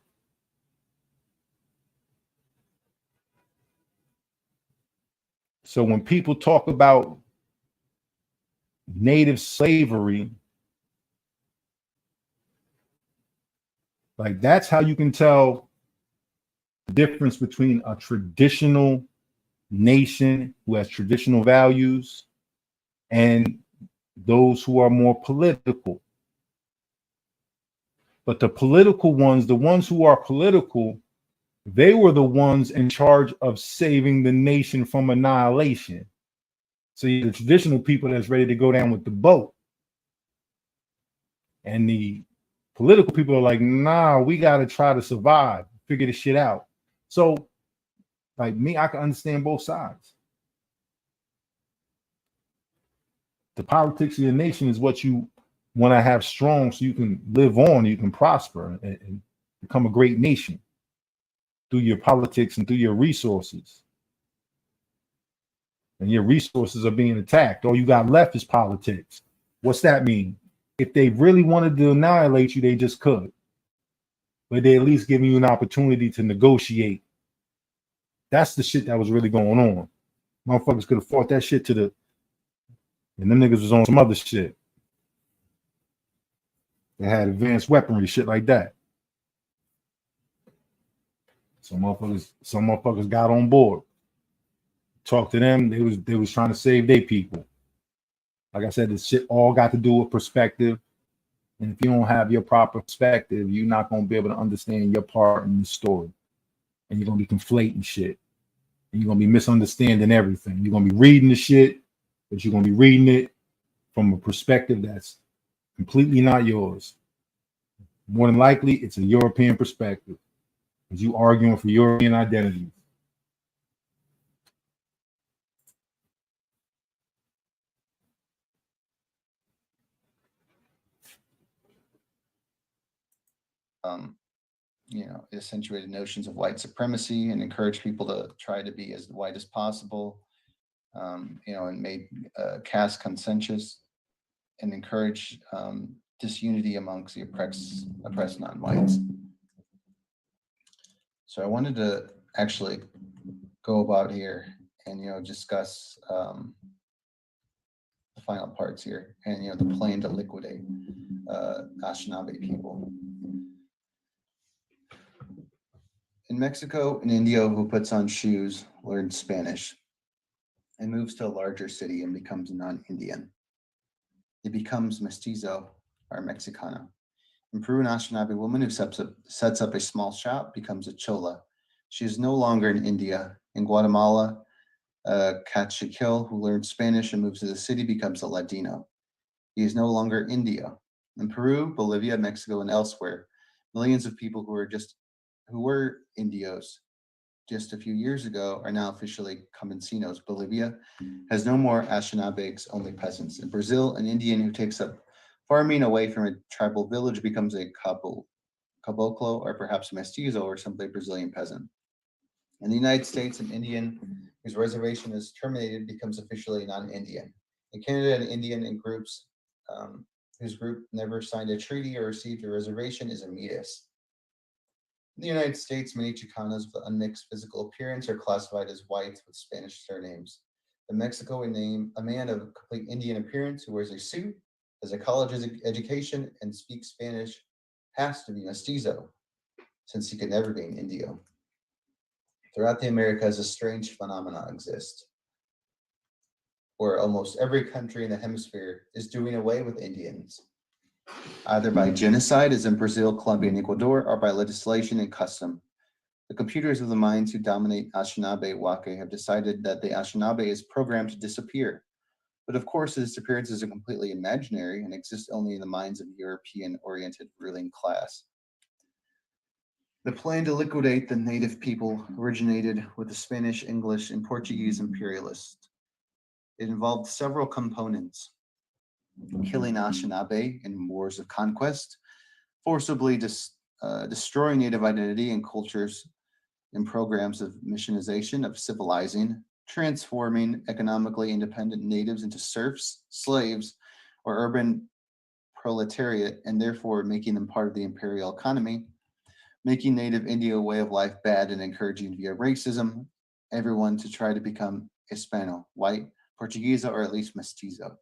So when people talk about native slavery, like that's how you can tell the difference between a traditional nation who has traditional values and those who are more political. But the political ones, the ones who are political, they were the ones in charge of saving the nation from annihilation. So the traditional people that's ready to go down with the boat. And the political people are like, nah, we got to try to survive, figure this shit out. So like me, I can understand both sides. The politics of your nation is what you want to have strong so you can live on, you can prosper and become a great nation through your politics and through your resources. And your resources are being attacked. All you got left is politics. What's that mean? If they really wanted to annihilate you, they just could. But they at least giving you an opportunity to negotiate. That's the shit that was really going on. Motherfuckers could have fought that shit to the, and them niggas was on some other shit. They had advanced weaponry, shit like that. Some motherfuckers got on board. Talk to them. They was trying to save their people. Like I said, this shit all got to do with perspective. And if you don't have your proper perspective, you're not going to be able to understand your part in the story. And you're going to be conflating shit. And you're going to be misunderstanding everything. You're going to be reading the shit, but you're going to be reading it from a perspective that's completely not yours. More than likely, it's a European perspective, because you arguing for European identities. It accentuated notions of white supremacy and encouraged people to try to be as white as possible, and made caste consensus and encouraged disunity amongst the oppressed non-whites. So I wanted to actually go about here and, discuss the final parts here and, the plan to liquidate Anishinabe people. In Mexico, an Indio who puts on shoes learns Spanish and moves to a larger city and becomes non-Indian. He becomes Mestizo or Mexicano. In Peru, an Anishinabe woman who sets up a small shop becomes a chola. She is no longer in India. In Guatemala, Cachiquel, who learns Spanish and moves to the city, becomes a Ladino. He is no longer Indio. In Peru, Bolivia, Mexico, and elsewhere, millions of people who were Indios just a few years ago are now officially campesinos. Bolivia has no more Anishinabes, only peasants. In Brazil, an Indian who takes up farming away from a tribal village becomes a caboclo, or perhaps a mestizo, or simply a Brazilian peasant. In the United States, an Indian whose reservation is terminated becomes officially non-Indian. In Canada, an Indian in groups whose group never signed a treaty or received a reservation is a metis. In the United States, many Chicanos with unmixed physical appearance are classified as whites with Spanish surnames. In Mexico, a man of complete Indian appearance who wears a suit, has a college education, and speaks Spanish has to be mestizo, since he could never be an Indio. Throughout the Americas, a strange phenomenon exists, where almost every country in the hemisphere is doing away with Indians, either by genocide, as in Brazil, Colombia, and Ecuador, or by legislation and custom. The computers of the minds who dominate Anishinabe-waki have decided that the Anishinabe is programmed to disappear. But of course, the disappearance is completely imaginary and exists only in the minds of the European-oriented ruling class. The plan to liquidate the native people originated with the Spanish, English, and Portuguese imperialists. It involved several components: killing Anishinabe in wars of conquest, forcibly destroying native identity and cultures in programs of missionization, of civilizing, transforming economically independent natives into serfs, slaves, or urban proletariat, and therefore making them part of the imperial economy, making native India way of life bad and encouraging via racism everyone to try to become Hispano, white, Portuguese, or at least mestizo,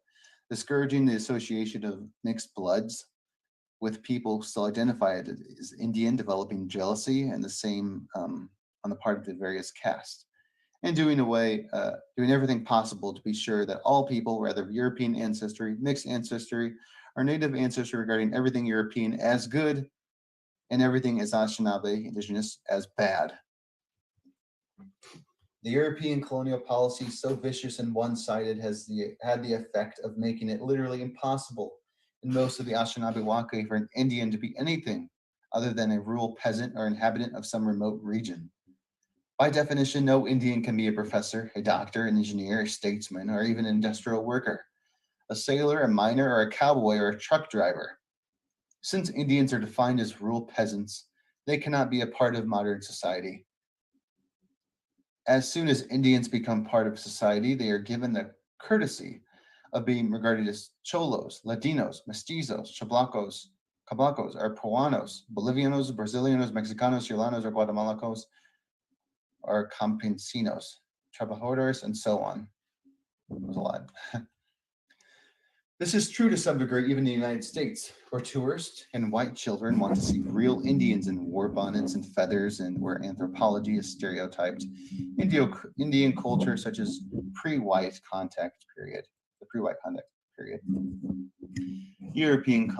discouraging the association of mixed bloods with people still identified as Indian, developing jealousy and the same on the part of the various castes, and doing everything possible to be sure that all people, whether European ancestry, mixed ancestry, or native ancestry, regarding everything European as good and everything as Anishinabe, indigenous, as bad. The European colonial policy, so vicious and one-sided, had the effect of making it literally impossible in most of the Anishinabe-waki for an Indian to be anything other than a rural peasant or inhabitant of some remote region. By definition, no Indian can be a professor, a doctor, an engineer, a statesman, or even an industrial worker, a sailor, a miner, or a cowboy, or a truck driver. Since Indians are defined as rural peasants, they cannot be a part of modern society. As soon as Indians become part of society, they are given the courtesy of being regarded as cholos, ladinos, mestizos, chablacos, or peruanos, Bolivianos, Brazilianos, Mexicanos, Chilenos, or Guatemalacos, or campesinos, trabajadores, and so on. There's a lot. This is true to some degree even in the United States, where tourists and white children want to see real Indians in war bonnets and feathers, and where anthropology is stereotyped. Indian culture, such as pre-white contact period. European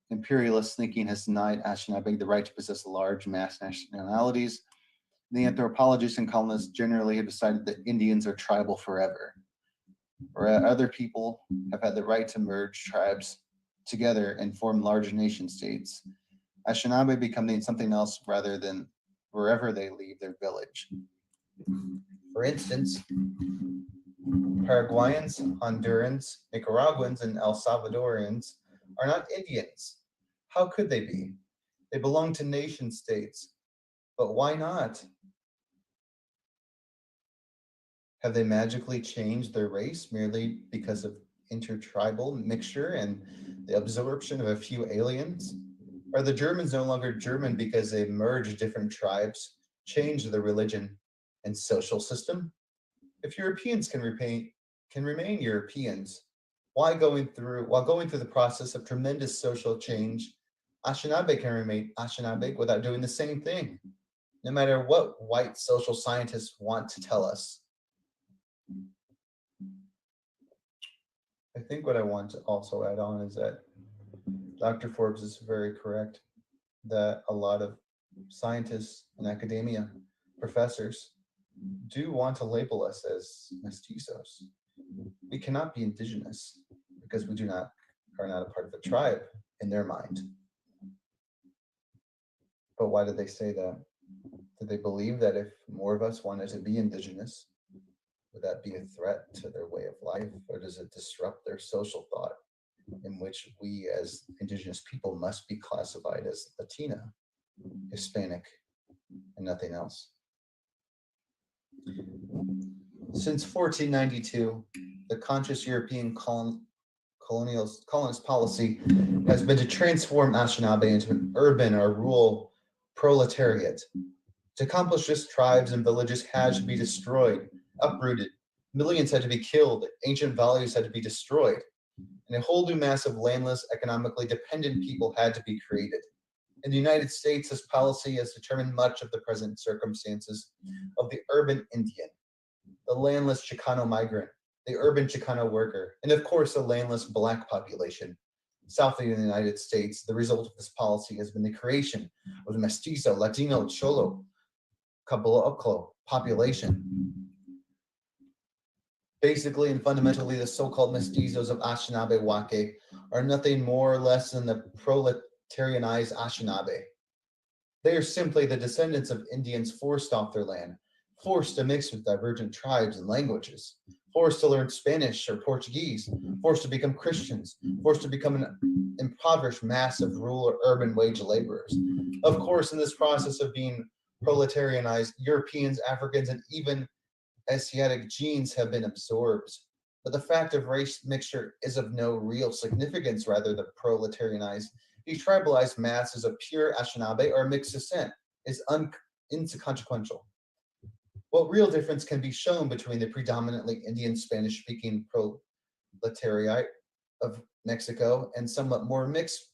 imperialist thinking has denied Anishinabe the right to possess large mass nationalities. The anthropologists and colonists generally have decided that Indians are tribal forever, or other people have had the right to merge tribes together and form large nation states. Anishinabe becoming something else rather than wherever they leave their village. For instance, Paraguayans, Hondurans, Nicaraguans, and El Salvadorians are not Indians. How could they be? They belong to nation states, but why not? Have they magically changed their race merely because of intertribal mixture and the absorption of a few aliens? Are the Germans no longer German because they merged different tribes, changed the religion and social system? If Europeans can remain Europeans, while going through the process of tremendous social change, Anishinabe can remain Anishinabe without doing the same thing, no matter what white social scientists want to tell us. I think what I want to also add on is that Dr. Forbes is very correct that a lot of scientists and academia, professors, do want to label us as mestizos. We cannot be indigenous because we are not a part of a tribe in their mind. But why did they say that? Did they believe that if more of us wanted to be indigenous, would that be a threat to their way of life, or does it disrupt their social thought, in which we as indigenous people must be classified as Latina, Hispanic, and nothing else? Since 1492, the conscious European colonist policy has been to transform Anishinabe into an urban or rural proletariat. To accomplish this, tribes and villages had to be destroyed, uprooted, millions had to be killed, ancient values had to be destroyed, and a whole new mass of landless, economically dependent people had to be created. In the United States, this policy has determined much of the present circumstances of the urban Indian, the landless Chicano migrant, the urban Chicano worker, and of course the landless Black population. South of the United States, the result of this policy has been the creation of the Mestizo, Ladino, Cholo, Caboclo population. Basically and fundamentally, the so-called mestizos of Anishinabe-waki are nothing more or less than the proletarianized Anishinabe. They are simply the descendants of Indians forced off their land, forced to mix with divergent tribes and languages, forced to learn Spanish or Portuguese, forced to become Christians, forced to become an impoverished mass of rural or urban wage laborers. Of course, in this process of being proletarianized, Europeans, Africans, and even Asiatic genes have been absorbed. But the fact of race mixture is of no real significance. Rather, the proletarianized, detribalized masses of pure Anishinabe or mixed descent is inconsequential. What real difference can be shown between the predominantly Indian Spanish-speaking proletariat of Mexico and somewhat more mixed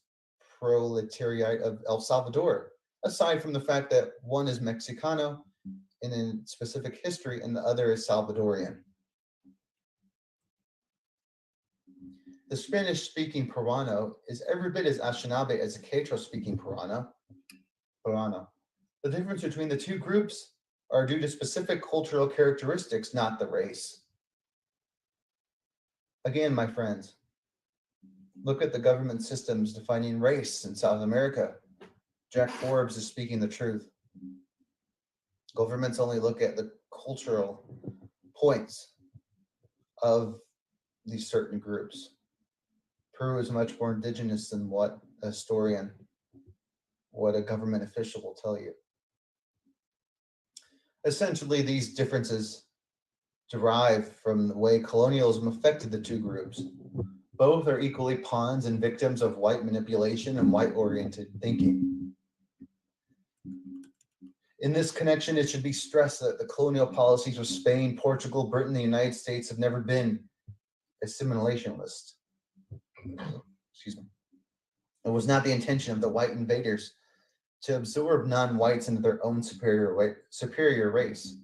proletariat of El Salvador, aside from the fact that one is Mexicano in a specific history and the other is Salvadorian? The Spanish-speaking Peruano is every bit as Anishinabe as the Quechua-speaking Peruano. The difference between the two groups are due to specific cultural characteristics, not the race. Again, my friends, look at the government systems defining race in South America. Jack Forbes is speaking the truth. Governments only look at the cultural points of these certain groups. Peru is much more indigenous than what a historian, what a government official will tell you. Essentially, these differences derive from the way colonialism affected the two groups. Both are equally pawns and victims of white manipulation and white-oriented thinking. In this connection, it should be stressed that the colonial policies of Spain, Portugal, Britain, and the United States have never been assimilationist. Excuse me. It was not the intention of the white invaders to absorb non-whites into their own superior race.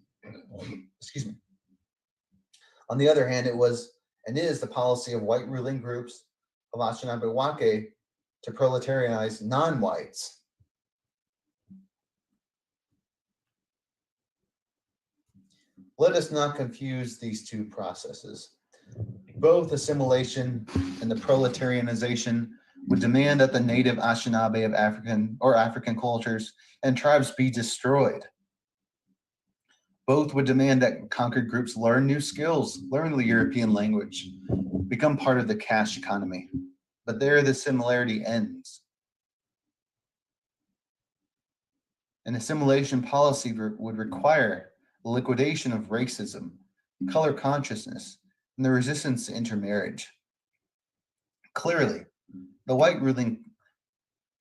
Excuse me. On the other hand, it was and is the policy of white ruling groups of Anishinabe-waki to proletarianize non-whites. Let us not confuse these two processes. Both assimilation and the proletarianization would demand that the native Anishinabe of African cultures and tribes be destroyed. Both would demand that conquered groups learn new skills, learn the European language, become part of the cash economy. But there the similarity ends. An assimilation policy would require the liquidation of racism, color consciousness, and the resistance to intermarriage. Clearly, the white ruling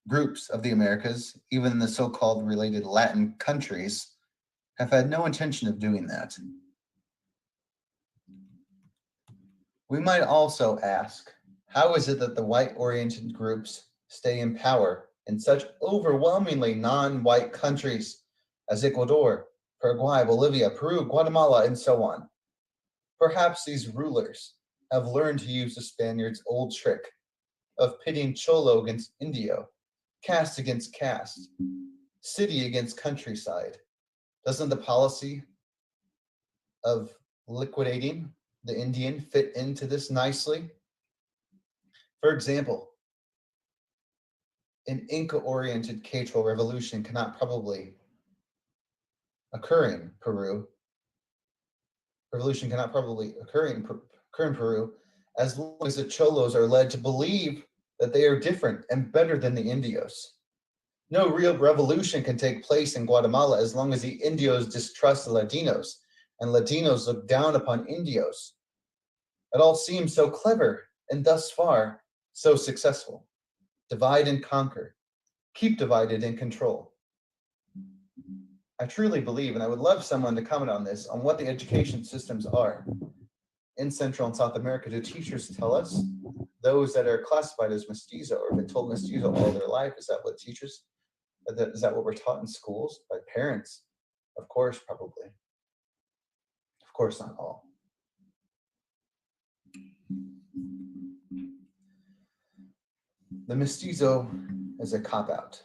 groups of the Americas, even in the so-called related Latin countries, have had no intention of doing that. We might also ask, how is it that the white-oriented groups stay in power in such overwhelmingly non-white countries as Ecuador, Paraguay, Bolivia, Peru, Guatemala, and so on? Perhaps these rulers have learned to use the Spaniards' old trick of pitting cholo against indio, caste against caste, city against countryside. Doesn't the policy of liquidating the Indian fit into this nicely? For example, an Inca-oriented cultural revolution cannot probably occur in Peru. Revolution cannot probably occur in Peru as long as the cholos are led to believe that they are different and better than the indios. No real revolution can take place in Guatemala as long as the indios distrust the Latinos and Latinos look down upon indios. It all seems so clever and thus far so successful. Divide and conquer. Keep divided and control. I truly believe, and I would love someone to comment on this, on what the education systems are in Central and South America. Do teachers tell us, those that are classified as mestizo or been told mestizo all their life? Is that what teachers, is that what we're taught in schools? By parents? Of course, probably. Of course, not all. The mestizo is a cop-out.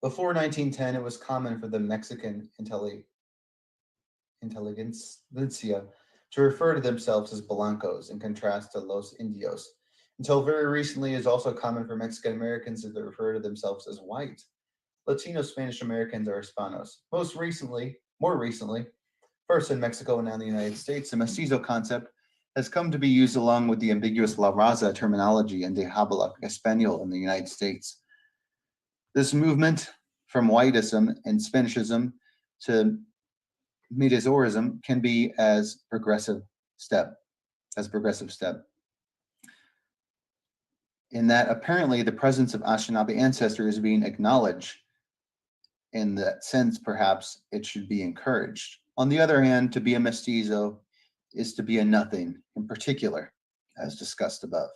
Before 1910, it was common for the Mexican intelligentsia to refer to themselves as blancos in contrast to los indios. Until very recently, it is also common for Mexican Americans to refer to themselves as white. Latino Spanish Americans are Hispanos. More recently, first in Mexico and now in the United States, the mestizo concept has come to be used along with the ambiguous La Raza terminology and de habla español in the United States. This movement from whiteism and Spanishism to mestizoism can be as progressive step. In that apparently the presence of Anishinabe ancestry is being acknowledged. In that sense, perhaps it should be encouraged. On the other hand, to be a mestizo is to be a nothing, in particular, as discussed above.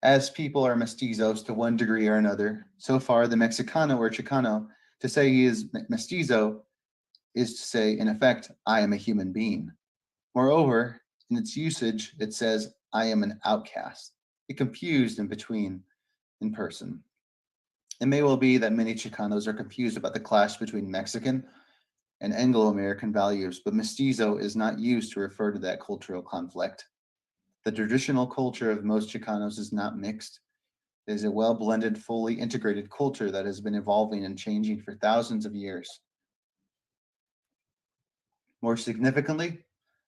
As people are mestizos to one degree or another, so far the Mexicano or Chicano, to say he is mestizo is to say, in effect, I am a human being. Moreover, in its usage, it says, I am an outcast, a confused in between in person. It may well be that many Chicanos are confused about the clash between Mexican and Anglo-American values, but mestizo is not used to refer to that cultural conflict. The traditional culture of most Chicanos is not mixed. It is a well-blended, fully integrated culture that has been evolving and changing for thousands of years. More significantly,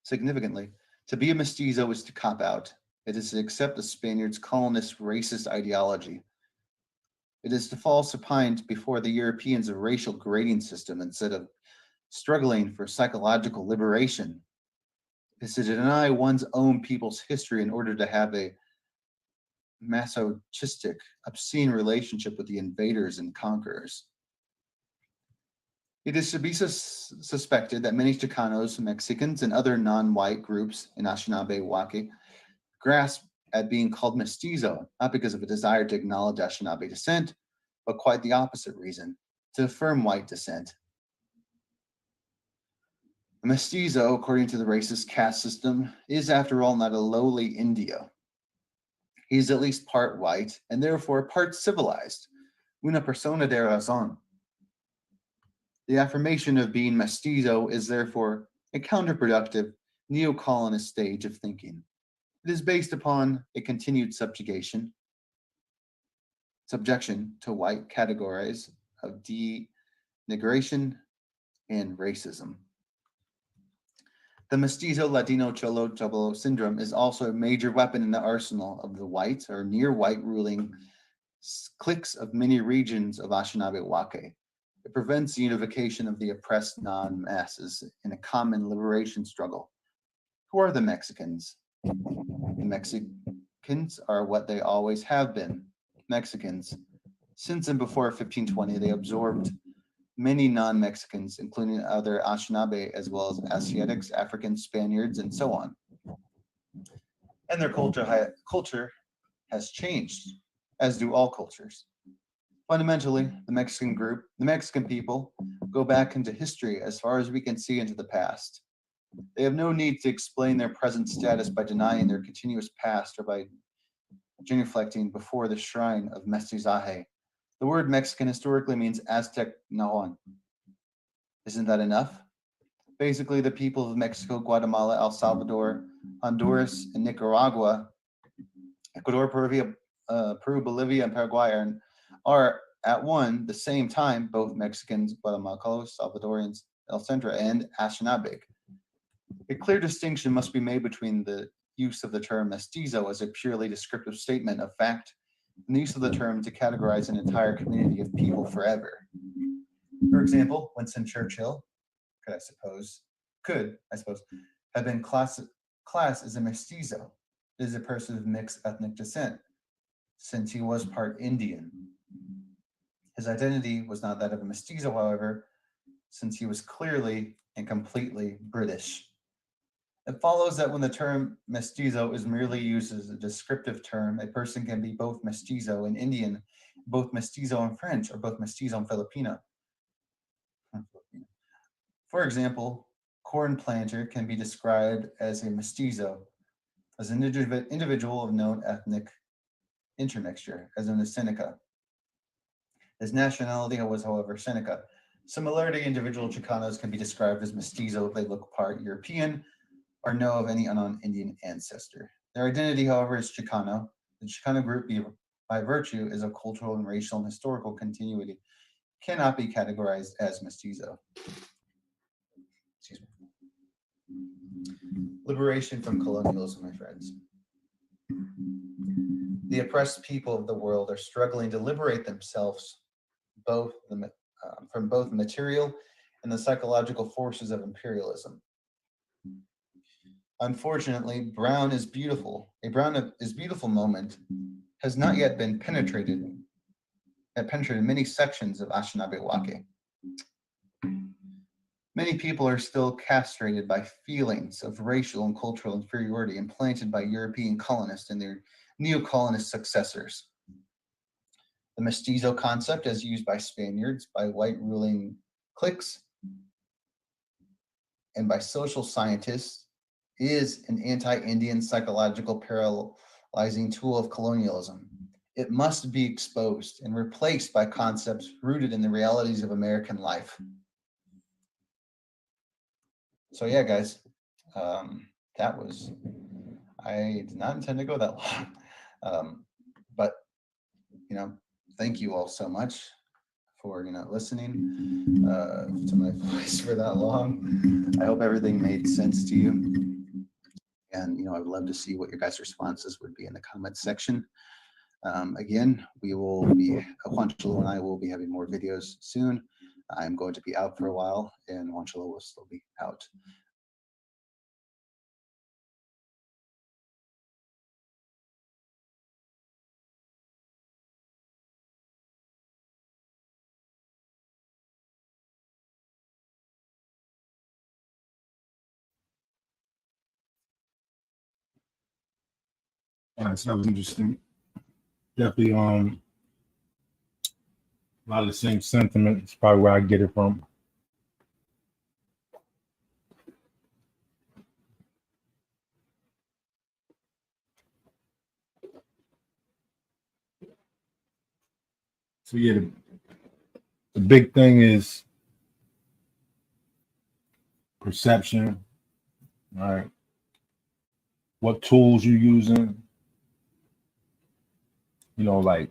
to be a mestizo is to cop out. It is to accept the Spaniards' colonist racist ideology. It is to fall supine before the Europeans' racial grading system instead of struggling for psychological liberation. It is to deny one's own people's history in order to have a masochistic, obscene relationship with the invaders and conquerors. It is to be suspected that many Chicanos, Mexicans, and other non-white groups in Anishinabe-waki grasp at being called mestizo, not because of a desire to acknowledge Anishinaabe descent, but quite the opposite reason, to affirm white descent. A mestizo, according to the racist caste system, is after all not a lowly Indio. He is at least part white and therefore part civilized, una persona de razón. The affirmation of being mestizo is therefore a counterproductive neo-colonist stage of thinking. It is based upon a continued subjection to white categories of denigration and racism. The Mestizo Ladino Cholo Cholo syndrome is also a major weapon in the arsenal of the white or near white ruling cliques of many regions of Anishinabe-waki. It prevents the unification of the oppressed non-masses in a common liberation struggle. Who are the Mexicans? The Mexicans are what they always have been, Mexicans. Since and before 1520, they absorbed many non-Mexicans, including other Anishinabe, as well as Asiatics, Africans, Spaniards, and so on. And their culture has changed, as do all cultures. Fundamentally, the Mexican people, go back into history as far as we can see into the past. They have no need to explain their present status by denying their continuous past or by genuflecting before the shrine of Mestizaje. The word Mexican historically means Aztec Nahuan. Isn't that enough? Basically, the people of Mexico, Guatemala, El Salvador, Honduras, and Nicaragua, Ecuador, Peru, Bolivia, and Paraguay are at the same time, both Mexicans, Guatemaltecos, Salvadorians, El Centro, and Anishinabe. A clear distinction must be made between the use of the term mestizo as a purely descriptive statement of fact and the use of the term to categorize an entire community of people forever. For example, Winston Churchill could, I suppose, have been classed as a mestizo. It is a person of mixed ethnic descent, since he was part Indian. His identity was not that of a mestizo, however, since he was clearly and completely British. It follows that when the term mestizo is merely used as a descriptive term, a person can be both mestizo and Indian, both mestizo and French, or both mestizo and Filipino. For example, corn planter can be described as a mestizo, as an individual of known ethnic intermixture, as in the Seneca. His nationality was, however, Seneca. Similarly, individual Chicanos can be described as mestizo if they look part European or know of any non-Indian ancestor. Their identity, however, is Chicano. The Chicano group, by virtue is of cultural and racial and historical continuity, cannot be categorized as mestizo. Excuse me. Liberation from colonialism, my friends. The oppressed people of the world are struggling to liberate themselves from both material and the psychological forces of imperialism. Unfortunately, brown is beautiful. A brown is beautiful moment has not yet been penetrated many sections of Anishinabe-waki. Many people are still castrated by feelings of racial and cultural inferiority implanted by European colonists and their neo-colonist successors. The mestizo concept, as used by Spaniards, by white ruling cliques, and by social scientists, is an anti-Indian psychological paralyzing tool of colonialism. It must be exposed and replaced by concepts rooted in the realities of American life. So yeah, guys, I did not intend to go that long, but thank you all so much for listening to my voice for that long. I hope everything made sense to you. And I would love to see what your guys' responses would be in the comments section. Again, Juan Cholo and I will be having more videos soon. I'm going to be out for a while, and Juan Cholo will still be out. So that was interesting. Definitely, a lot of the same sentiment. It's probably where I get it from. So yeah, the big thing is perception. All right. what tools you're using. You know, like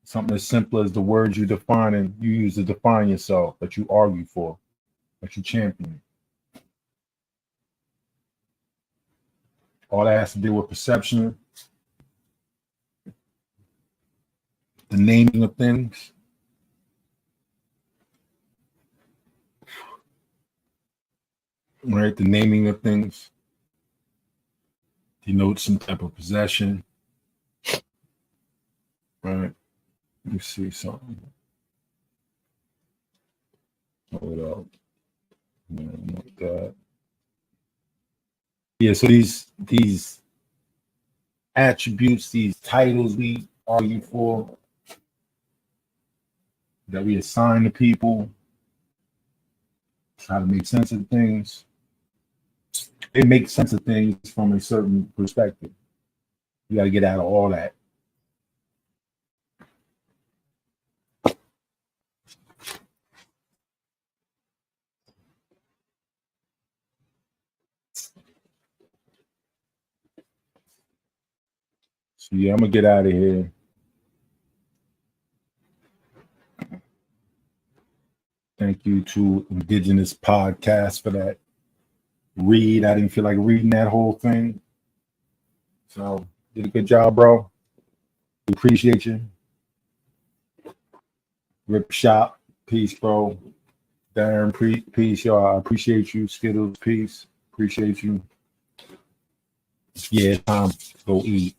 something as simple as the words you define and you use to define yourself, that you argue for, that you champion. All that has to do with perception, the naming of things. Right, the naming of things denotes some type of possession. Right, let me see something. Hold up. Yeah, like that. Yeah, so these attributes, these titles we argue for, that we assign to people, try to make sense of things. It makes sense of things from a certain perspective. You got to get out of all that. So yeah, I'm gonna get out of here. Thank you to Indigenous Podcast for that read. I didn't feel like reading that whole thing. So did a good job, bro. We appreciate you. Rip Shop, peace, bro. Darren, peace, y'all. I appreciate you. Skittles, peace. Appreciate you. Yeah, it's time to go eat.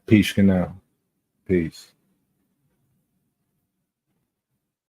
Peace for now. Peace.